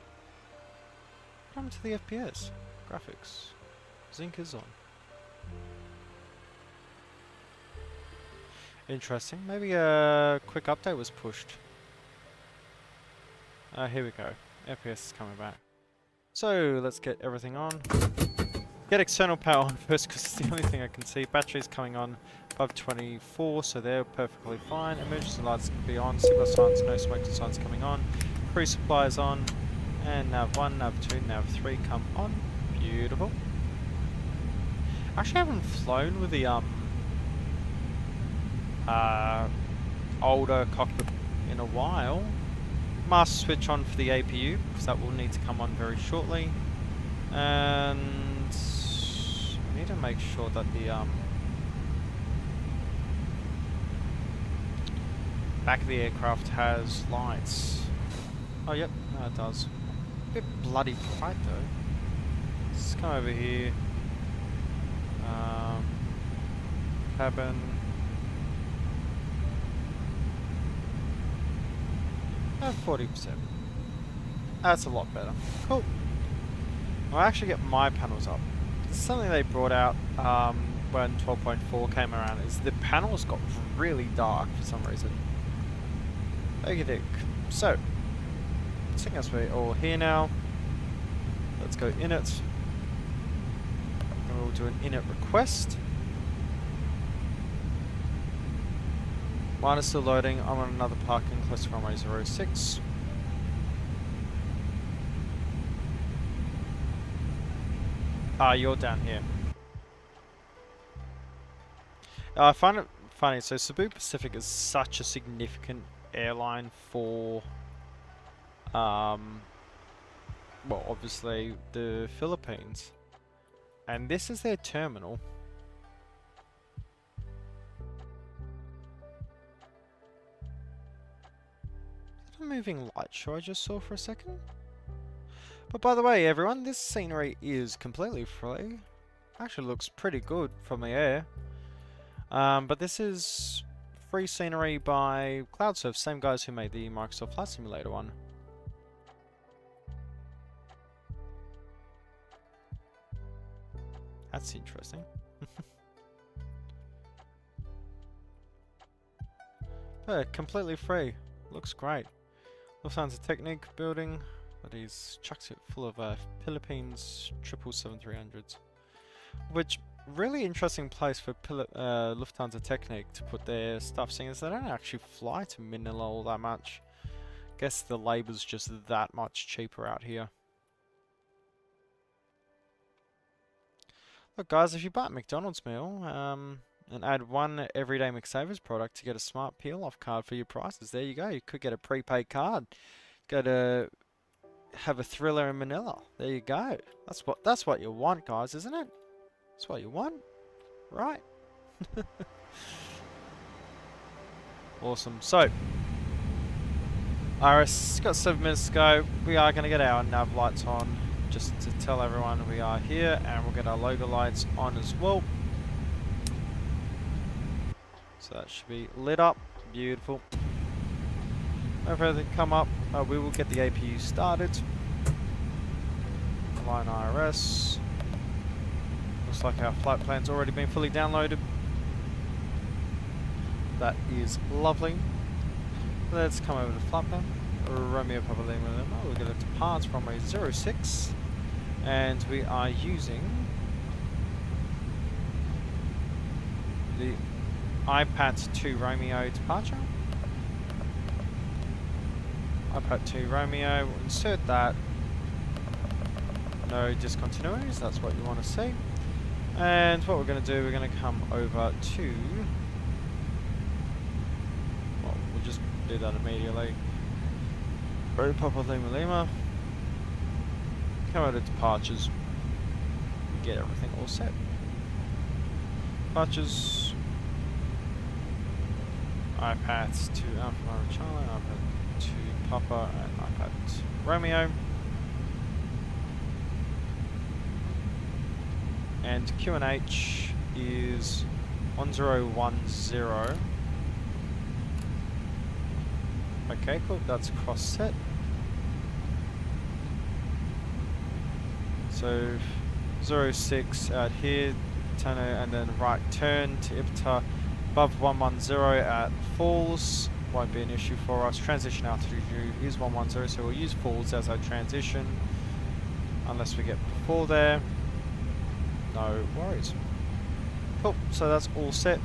What happened to the FPS? Graphics. Zinc is on. Interesting. Maybe a quick update was pushed. Here we go. FPS is coming back. So let's get everything on. Get external power on first because it's the only thing I can see. Batteries coming on above 24, so they're perfectly fine. Emergency lights can be on. Signal signs, no smoking signs coming on. Crew supply is on. And nav 1, nav 2, nav 3 come on. Beautiful. Actually, I haven't flown with the older cockpit in a while. Master switch on for the APU because that will need to come on very shortly. And I need to make sure that the back of the aircraft has lights. Oh yep, no, it does. A bit bloody bright though. Let's come over here. Cabin. At 40%. That's a lot better. Cool. I'll actually get my panels up. This is something they brought out when 12.4 came around, is the panels got really dark for some reason. Okey-doke. So, I think that's we're all here now. Let's go init. And we'll do an init request. Mine is still loading. I'm on another parking close to runway 06. You're down here. I find it funny. So Cebu Pacific is such a significant airline for, well, obviously the Philippines, and this is their terminal. A moving light show I just saw for a second. But by the way, everyone, this scenery is completely free. Actually looks pretty good from the air. But this is free scenery by CloudSurf, same guys who made the Microsoft Flight Simulator one. That's interesting. Yeah, completely free. Looks great. Lufthansa Technique building, but he's chucks it full of Philippines 777-300s. Which, really interesting place for Lufthansa Technique to put their stuff, seeing as they don't actually fly to Manila all that much. Guess the labour's just that much cheaper out here. Look guys, if you buy a McDonald's meal, and add one everyday McSavers product to get a smart peel-off card for your prices. There you go. You could get a prepaid card. Go to have a thriller in Manila. There you go. That's what you want, guys, isn't it? That's what you want, right? Awesome. So, RS got 7 minutes to go. We are going to get our nav lights on, just to tell everyone we are here, and we'll get our logo lights on as well. So that should be lit up. Beautiful. If everything come up, we will get the APU started. Line IRS. Looks like our flight plan's already been fully downloaded. That is lovely. Let's come over to flight plan. Romeo Papa Lima Lima. We'll get it to parts from a 06. And we are using the iPad 2 Romeo departure. iPad 2 Romeo, we'll insert that. No discontinuities, that's what you want to see. And what we're going to do, we're going to come over to... Well, we'll just do that immediately. Bravo Papa Lima Lima. Come over to departures. Get everything all set. Departures. iPad to Alpha Charlie, iPad to Papa, and iPad Romeo. And QNH is 1010. Okay, cool, that's cross set. So 06 out here, turn and then right turn to IPTA above 110 at Falls. Won't be an issue for us. Transition altitude is 110, so we'll use Falls as our transition unless we get before there. No worries. Cool, so that's all set.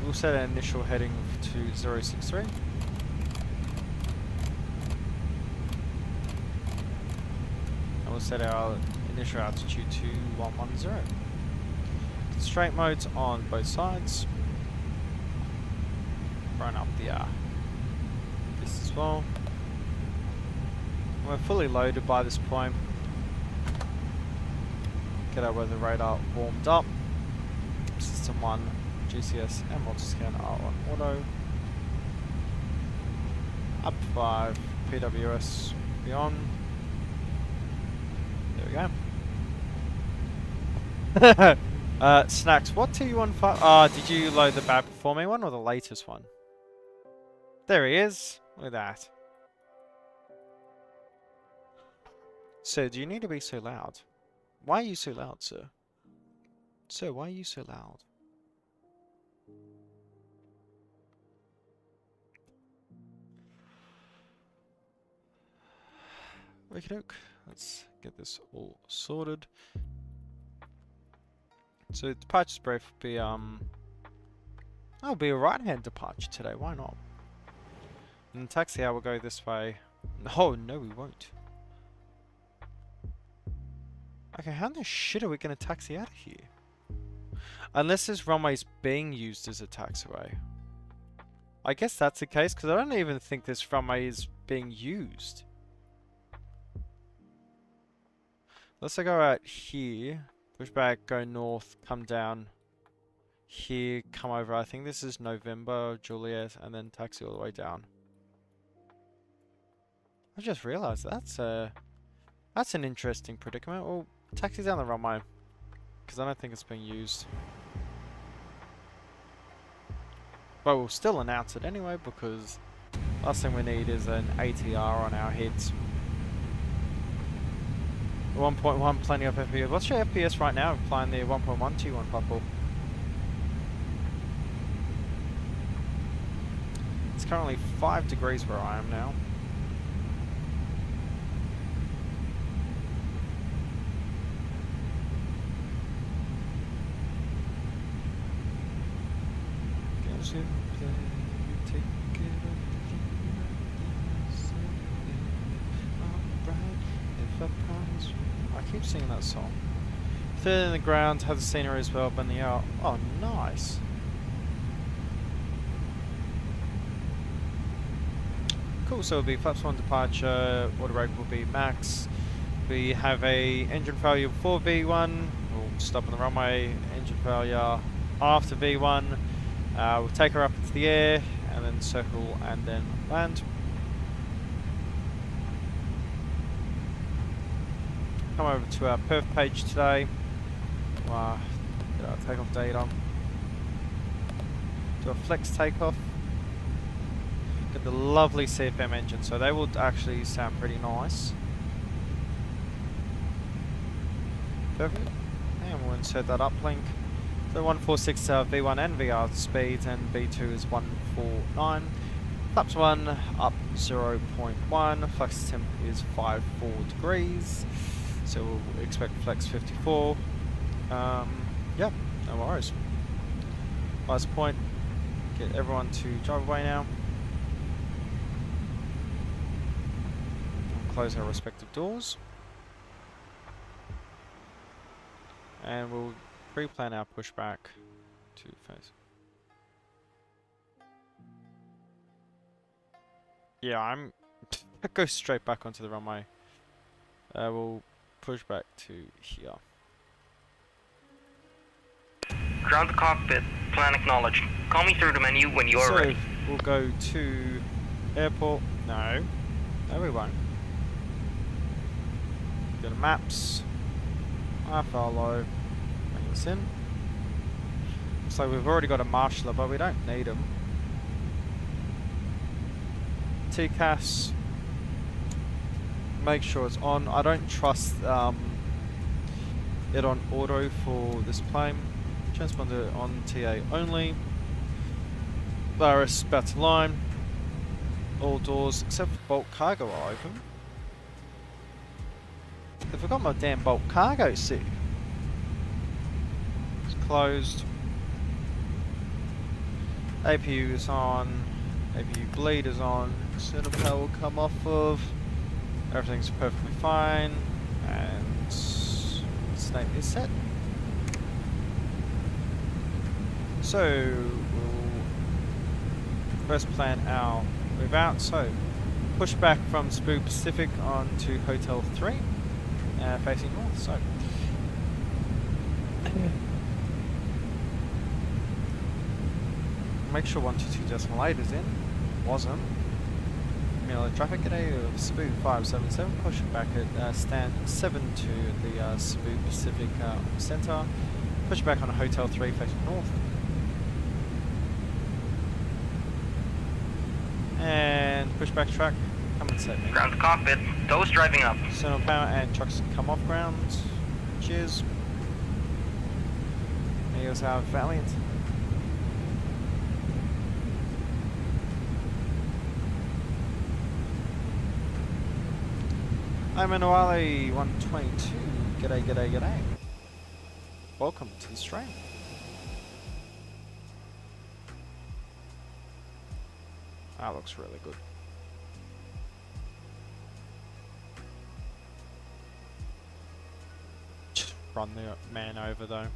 We'll set an initial heading to 063. And we'll set our initial altitude to 110. Straight modes on both sides. Run up the this as well. We're fully loaded by this point. Get our weather radar warmed up. System 1, GCS and multiscan are on auto. Up 5, PWS beyond. There we go. Snacks, what TU15? Did you load the bad performing one or the latest one? There he is. Look at that. So, do you need to be so loud? Why are you so loud, sir? Sir, why are you so loud? Okie doke. Let's get this all sorted. So departure brief will be it'll be a right-hand departure today. Why not? And the taxi hour will go this way. Oh no, we won't. Okay, how the shit are we going to taxi out of here? Unless this runway is being used as a taxiway. I guess that's the case, because I don't even think this runway is being used. Let's go out here, push back, go north, come down here, come over. I think this is November, Juliet, and then taxi all the way down. I just realized that's an interesting predicament. Well, taxi down the runway, because I don't think it's being used. But we'll still announce it anyway, because last thing we need is an ATR on our heads. 1.1, plenty of FPS. What's your FPS right now? Flying the 1.1 T1 couple. It's currently 5 degrees where I am now. I keep singing that song. Third in the ground, has the scenery as well, but in the air. Oh, nice. Cool, so it'll be flaps 1 departure, water brake will be max. We have a engine failure before V1, we'll stop on the runway, engine failure after V1. We'll take her up into the air, and then circle, and then land. Come over to our perf page today. Get our takeoff data. Do a flex takeoff. Get the lovely CFM engine, so they will actually sound pretty nice. Perfect. And we'll insert that uplink. So 146 V1 and VR speeds, and V2 is 149. Flaps 1 up 0.1. Flex temp is 54 degrees. So we'll expect flex 54. Yeah, no worries. Last point. Get everyone to drive away now. Close our respective doors. And we'll pre-plan our pushback to face. Yeah, I go straight back onto the runway. We'll push back to here. Ground the cockpit. Plan acknowledged. Call me through the menu when you are ready. We'll go to airport. No, we won't. Go to maps. I follow. Bring this in. So we've already got a marshaller, but we don't need them. TCAS. Make sure it's on. I don't trust it on auto for this plane. Transponder on TA only. RS about to line. All doors except for bulk cargo are open. I forgot my damn bulk cargo seat. It's closed. APU is on. APU bleed is on. Center power will come off of. Everything's perfectly fine. And snake is set. So we'll first plan our move out. So push back from Cebu Pacific on to Hotel 3, facing north. So make sure 122.8 is in. Wasn't. Manila traffic today of Cebu 577. Push back at stand 7 to the Cebu Pacific Centre. Push back on Hotel 3 facing north. And pushback truck, come and save me. Ground the cockpit. Those driving up. Signal power and trucks come off ground. Cheers. Here's our Valiant. I'm Manuale 122. G'day, g'day, g'day. Welcome to the stream. That looks really good. Just run the man over though.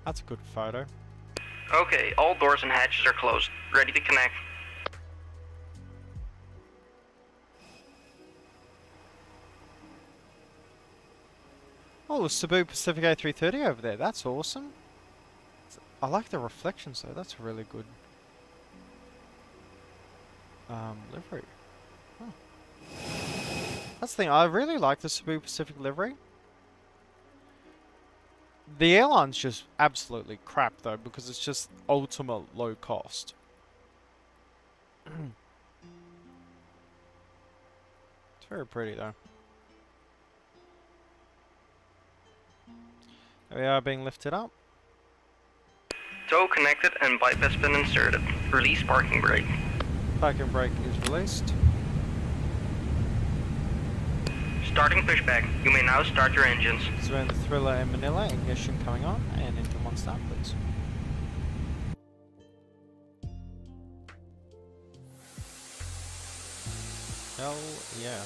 That's a good photo. Okay, all doors and hatches are closed. Ready to connect. Oh, Cebu Pacific A330 over there. That's awesome. I like the reflections though. That's really good. Livery. Huh. That's the thing. I really like the Cebu Pacific livery. The airline's just absolutely crap though because it's just ultimate low cost. It's very pretty though. We are being lifted up. Tow connected and bypass pin inserted. Release parking brake. Parking brake is released. Starting pushback. You may now start your engines. Surrender Thriller and Manila. Ignition coming on and engine 1 start please. Hell yeah.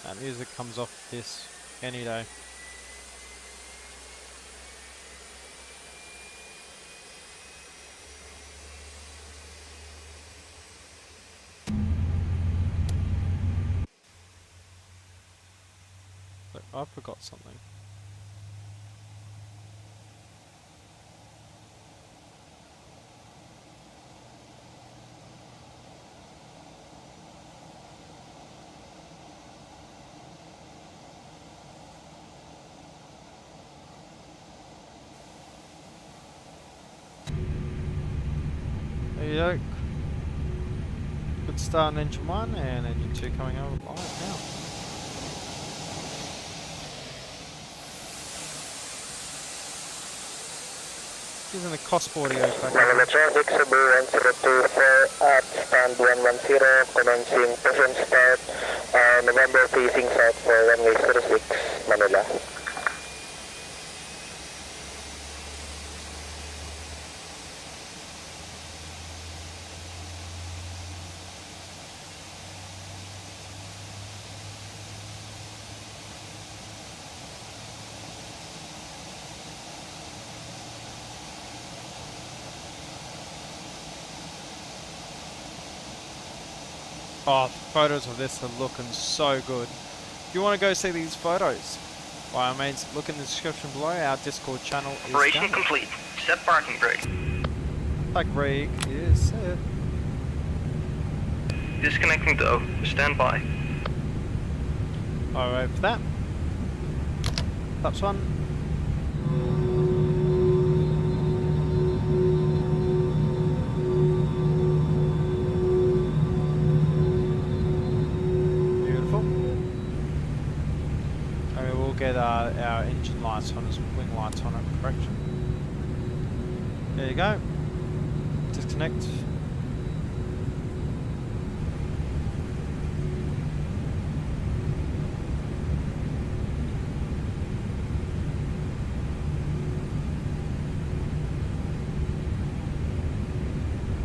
That music comes off this any day. Look, I forgot something. There you go. Good start on engine 1 and engine 2 coming over live now. Using the cost audio back. Manila traffic, Cebu 1024 at stand 110, commencing present start, November facing south for runway 06, Manila. Oh, the photos of this are looking so good. If you want to go see these photos, by all means, look in the description below. Our Discord channel is Operation down. complete. Set parking brake. Back brake is set. Disconnecting tow. Stand by. Alright for that. That's one. Get our engine lights on as wing lights on it, correction. There you go. Disconnect.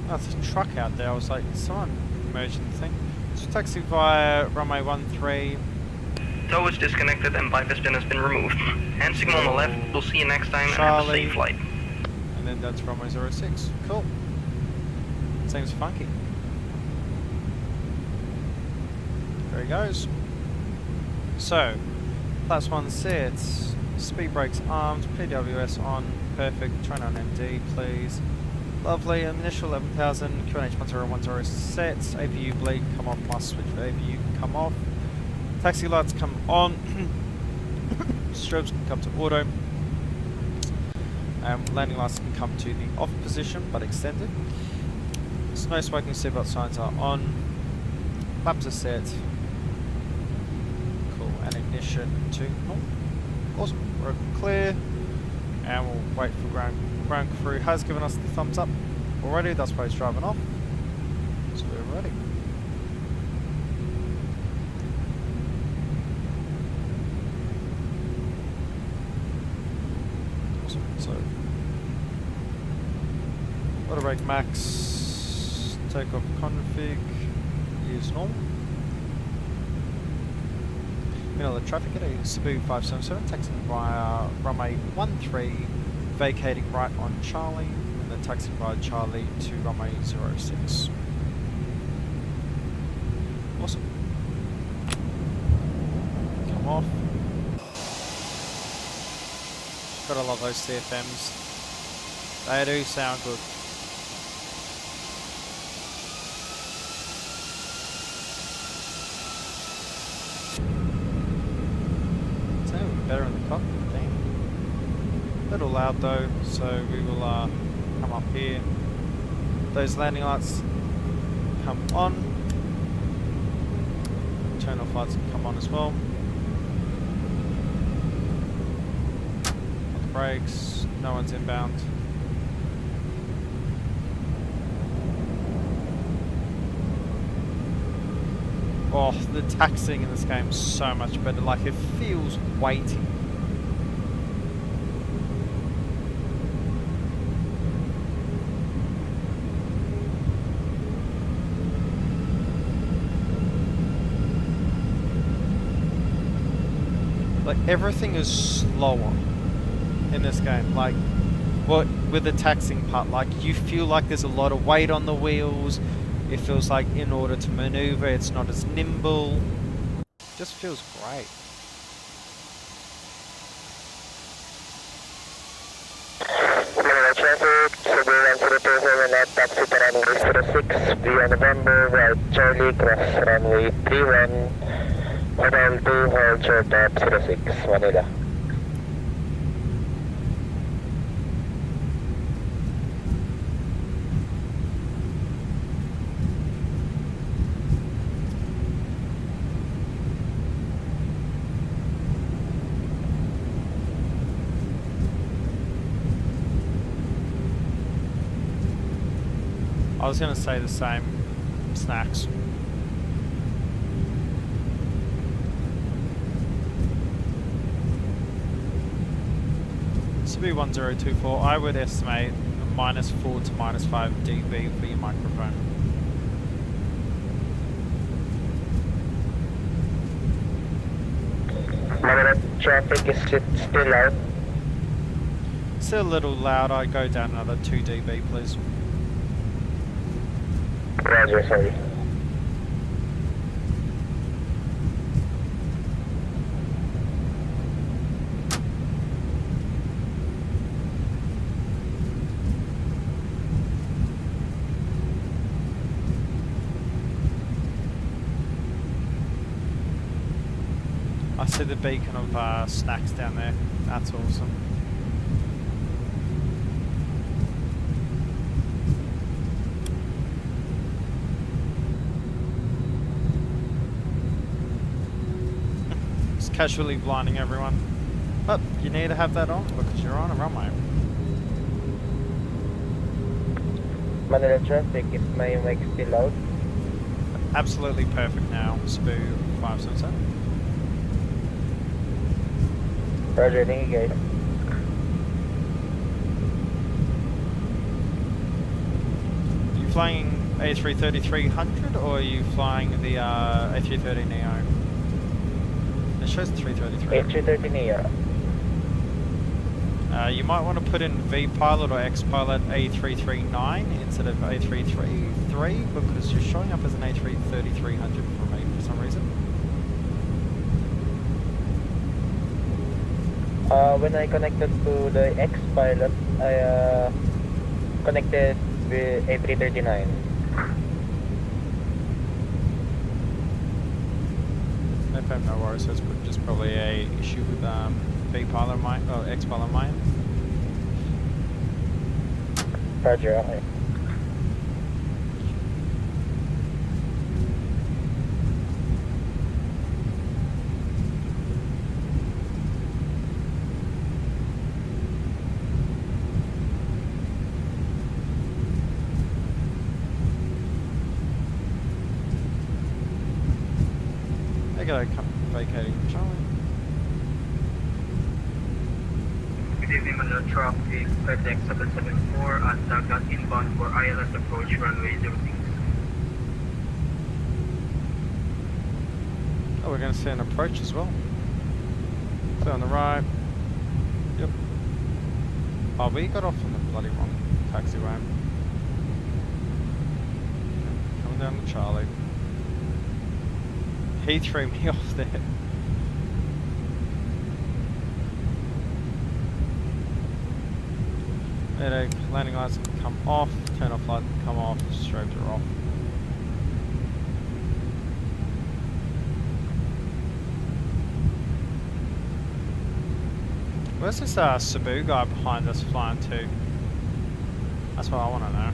That's a truck out there. I was like, someone merging the thing. So taxi via runway 13. Tow is disconnected and bypass pin has been removed. Hand signal on the left. We'll see you next time and have a safe flight. And then that's runway 06. Cool. Seems funky. There he goes. So, class 1 set. Speed brakes armed. PWS on. Perfect. Train on MD, please. Lovely. Initial 11,000. QNH 1010 set. APU bleed. Come off. Must switch for APU. Come off. Taxi lights come on. Strobes can come to auto. Landing lights can come to the off position but extended. Snow smoking seatbelt signs are on. Laps are set. Cool. And ignition to normal. Awesome. We're clear. And we'll wait for ground crew. Has given us the thumbs up already. That's why he's driving off. So we're ready. So, auto brake max, takeoff config, use normal. Middle of the traffic at a Cebu 577, taxiing via runway 13, vacating right on Charlie, and then taxiing via Charlie to runway 06. Awesome. Come off. Gotta love those CFMs. They do sound good. Sound better in the cockpit, damn. Little loud though, so we will come up here. Those landing lights come on. Turn off lights can come on as well. Brakes, no one's inbound. Oh, the taxiing in this game is so much better, like it feels weighty. Like everything is slower in this game, like what with the taxing part, like you feel like there's a lot of weight on the wheels. It feels like in order to maneuver it's not as nimble. Just feels great. Manila traffic, Cebu 1027 at taxi to runway 06 via November, right Charlie, cross runway 31, Hotel 2, hold short at 06, Manila. I was gonna say the same. Snacks. CB1024, I would estimate -4 to -5 dB for your microphone. Manila traffic, is it still out? Still a little loud, I'd go down another 2 dB please. Roger, sorry. I see the beacon of snacks down there. That's awesome. Just casually blinding everyone. But you need to have that on because you're on a runway. Manila traffic, is my mic still out? Absolutely perfect now, Spoo 577. Roger, thank you guys. Are you flying A330-300 or are you flying the A330neo? It shows 333. A330 NEO. You might want to put in V-Pilot or X-Pilot A339 instead of A333 because you're showing up as an A330-300 for me for some reason. When I connected to the X-Pilot, I connected with A339. Okay, no worries. That's just probably a issue with V-Pilot or X-Pilot mine. Roger, okay. Vacating Charlie. Good evening, Manila traffic, FedEx 774 at Dagat inbound for ILS approach runway 06. Oh, we're going to see an approach as well. So on the right. Yep. Oh, we got off on the bloody wrong taxiway. Coming down to Charlie. He threw me off there. Landing lights come off, turn off light, come off, strobes are off. Where's this Cebu guy behind us flying to? That's what I want to know.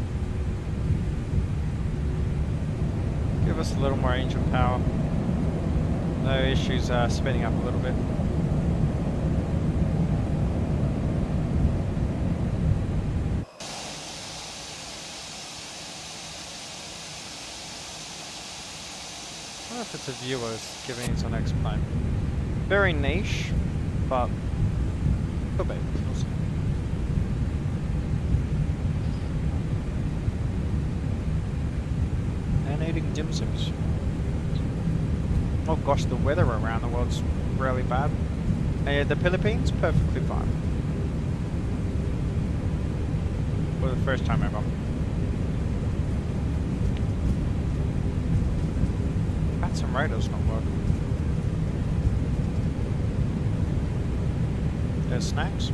Give us a little more engine power. No issues speeding up a little bit. I don't know if it's a viewer giving us an X-plane. Very niche, but could be. We'll see. And eating dim sims. Oh gosh, the weather around the world's really bad. The Philippines, perfectly fine. For the first time ever. Some radars not working. There's snacks.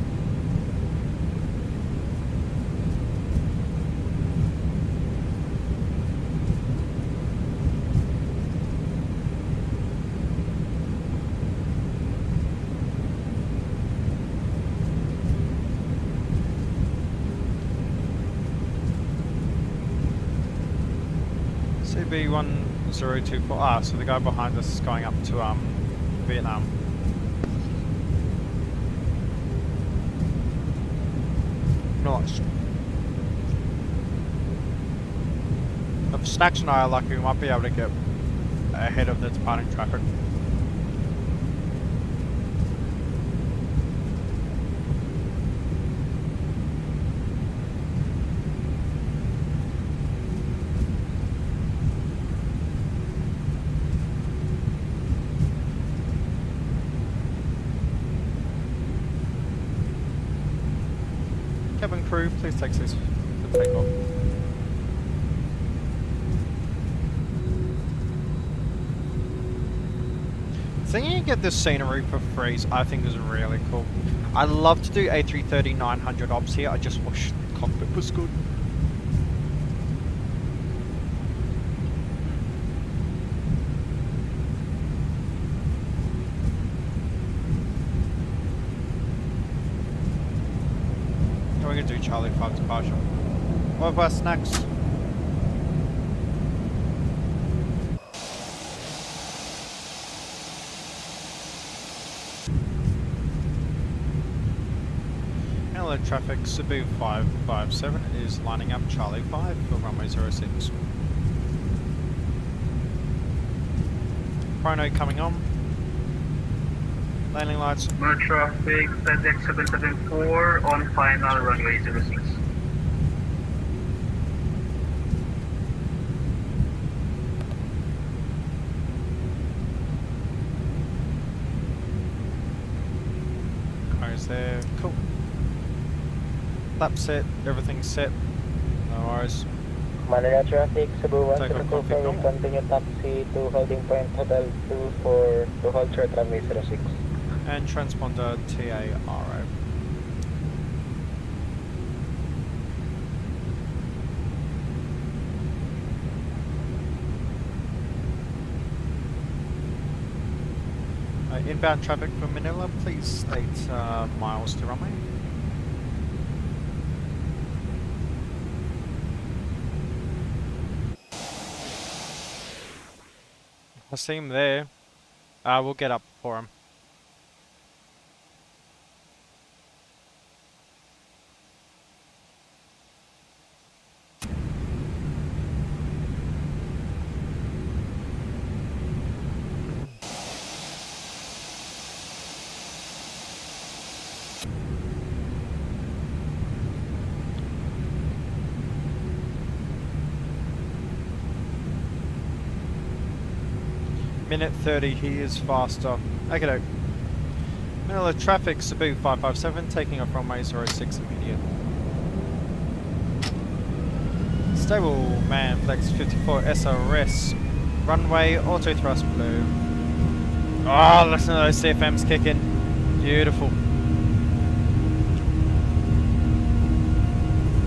CB1024. Ah, so the guy behind us is going up to Vietnam. Nice. Snacks and I are lucky we might be able to get ahead of the departing traffic. Cabin crew, please take this for takeoff. Seeing you get this scenery for free, I think is really cool. I'd love to do A330-900 ops here. I just wish the cockpit was good. We're gonna do Charlie 5 departure. What about snacks? Hello traffic, Cebu 557 is lining up Charlie 5 for runway 06. Chrono coming on. Landing lights. No traffic, FedEx 774 on final runway 06. Cars there, cool. Lap set, everything's set. No worries. Manila traffic, Cebu Take off 104 config will normal. continue taxi to holding point Hotel 24 to hold short runway 06. And transponder TARO. Inbound traffic from Manila, please state miles to runway. I see him there. We'll get up for him. Minute 30, he is faster. Okay, Manila traffic, Cebu 557, taking off runway 06 immediate. Stable man, flex 54 SRS, runway auto thrust blue. Oh, listen to those CFMs kicking. Beautiful.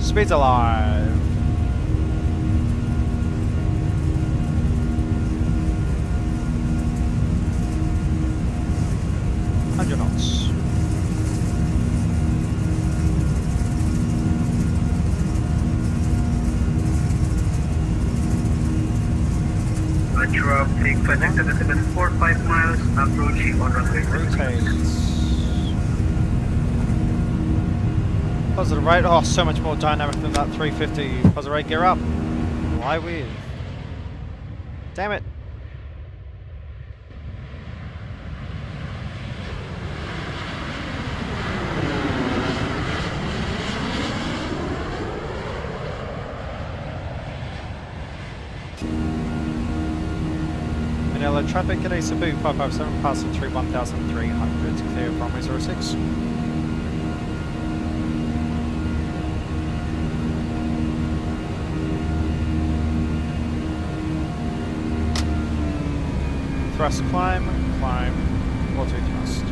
Speed's alive. 100 knots. Traffic, FedEx 774, 5 miles, approaching on runway 06. Rotates. Positive rate. Oh, so much more dynamic than that 350. Positive rate, gear up. Fly with. Damn it. Manila traffic at Cebu 557, passing through 1,300, clear from runway 06. Thrust climb, auto thrust.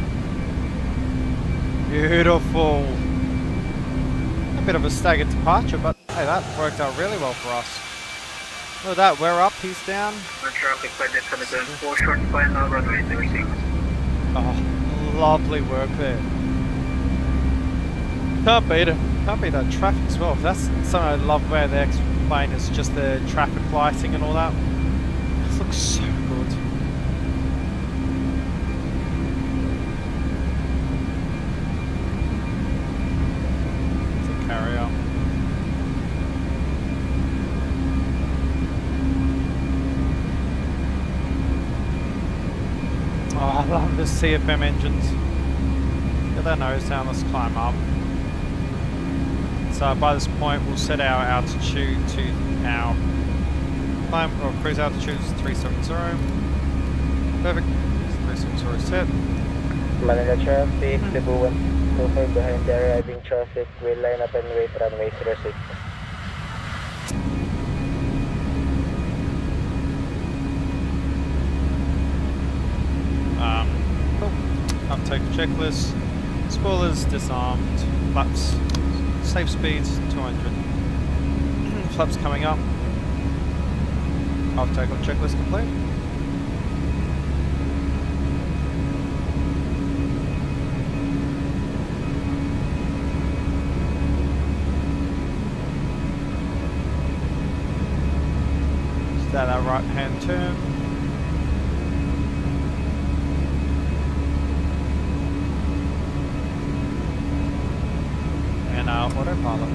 Beautiful. A bit of a staggered departure, but hey, that worked out really well for us. Look at that, we're up, he's down. No traffic, FedEx 774, short final runway 06. Oh, lovely work there. Can't beat it. Can't beat that traffic as well. That's something I love where the X-plane is just the traffic lighting and all that. This looks so good. It's a carrier. The CFM engines. Get that nose down, let's climb up. So by this point we'll set our altitude to our climb or cruise altitude is 370. Perfect. 370 set. Manila traffic, Cebu 125 behind the arriving traffic, will line up and wait runway 06. Cool. Uptake checklist. Spoilers disarmed. Flaps. Safe speeds 200. Flaps coming up. Uptake on checklist complete. Start our right hand turn. And autopilot.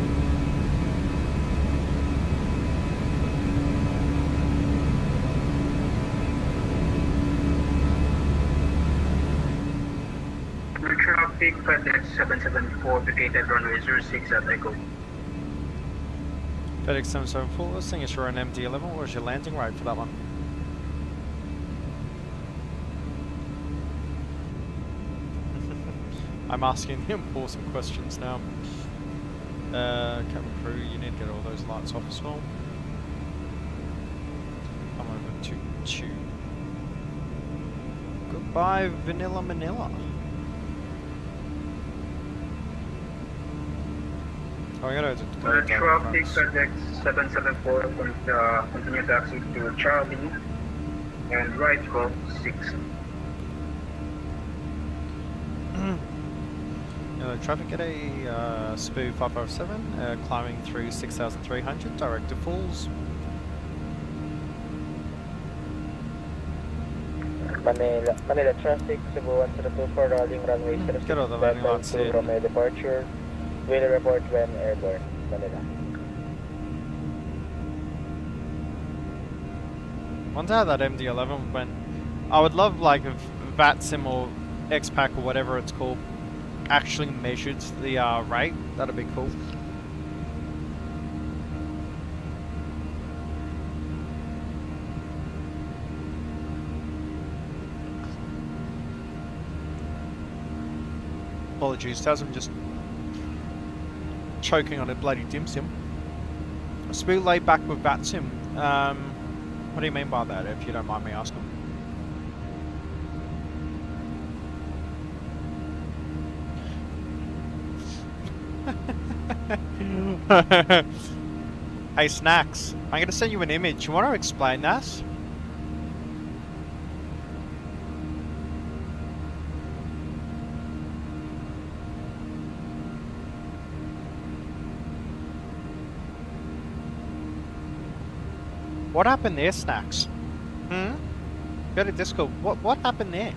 Traffic FedEx 774 vacated runway 06 at Echo. FedEx 774, this thing is for an MD-11. What was your landing rate for that one? I'm asking the important questions now. Cabin crew, you need to get all those lights off as well. Come over to tube. Goodbye, Vanilla Manila. Oh, I gotta go Traffic FedEx 774, continue taxi to Charlie and right go 6. Traffic at a Cebu 557, climbing through 6,300, direct to Falls. Manila traffic, Cebu 124 rolling runway 06. Get all the landing lights in. Romeo departure. Will report when airborne. Manila. Wonder how that MD-11 went. I would love like if VATSIM or XPAC or whatever it's called actually measured the rate. That'd be cool. Apologies, Taz, I'm just choking on a bloody dim sim. Speed laid back with VATSIM. What do you mean by that, if you don't mind me asking? Hey Snacks, I'm gonna send you an image. You want to explain that? What happened there, Snacks? Better Discord. What happened there?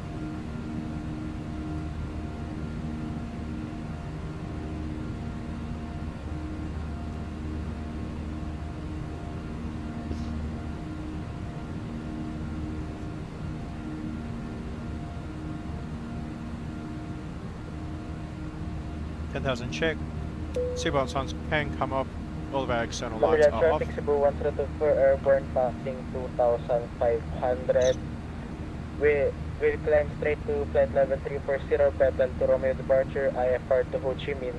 $10,000 check. Seatbelt signs can come up. All of our external lights Manila are off. traffic, Cebu 124 airborne passing 2,500. We'll climb straight to flight level 340, Petal to Romeo departure, IFR to Ho Chi Minh.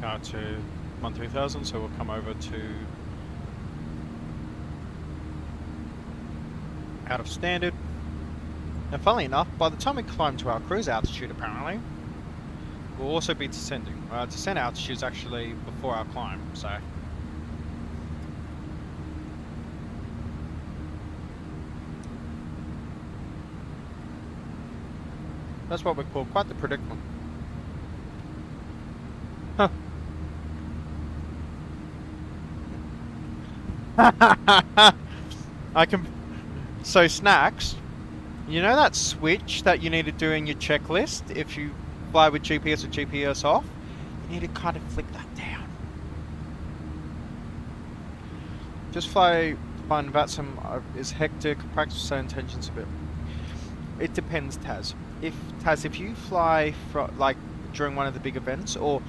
Now to 13,000, so we'll come over to out of standard. Now funnily enough, by the time we climb to our cruise altitude apparently, we'll also be descending. Descent altitude is actually before our climb, so. That's what we call quite the predicament. Huh. I can. So Snacks, You know that switch that you need to do in your checklist if you fly with GPS or GPS off? You need to kind of flick that down. Just flying VATSIM is hectic, practice so intentions a bit. It depends, Taz. If you fly like during one of the big events, or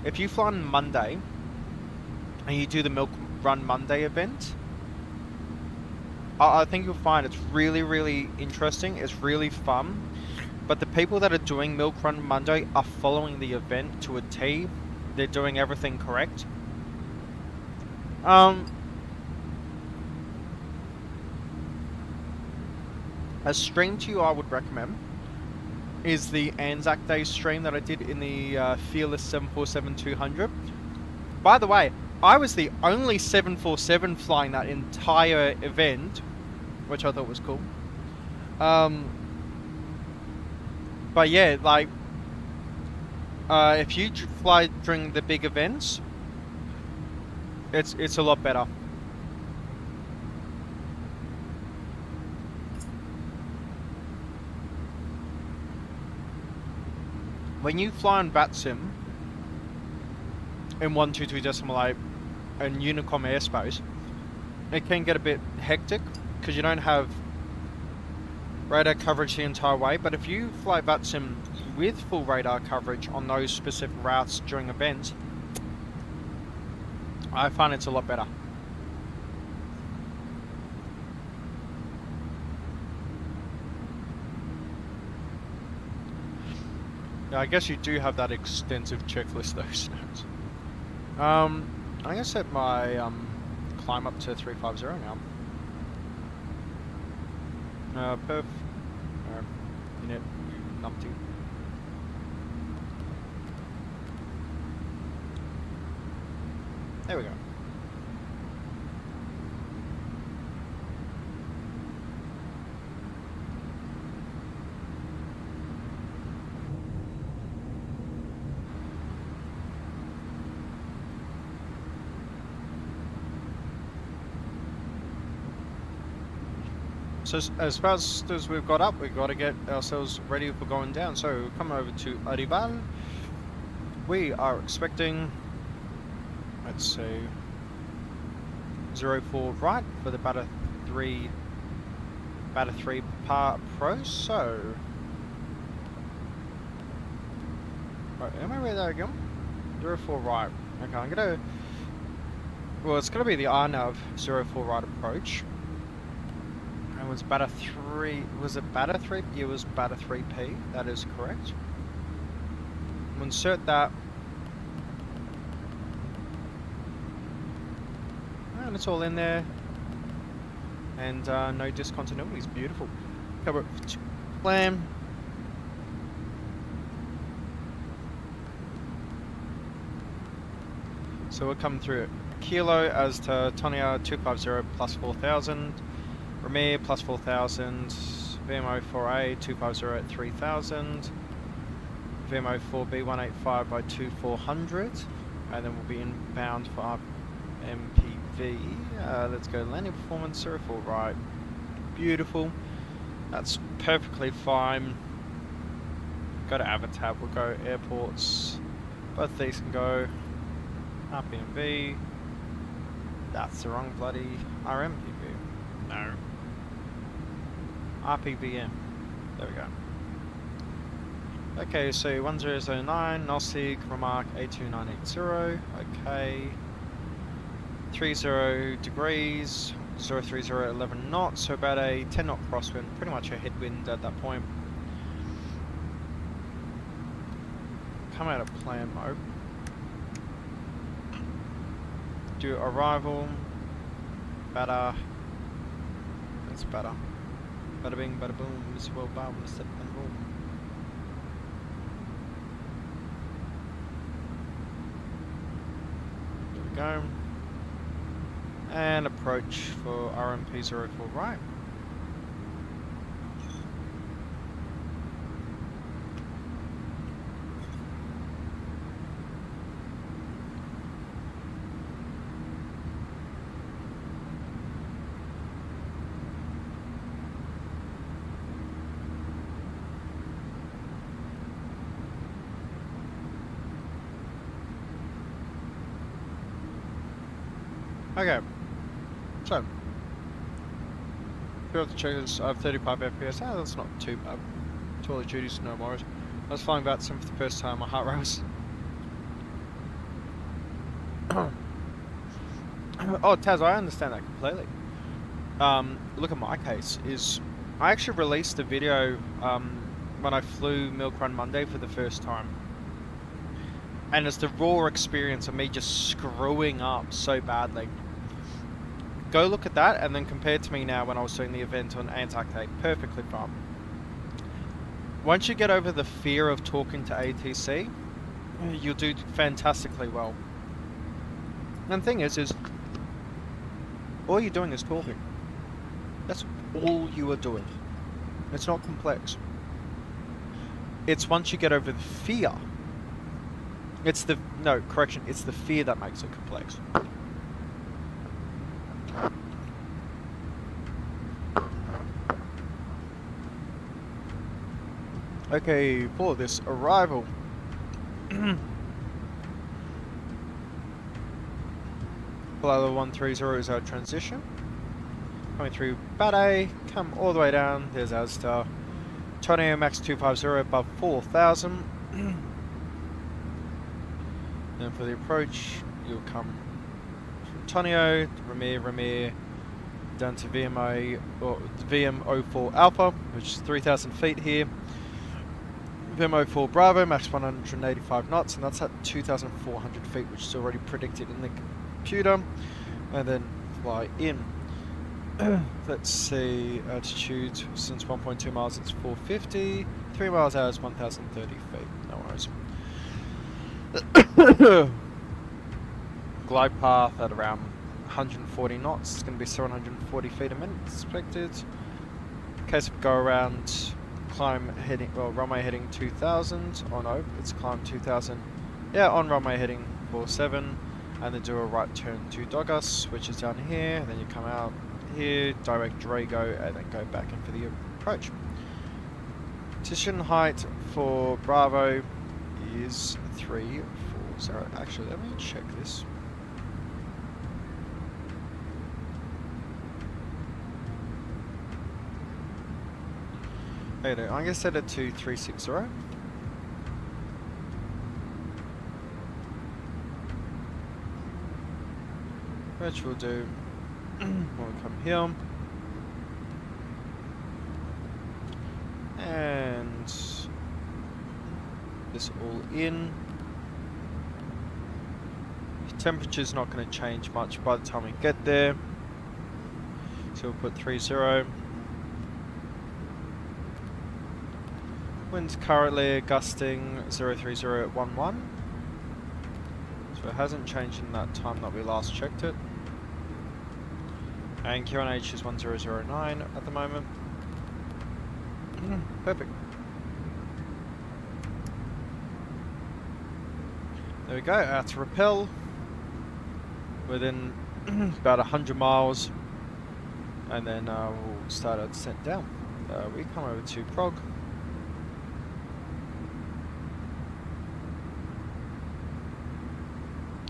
if you fly on Monday and you do the Milk Run Monday event, I think you'll find it's really, really interesting. It's really fun. But the people that are doing Milk Run Monday are following the event to a T. They're doing everything correct. A stream to you I would recommend is the Anzac Day stream that I did in the Fearless 747-200. By the way, I was the only 747 flying that entire event, which I thought was cool. But yeah, like, if you fly during the big events, it's a lot better. When you fly on VATSIM in 122.8 and Unicom airspace, it can get a bit hectic because you don't have radar coverage the entire way. But if you fly VATSIM with full radar coverage on those specific routes during events, I find it's a lot better. Yeah, I guess you do have that extensive checklist though, Snaps. I'm gonna set my climb up to 350 now. Perf. Unit numpty. There we go. So as fast as we've got up, we've got to get ourselves ready for going down. So come over to Arrival. We are expecting, let's say, 04 right for the Bata 3 Par Pro. So, right, am I ready there again? 04 right. Okay, I'm gonna. Well, it's gonna be the RNAV 04 right approach. It was Bata 3. Was it Bata 3? It was Bata 3P. That is correct. We'll insert that. And it's all in there. And no discontinuities. Beautiful. Cover plan. So we're coming through Kilo as to Tonia 250 plus 4,000. Ramir plus 4,000, VMO4A 250 at 3,000, VMO4B 185 by 2400, and then we'll be inbound for our MPV. Let's go landing performance 04 right. Beautiful. That's perfectly fine. Go to Avatar, we'll go airports. Both these can go. RPMV. That's the wrong bloody RMPV. No. RPVM. There we go. Okay, so 1009, Nosig, remark A2980. Okay. 30 degrees, 030 11 knots, so about a 10 knot crosswind, pretty much a headwind at that point. Come out of plan mode. Do arrival. Better. That's better. Bada bing, bada boom, Mr. Well Bound, Mr. Boom. There we go. And approach for RMP04 right. Okay. So. Throughout the checkers, I have 35 FPS. Ah, that's not too bad. Toilet duties, no more. I was flying about sim for the first time. My heart rose. Oh, Taz, I understand that completely. Look at my case. I actually released a video when I flew Milk Run Monday for the first time, and it's the raw experience of me just screwing up so badly. Go look at that, and then compare it to me now when I was doing the event on Antarctic. Perfectly fine. Once you get over the fear of talking to ATC, you'll do fantastically well. And the thing is all you're doing is talking. That's all you are doing. It's not complex. It's once you get over the fear. It's the fear that makes it complex. Okay, for this arrival. Below 130 is our transition. Coming through Bade, come all the way down, there's our star. Tonio Max 250 above 4,000. Then for the approach, you'll come from Tonio, Ramir, down to VM04 Alpha, which is 3,000 feet here. VM04 Bravo, max 185 knots, and that's at 2,400 feet, which is already predicted in the computer. And then fly in. Let's see, altitude, since 1.2 miles it's 450, 3 miles hour is 1,030 feet, no worries. Glide path at around 140 knots, it's going to be 740 feet a minute expected. In case of go around, climb heading, well, runway heading 2000, oh no, it's climb 2000, yeah, on runway heading 47, and then do a right turn to Dogus, which is down here, and then you come out here, direct Drago, and then go back in for the approach. Position height for Bravo is 340. Actually, let me check this. Okay, I'm going to set it to 360. Which we'll do when we come here. And this all in. Temperature's not going to change much by the time we get there. So we'll put 30. Winds currently gusting 030 at 11. So it hasn't changed in that time that we last checked it. And QNH is 1009 at the moment. Perfect. There we go, out to rappel. Within about 100 miles. And then we'll start our descent down. We come over to Prog.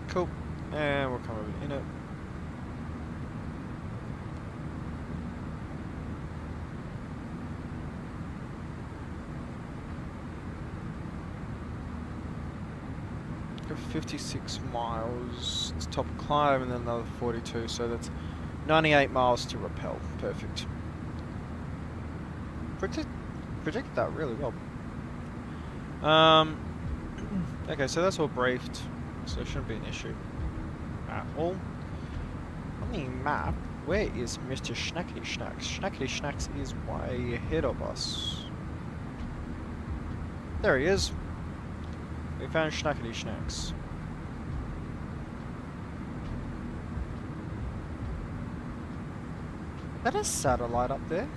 Cool. And we'll come over in it. Go 56 miles to top climb and then another 42, so that's 98 miles to rappel. Perfect. Projected that really well. Okay, so that's all briefed. So it shouldn't be an issue at all. On the map, where is Mr. Schnackety Schnacks? Schnackety Schnacks is way ahead of us. There he is. We found Schnackety Schnacks. Is that a satellite up there?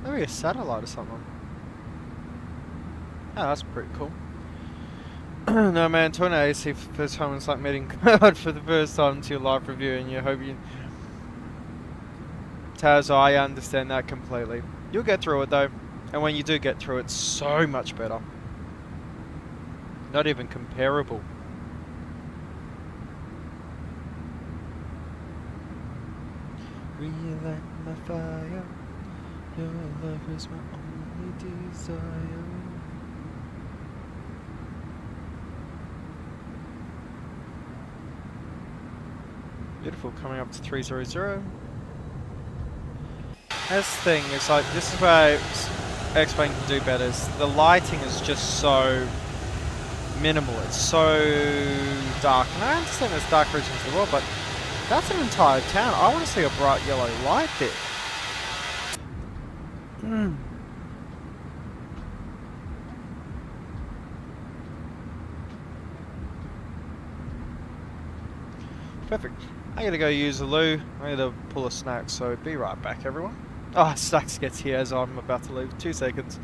Maybe a satellite or something. Oh, that's pretty cool. No man, Tornado AC for the first time, it's like meeting God for the first time to your live review, and you hope you... Taz, I understand that completely. You'll get through it though, and when you do get through it, it's so much better. Not even comparable. Relight my fire. Your love is my only desire. Beautiful, coming up to 300. This thing is like, this is where X-Plane can do better. Is the lighting is just so minimal. It's so dark. And I understand there's dark regions of the world, but that's an entire town. I want to see a bright yellow light there. Perfect. I gotta go use the loo. I gotta pull a snack, so be right back, everyone. Oh, Snacks gets here as I'm about to leave. 2 seconds.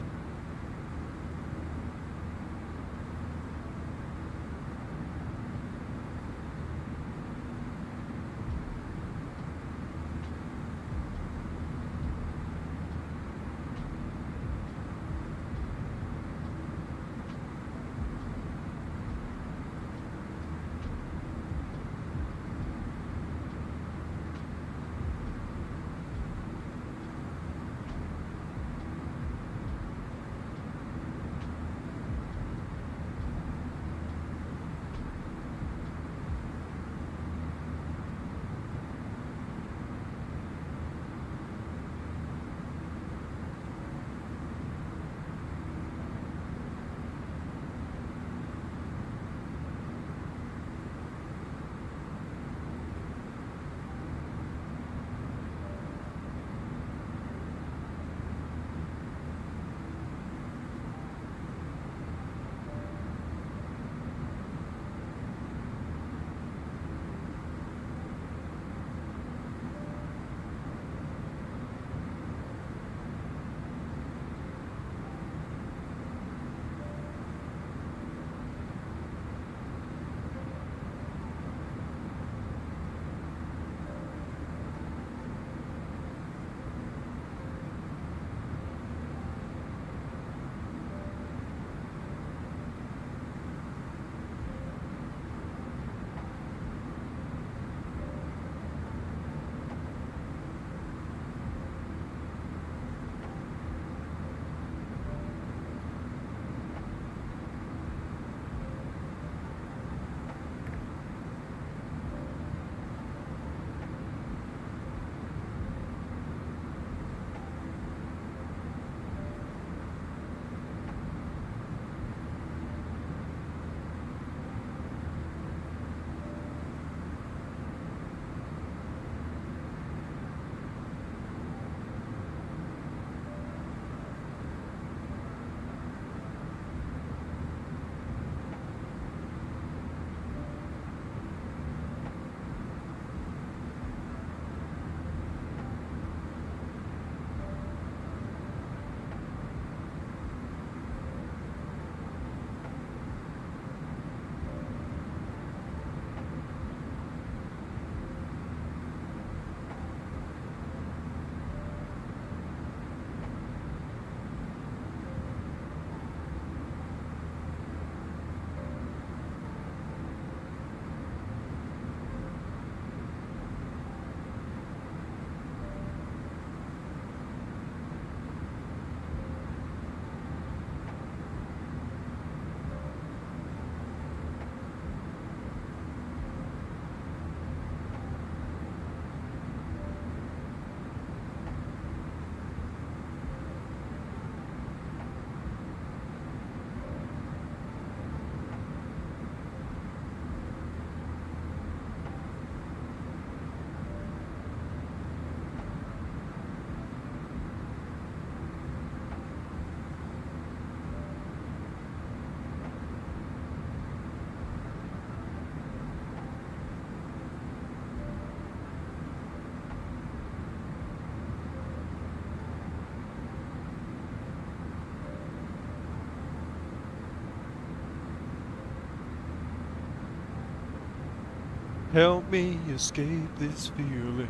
Help me escape this feeling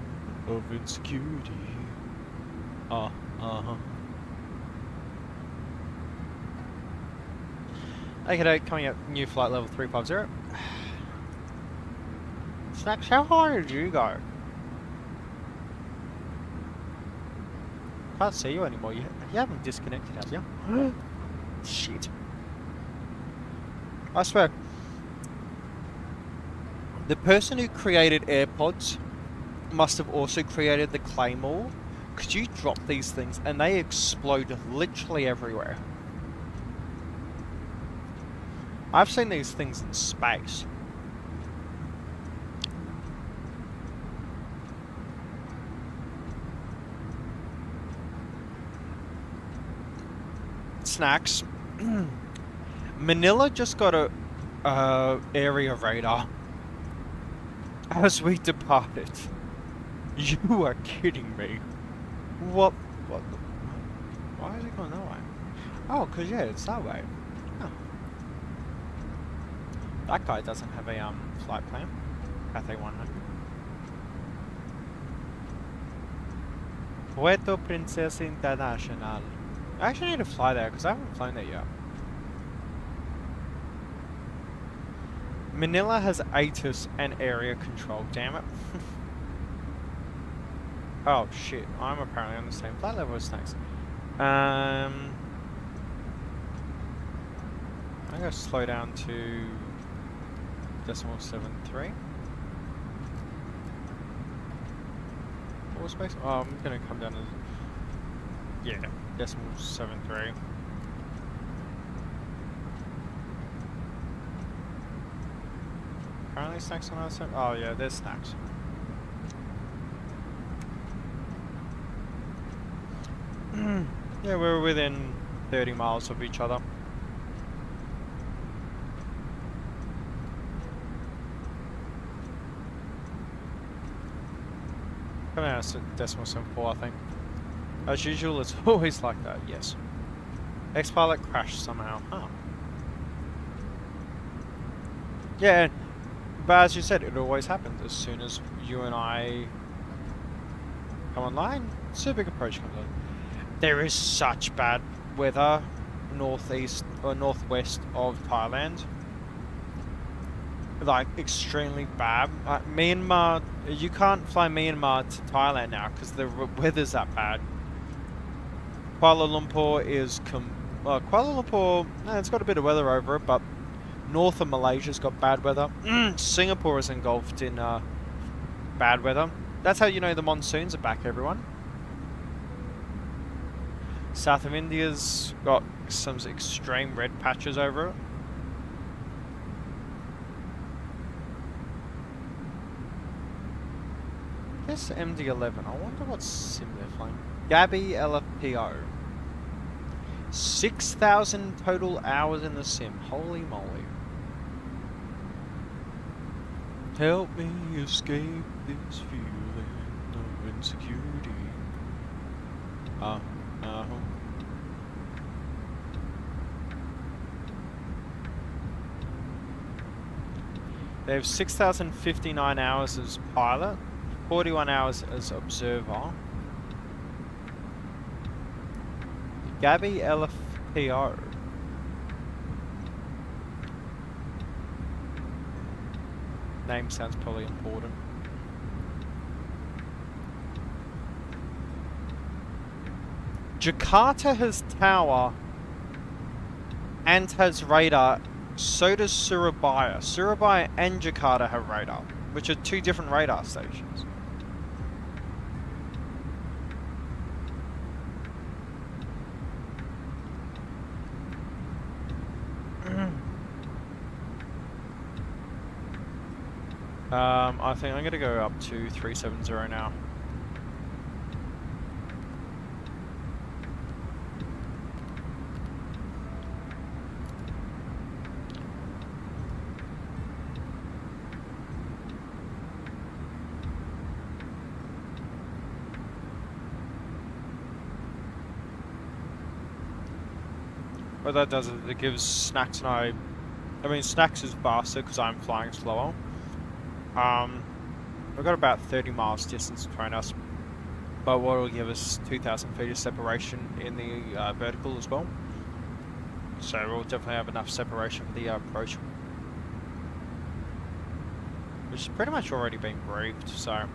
of insecurity. Okay, coming up, new flight level 350. Snacks, how high did you go? Can't see you anymore. You haven't disconnected, have you? Shit. I swear. The person who created AirPods must have also created the Claymore. Because you drop these things and they explode literally everywhere. I've seen these things in space. Snacks. Manila just got a area radar as we departed. You are kidding me. What? Why is it going that way? Oh, because yeah, it's that way. Oh. That guy doesn't have a flight plan. Cathay 100. Puerto Princesa International. I actually need to fly there because I haven't flown there yet. Manila has ATIS and area control, damn it. Oh shit, I'm apparently on the same flight level as Snakes. I'm gonna slow down to .73. Full space? Oh, I'm gonna come down to, yeah, .73. Apparently Snacks on our side. Oh yeah, there's Snacks. Yeah, we're within 30 miles of each other. Coming out of .74, I think. As usual, it's always like that, yes. X-Pilot crashed somehow, huh? Yeah, but as you said, it always happens. As soon as you and I come online, Super Big Approach comes on. There is such bad weather northeast or northwest of Thailand. Like, extremely bad. Myanmar, you can't fly Myanmar to Thailand now because the weather's that bad. Kuala Lumpur is Kuala Lumpur, it's got a bit of weather over it, but north of Malaysia's got bad weather. Singapore is engulfed in bad weather. That's how you know the monsoons are back, everyone. South of India's got some extreme red patches over it. This MD-11, I wonder what sim they're flying. Gabby LFPO. 6,000 total hours in the sim. Holy moly. Help me escape this feeling of insecurity. They have 6,059 hours as pilot, 41 hours as observer. Gabby LFPO. Name sounds probably important. Jakarta has tower and has radar, so does Surabaya. Surabaya and Jakarta have radar, which are two different radar stations. I think I'm going to go up to 370 now. What that does is it gives Snacks and I mean Snacks is faster because I'm flying slower. We've got about 30 miles distance between us, but what will give us 2,000 feet of separation in the vertical as well. So we'll definitely have enough separation for the approach, which has pretty much already been briefed, so.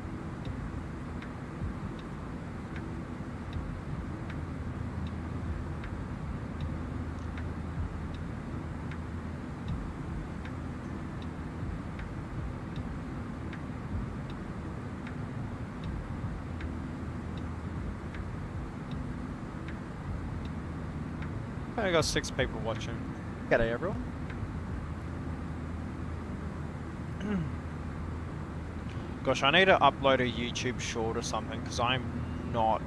I got 6 people watching. G'day everyone. Gosh, I need to upload a YouTube short or something because I'm not...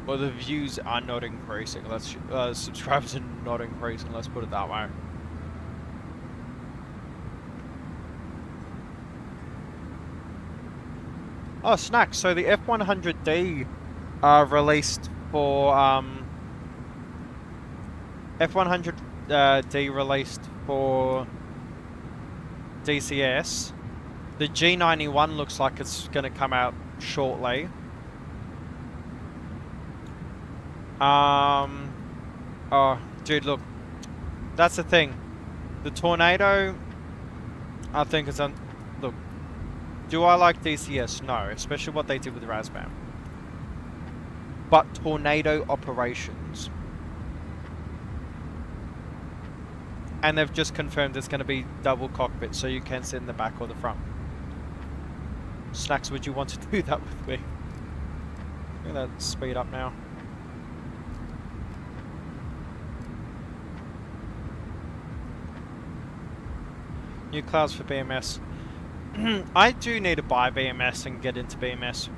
Well, the views are not increasing. Subscribers are not increasing, let's put it that way. Oh, snacks. So the F100D released for... F100D released for DCS. The G91 looks like it's going to come out shortly. Oh, dude, look. That's the thing. The Tornado, I think it's on... Look. Do I like DCS? No. Especially what they did with Razbam. But Tornado operations. And they've just confirmed it's going to be double cockpit, so you can sit in the back or the front. Snacks, would you want to do that with me? Look at that speed up now. New clouds for BMS. I do need to buy BMS and get into BMS.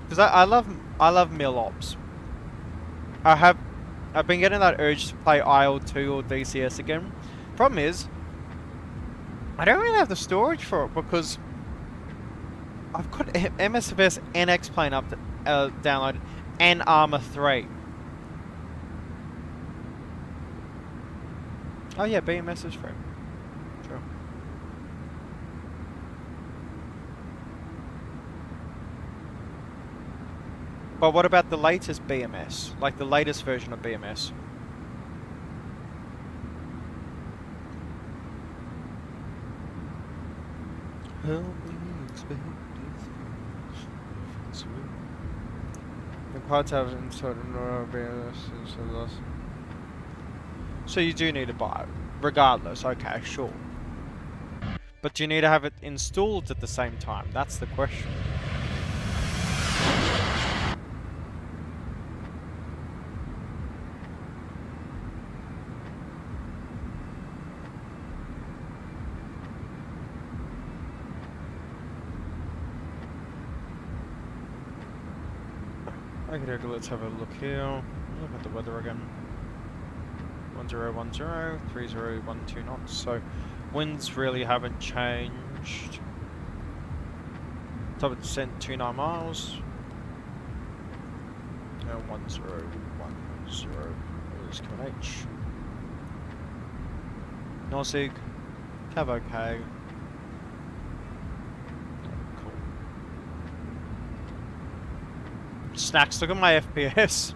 Because I love mill ops. I've been getting that urge to play IL-2 or DCS again. Problem is, I don't really have the storage for it because I've got MSFS NX plane up downloaded and Arma 3. Oh yeah, BMS is free. Sure. But what about the latest BMS? Like the latest version of BMS? Help me expect this. The parts have installed BMS. So you do need to buy it, regardless. Okay, sure. But do you need to have it installed at the same time? That's the question. Okay, let's have a look here. Look at the weather again. 1010, 3012 knots. So winds really haven't changed. Top of descent 29 miles. Now 1010 is QNH. Norsig. Cav okay. Cool. Snacks, look at my FPS.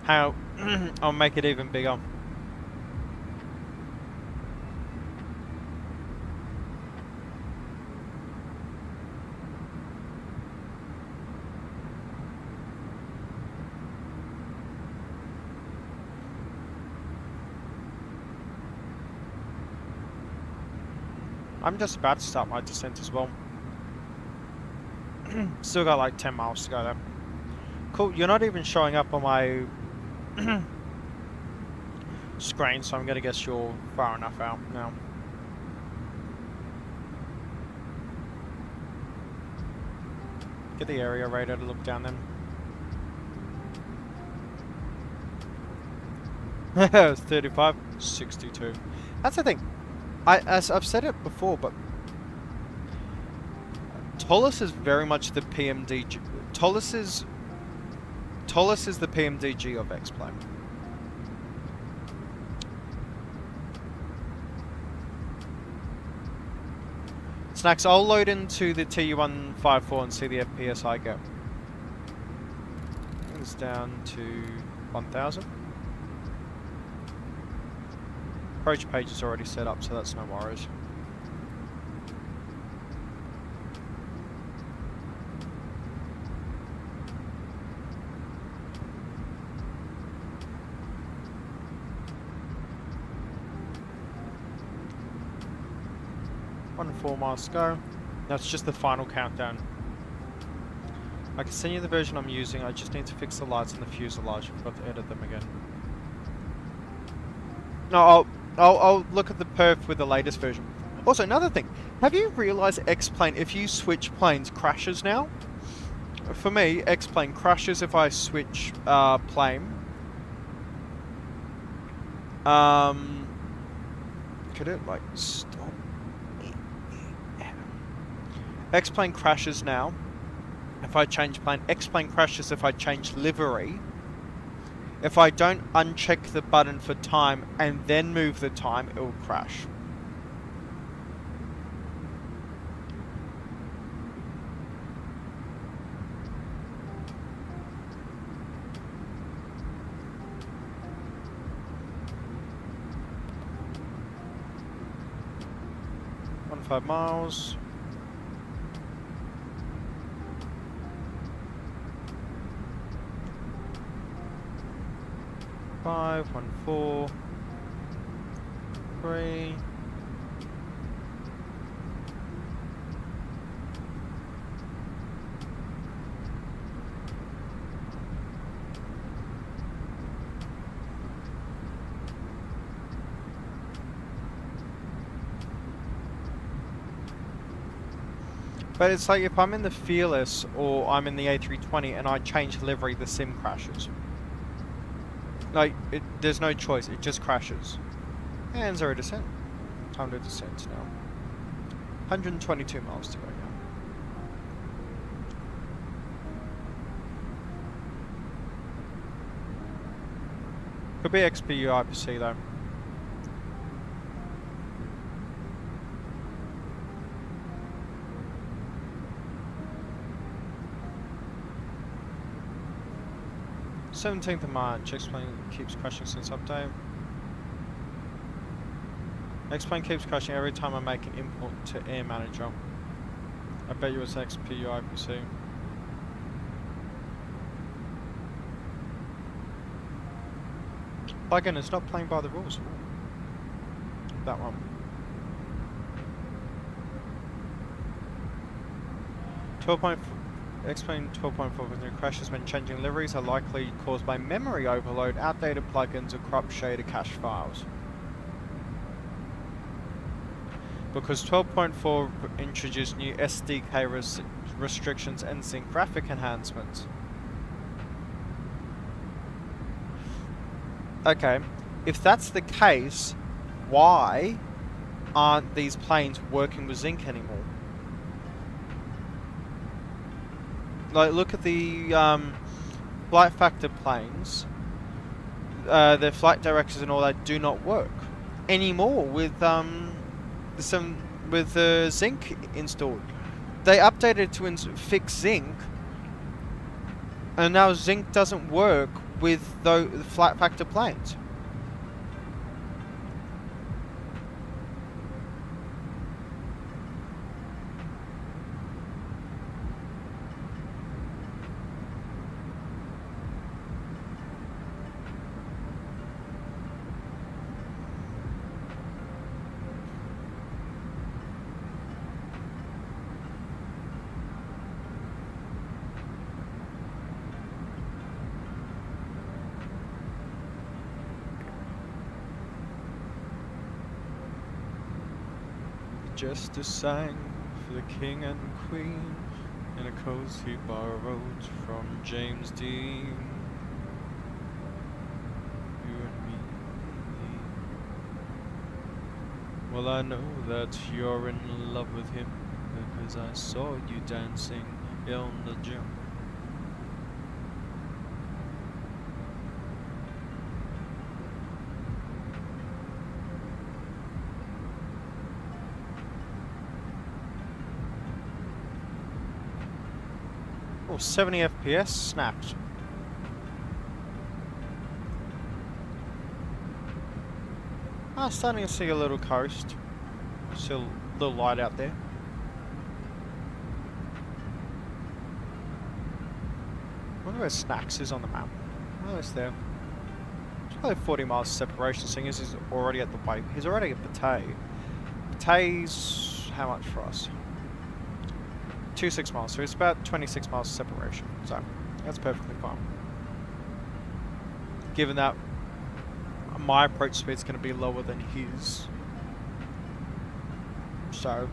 How I'll make it even bigger. I'm just about to start my descent as well. Still got like 10 miles to go though. Cool, you're not even showing up on my screen, so I'm gonna guess you're far enough out now. Get the area radar to look down then. It's 35, 62. That's the thing. As I've said it before, but Toliss is very much the PMDG. Toliss is the PMDG of X-Plane. Snacks, I'll load into the TU154 and see the FPS I get. It's down to 1000. Approach page is already set up, so that's no worries. One and 4 miles to go. That's just the final countdown. I can send you the version I'm using. I just need to fix the lights and the fuselage. I've got to edit them again. No, I'll look at the perf with the latest version. Also, another thing. Have you realised X-Plane, if you switch planes, crashes now? For me, X-Plane crashes if I switch plane. Could it, like, stop? X-Plane crashes now if I change plane. X-Plane crashes if I change livery. If I don't uncheck the button for time and then move the time, it will crash. On 5 miles. Five, 1, 4, 3. But it's like if I'm in the Fearless or I'm in the A320 and I change livery, the sim crashes. Like, there's no choice, it just crashes. And 0 descent. Time to descent now. 122 miles to go now. Could be XP IPC though. March, X-Plane keeps crashing since update. X-Plane keeps crashing every time I make an import to Air Manager. I bet you it's XP IPC. Again, it's not playing by the rules. That one. X-Plane 12.4 with new crashes when changing liveries are likely caused by memory overload, outdated plugins, or corrupt shader cache files. Because 12.4 introduced new SDK restrictions and sync graphic enhancements. Okay, if that's the case, why aren't these planes working with Zinc anymore? Like, look at the flight factor planes. Their flight directors and all that do not work anymore with Zinc installed. They updated to fix Zinc, and now Zinc doesn't work with the flight factor planes. Just a sang for the king and queen in a cozy borrowed from James Dean. You and me. Well, I know that you're in love with him because I saw you dancing in the gym. Oh, 70 FPS snapped. Starting to see a little coast. Still a little light out there. I wonder where Snacks is on the map. Oh, it's there. It's probably 40 miles separation, seeing as he's already at the way. He's already at Batay. Batay's how much for us? 26 miles, so it's about 26 miles separation. So that's perfectly fine. Given that my approach speed is going to be lower than his. So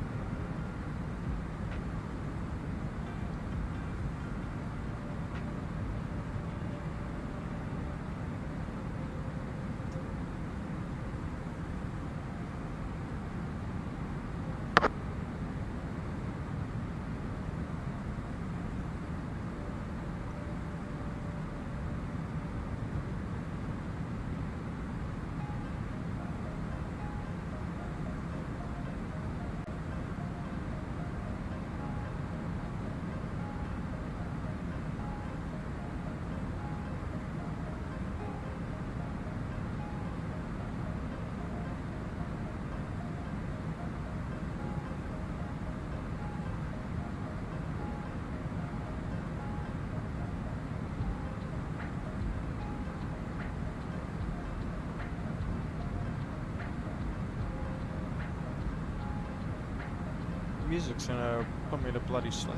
music's gonna put me to bloody sleep.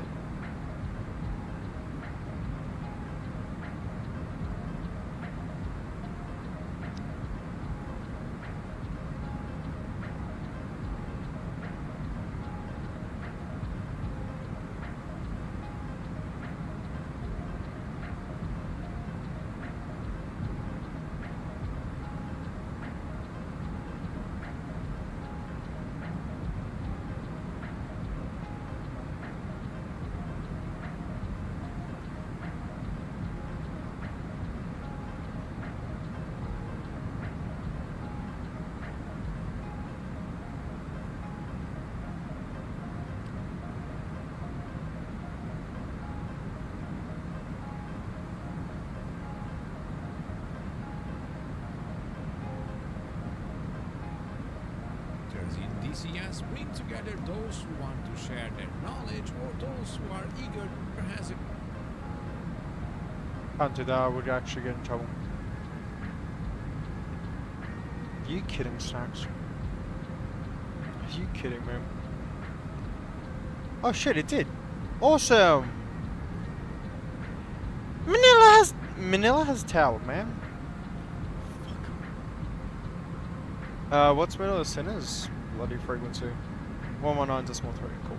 DCS bring together those who want to share their knowledge or those who are eager or has a Can't do that, I would actually get in trouble. Are you kidding, Snacks? Are you kidding me? Oh shit, it did. Awesome! Manila has tower, man. Fuck. What's middle of Sceneries? Bloody frequency. 119.3, cool.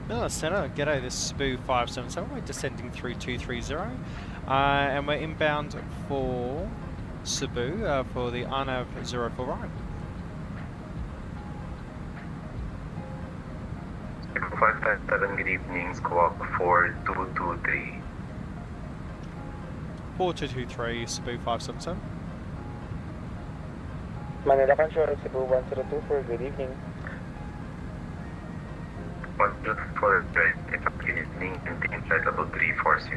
Manila Center, g'day, this is Cebu 577, we're descending through 230, and we're inbound for Cebu for the INIA350 right. 557, good evening, squawk 4223. 4223, Cebu 577. Manila Control, Cebu 1024, good evening. 124, good evening, maintain flight level 340.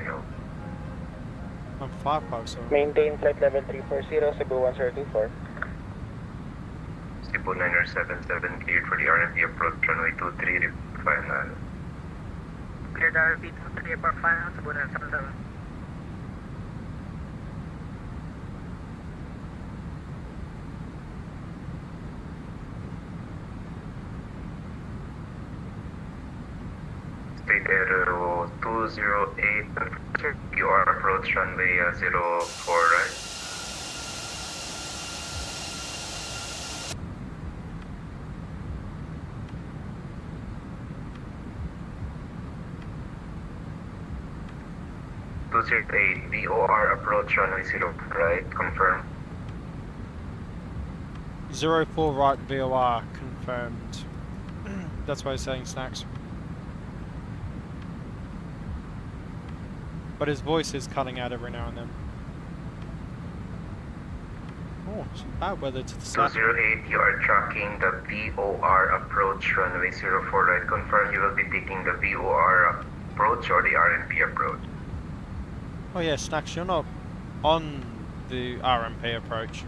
I'm 557. Maintain flight level 340, Cebu 1024. Cebu 9077, cleared for the RMP approach, runway 23, final. Cleared RP 23 for final, Cebu 977. State Aero 208, you are approach runway 04, right? VOR approach runway 0 right, confirm. 04 right VOR confirmed. That's why he's saying Snacks. But his voice is cutting out every now and then. Oh, some bad weather to the south. 208, you are tracking the VOR approach runway 04 right, confirm you will be taking the VOR approach or the RMP approach. Oh yeah, Snacks, you're not on the RMP approach.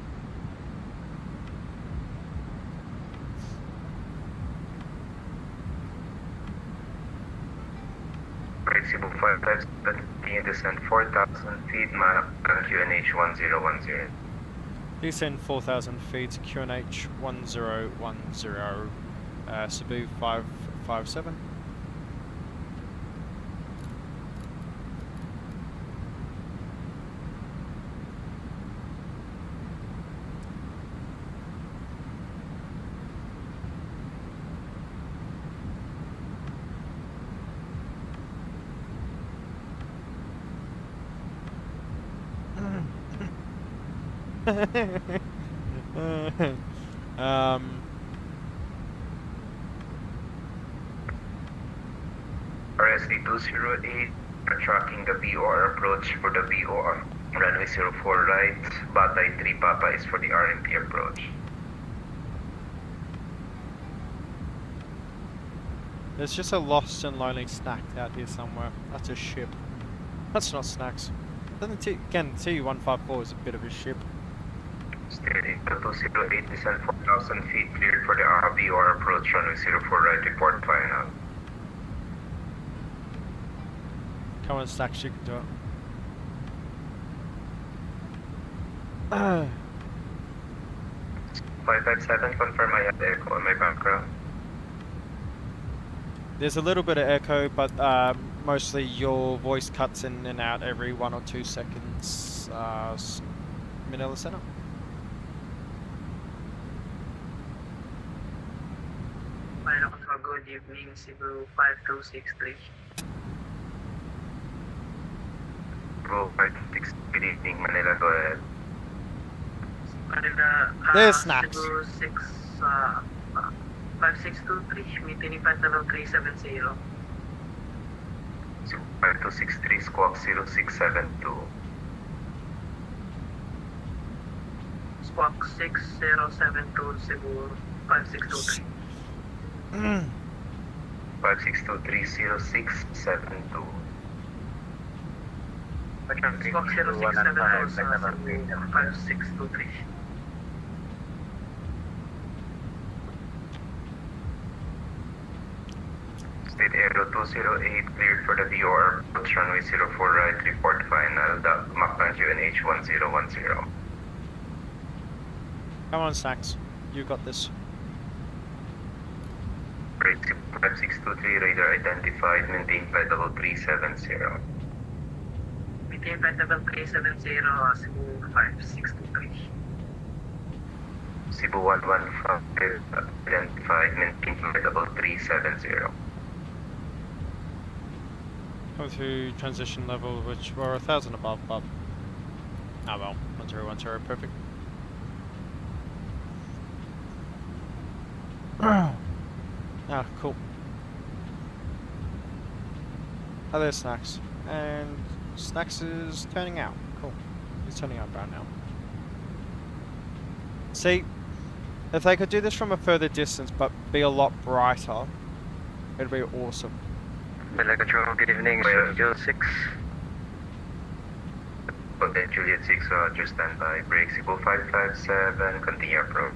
break Cebu 557, descend 4,000 feet, map QNH 1010. Descend 4,000 feet, QNH 1010, Cebu 557. RSD-208, are tracking the VOR approach for the VOR. Runway 04 right, Batay 3 Papa is for the RMP approach. There's just a lost and lonely snack out here somewhere. That's a ship. That's not snacks. Again, TU-154 is a bit of a ship. Steady 208, descend 4,000 feet, cleared for the VOR approach, runway 04 right, report final. Come on, snacks, you can do it. 557, confirm I have the echo on my background. There's a little bit of echo, but mostly your voice cuts in and out every 1 or 2 seconds. Manila Center. Final control, good evening, Cebu 5263. Go 56, good evening, Manila, go ahead. Manila, There's snaps. Cebu 5623, meeting impact level 370. 5263, squawk 0672. Squawk 6072, Cebu 5623. 5623, 0672. Squawk 0672, Cebu 5623. State Aero 208, cleared for the VOR, approach runway 04 right, report final, Mactan QNH 1010. Come on, snacks. You got this. Break 5623, radar identified, maintain flight level 370. Meeting impact level 370, Cebu 5623. Cebu 115, identified, maintain flight level 370. Come through transition level, which were 1,000 above, but oh well, 1010, perfect. Ah, cool. Oh, there's snacks, and snacks is turning out. Cool, he's turning out brown now. See, if they could do this from a further distance, but be a lot brighter, it'd be awesome. Manila Control, good evening, Juliet 6. Hotel Juliet 6, Roger, standby. Break Cebu 557, continue approach.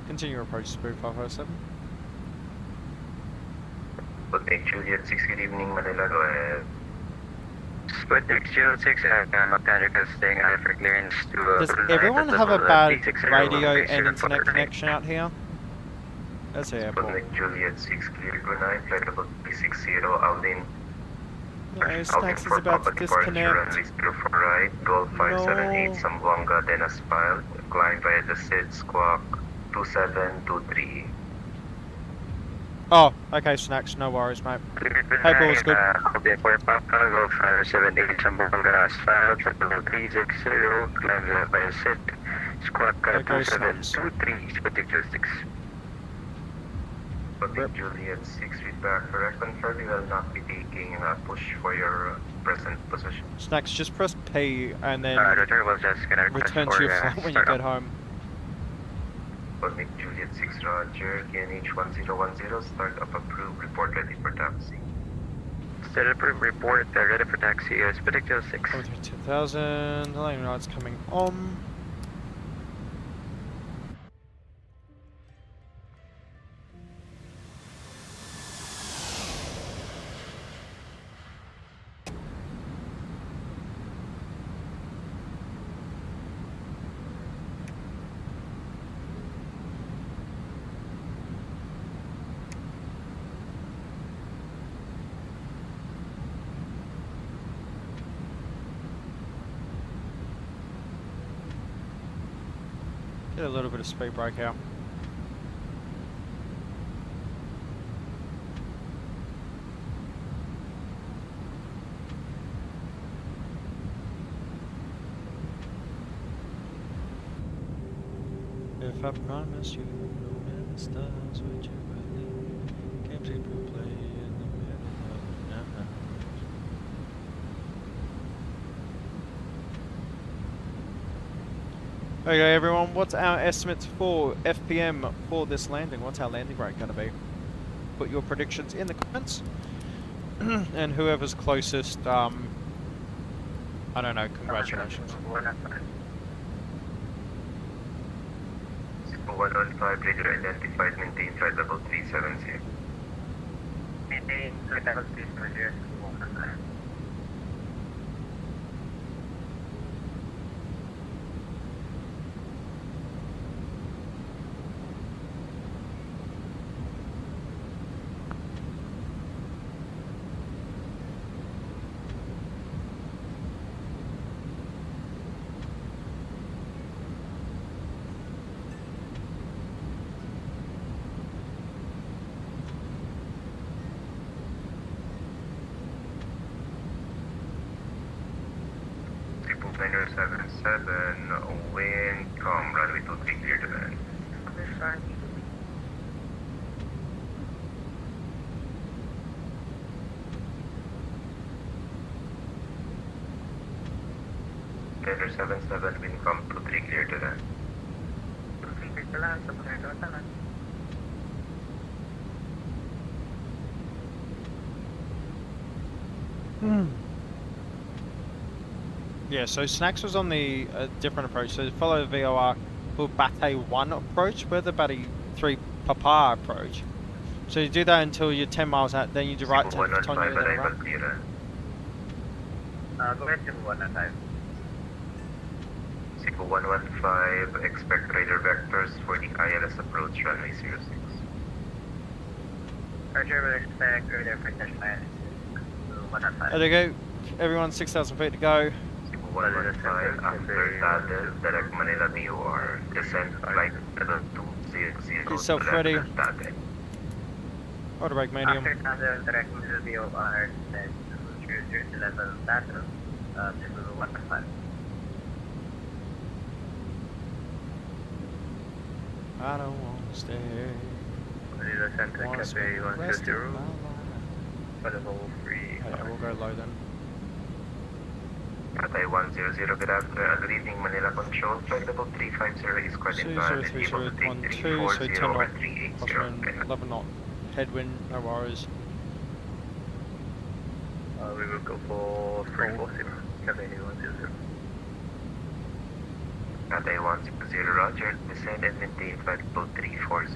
Continue approach Cebu 557. Hotel Juliet 6, good evening, Manila, go ahead. Sputnik Juliet 6, mechanic staying out for clearance to Does everyone have a bad radio and internet connection out here? That's the airport. Sputnik Juliet 6, clear, good night, flight level 360, Aldin. No, Snacks is about to disconnect. Runway 04 right, Golf 578, Zamboanga, then Aspile, climb via the SID, squawk 2723. Oh, okay, Snacks, no worries, mate. Hey, ball's good. For Papa, Golf 578, Zamboanga, Aspile, level 360, climb via SID, squawk 2723, Sputnik Juliet 6. Hotel Juliet 6, feedback correct. Confirm you will not be taking a push for your present position. Snacks, just press P and then We'll just gonna return to your flight when you get home. Hotel Juliet 6, Roger, QNH 1010, start up approved, report ready for taxi. Start approved, report, ready for taxi, Sputnik Juliet 6. Coming through 2000, the landing light's coming on. Get a little bit of speed brake out. If I promise you no matter stars with you believe, can't keep you play in the middle of the night. Okay everyone, what's our estimates for FPM for this landing? What's our landing rate going to be? Put your predictions in the comments. And whoever's closest, I don't know, congratulations. 115, radar identified, maintain flight level 370. Maintain flight level 370. Niner 77, wind, runway 23, clear to land. Niner 77, wind, 23, clear to land. Yeah, so Snacks was on the different approach. So follow the VOR for Batay 1 approach. We're the Batay 3 Papa approach. So you do that until you're 10 miles out, then you do right to Tonga and then around. Go ahead to 115. Signal 115, expect radar vectors for the ILS approach runway 06. Roger, will expect radar protection line to 115. There you go. Everyone, 6,000 feet to go. 115 after Tadel, direct Manila BOR, descent flight level 200. Get yourself ready. Auto brake medium. After Tadel, direct Manila BOR, then to cruise to level Tadel, to 115. I don't want to stay. Manila Center, Wanna spend Cafe the rest of 120, my life. for level 3. Okay, we'll go low then. Cathay 100, good afternoon. Good evening, Manila Control. Flight level 350 is quite invalid. Able to take 20312, so 10 340 over knot, 380. crosswind, 11 knot, headwind, no worries. We will go for 340, Cafe 100. Cathay 100, roger. Descend and maintain flight level 340.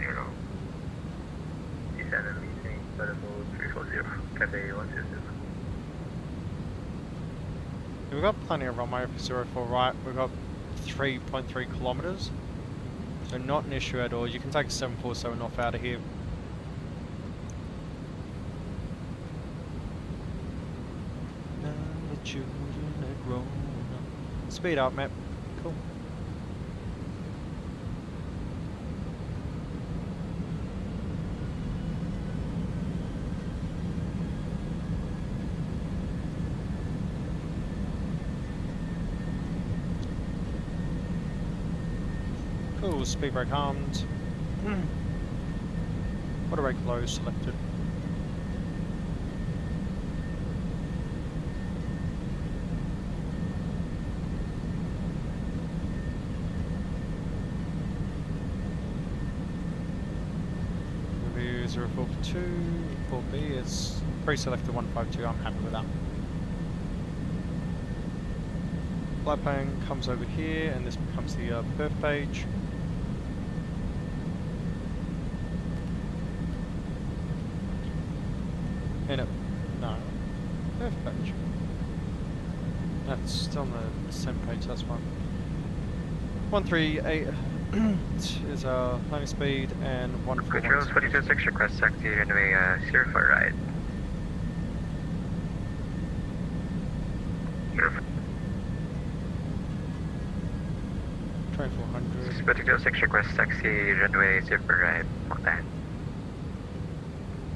Descend and maintain flight level 340, Cafe 100. We've got plenty of runway for 04 right. We've got 3.3 kilometers. So not an issue at all. You can take 747 off out of here. Now the children are grown up. Speed up, mate. Cool. Cool, speed brake armed. Auto brake low selected. Review 0442, report B is pre-selected 152, I'm happy with that. Flight plan comes over here and this becomes the perf page. No, perf page. That's still on the same page, that's fine. 138 is our landing speed and 141. Control 426, request taxi runway 04 right. 2400. Particular 6 request taxi runway 0 right. Contact.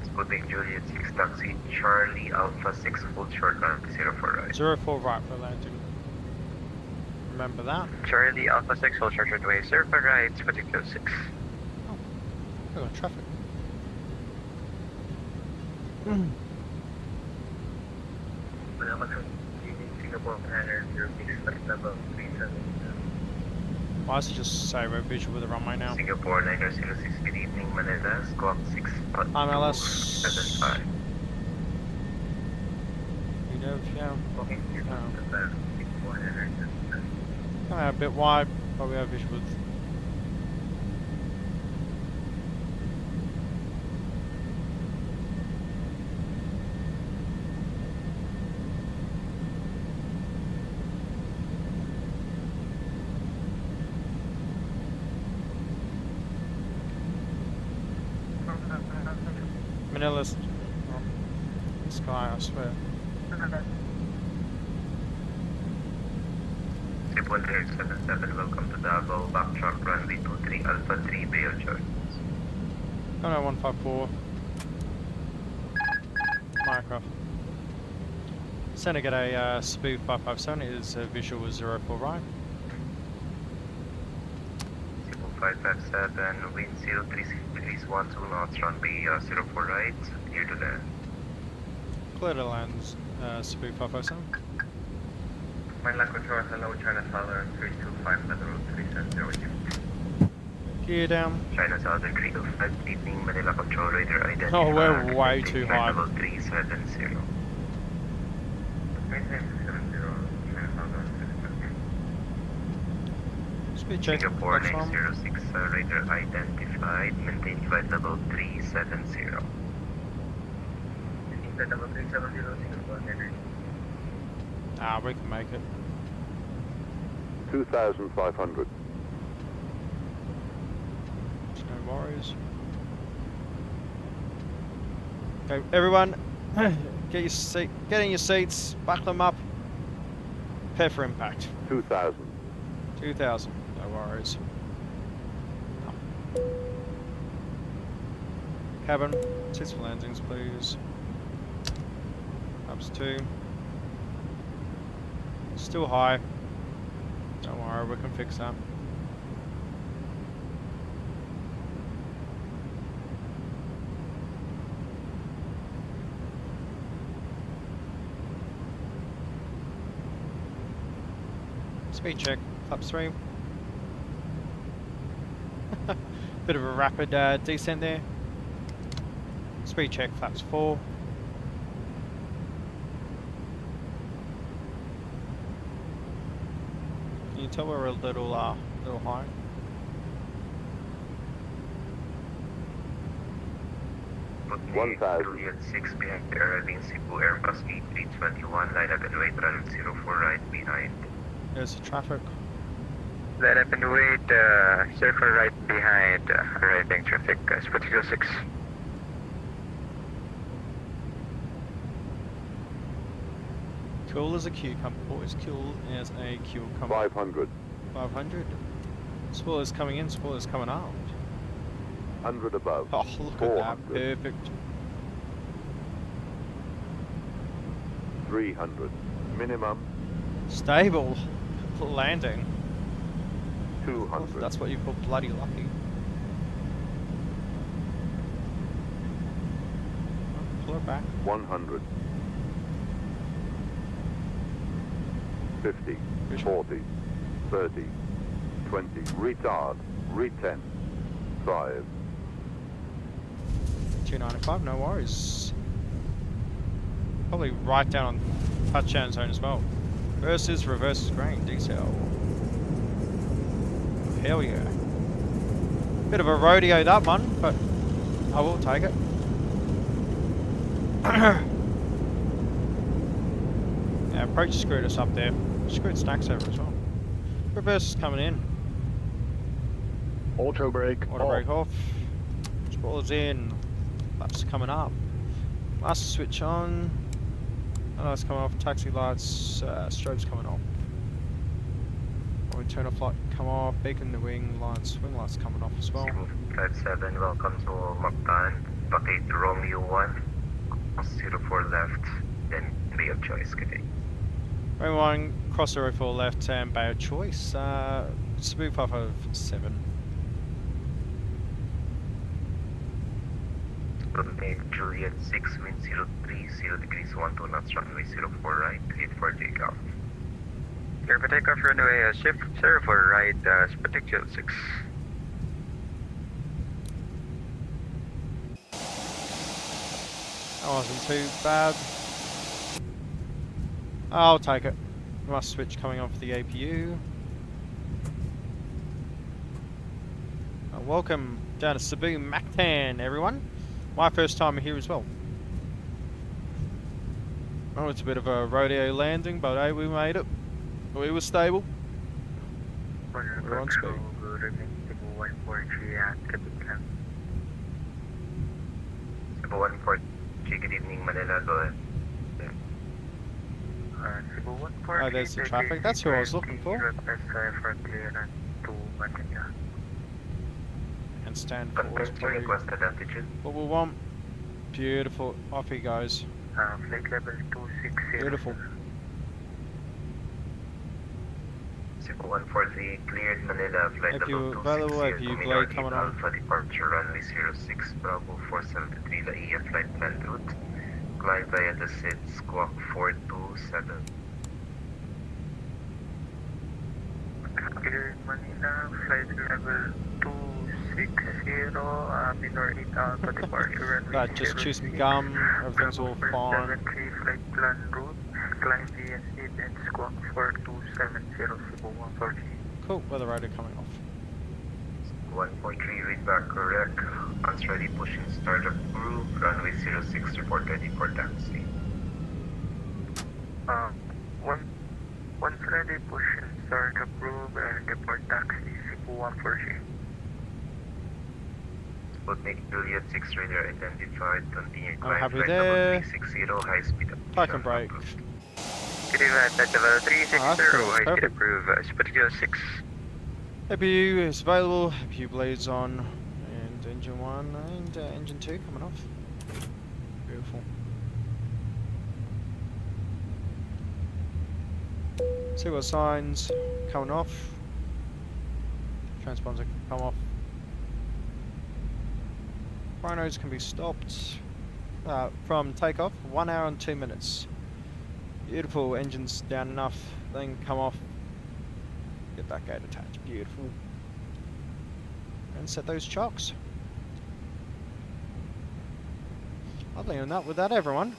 Sputnik Juliet 6 taxi, Charlie Alpha 6 full short run 04 right. 04 right for landing. Remember that. Charlie Alpha 6 full short runway 0 right. Particular 6. Oh, we got traffic. Singapore Planner 06 flight level 37. Why does it just say road visual with the runway now? Singapore 906, good evening, Manila, squawk 6 I'm LS. 75. You know, yeah. Okay, you're Oh. the A bit wide, probably have visual with. Manila's sky, I swear. Ship 1877, welcome to Davao, backtrack runway 23 Alpha 3, Bail George. Oh no, 154. Minecraft. Send get a Spoo 557, it is visual with 04 right. Ship 557, wind 036 degrees 12 knots, runway 04 right, clear to land. Clear to land, Spoo 557. Manila Control, hello, China Southern 325, level 370. Gear down. China Southern 325, good evening, Manila Control, radar identified. Oh, we're way too high. Level 370. Speed check. Singapore That's wrong. 906, radar identified, maintain flight level 370. Flight level 370, Singapore, Ah, we can make it. 2,500. There's no worries. Okay, everyone, get in your seats, buckle them up. Prepare for impact. 2,000. 2,000, no worries. Cabin, seats for landings, please. Ups 2. Still high. Don't worry, we can fix that. Speed check, flaps 3. Bit of a rapid descent there. Speed check, flaps 4. Can you tell we're a little high? Sputnik 1,000. Juliet 6 behind the arriving Cebu Airbus A321, line up and wait, run 04 right behind. There's the traffic. Let up and wait, circle right behind, arriving traffic, Sputnik 06. Cool as a cucumber, boys. Cool as a cucumber. 500. 500. Spoilers coming in, spoilers coming out. 100 above. Oh, look at that. 400. Perfect. 300. Minimum. Stable. Landing. 200. That's what you call bloody lucky. Oh, pull it back. 100. 50. Vision. 40. 30. 20. Retard. Re-10. 5. 295, no worries. Probably right down on touchdown zone as well. Reverses grain, detail. Hell yeah. Bit of a rodeo that one, but I will take it. Yeah, approach screwed us up there. Screwed stacks over as well. Reverse is coming in. Auto brake. Auto brake off. Spoilers in. Laps coming up. Master switch on. Oh, it's coming off. Taxi lights. Strobes coming off. We turn off light, come off, beacon the wing lights, swing lights coming off as well. 57, welcome to Mactan, Packet Romeo 1, 04 left, then be of choice, good day. Romeo 1, cross 04 left and bay of choice, Cebu 557. Romeo Juliet 6, wind 03, 0 degrees 12 knots, runway 04 right, cleared for takeoff. Clear for takeoff, runway shift 04 right, Sputnik 06. That wasn't too bad. I'll take it. Must switch coming off the APU. Welcome down to Cebu Mactan, everyone. My first time here as well. Oh, it's a bit of a rodeo landing, but hey, we made it. We were stable. We're on speed. Good evening, Cebu 143 at Pilipinas. Cebu 143, good evening, Manila, go ahead. Cebu 143. Oh, there's the traffic. That's who I was looking for. Request for clearance to Manila. And stand Confirm forward, to requested altitude. what we want. Beautiful. Off he goes. Flight level 260. Beautiful. Cebu 143, cleared Manila, flight If you level available, 260, if you Commander blade coming Eat on. Alpha, departure runway 06, Bravo 473, LAIA, flight plan route. Climb via the SID, squawk 427. Cleared Manila, flight level 260, minor 8 Alpha, departure runway Right, just chew some gum. Everything's all fine. 473, flight plan route. Climb via SID and squawk 4270, Cebu 140. Cool. Weather radar coming off. 143, read back correct. Once ready, pushing start approved. Runway 06, report ready for taxi. Once ready, push and start approved and report taxi, Cebu 140. Sputnik Juliet 6 radar identified. Continue climb happy flight there. level 360, high speed up. Park and brake. Good evening, at level 360, Ah, that's cool. high speed Perfect. approved, Sputnik 06. APU is available. APU blades on. And engine 1 and engine 2 coming off. Beautiful. See what signs coming off. Transponder can come off. Chronos can be stopped from takeoff. 1 hour and 2 minutes. Beautiful. Engines down enough. Then come off. Get that gate attached. Beautiful. And set those chocks. Other than that, with that, everyone,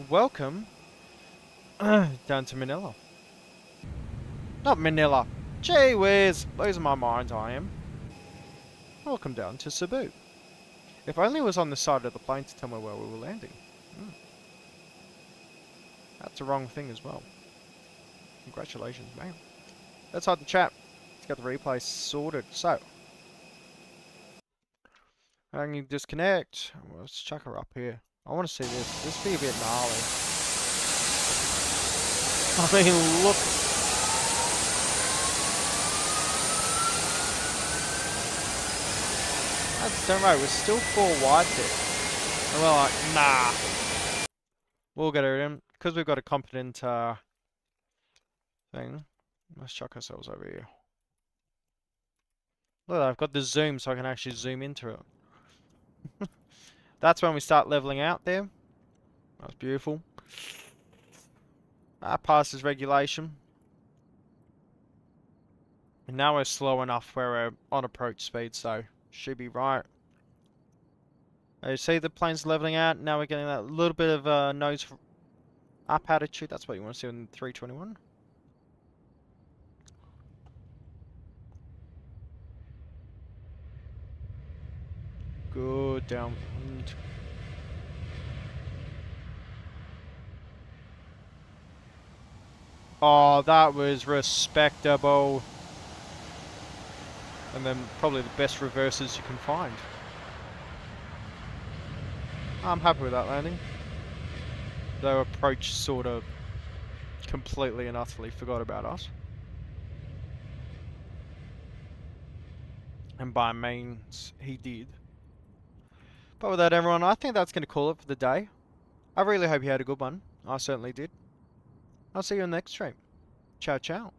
welcome down to Manila. Not Manila. Gee whiz, losing my mind I am. Welcome down to Cebu. If only it was on the side of the plane to tell me where we were landing. That's the wrong thing as well. Congratulations, man. Let's hide the chat. Let's get the replay sorted. So, I can disconnect. Let's chuck her up here. I want to see this. This be a bit gnarly. I mean, look. That's damn right. We're still 4 wide there. And we're like, nah. We'll get her in. Because we've got a competent thing. Let's chuck ourselves over here. Look, I've got the zoom so I can actually zoom into it. That's when we start leveling out there. That's beautiful. That passes regulation. And now we're slow enough where we're on approach speed, so should be right. You see the plane's leveling out. Now we're getting that little bit of nose up attitude. That's what you want to see in 321. Good downwind. Oh, that was respectable. And then probably the best reverses you can find. I'm happy with that landing. Though approach sort of completely and utterly forgot about us. And by means, he did. But with that, everyone, I think that's going to call it for the day. I really hope you had a good one. I certainly did. I'll see you in the next stream. Ciao, ciao.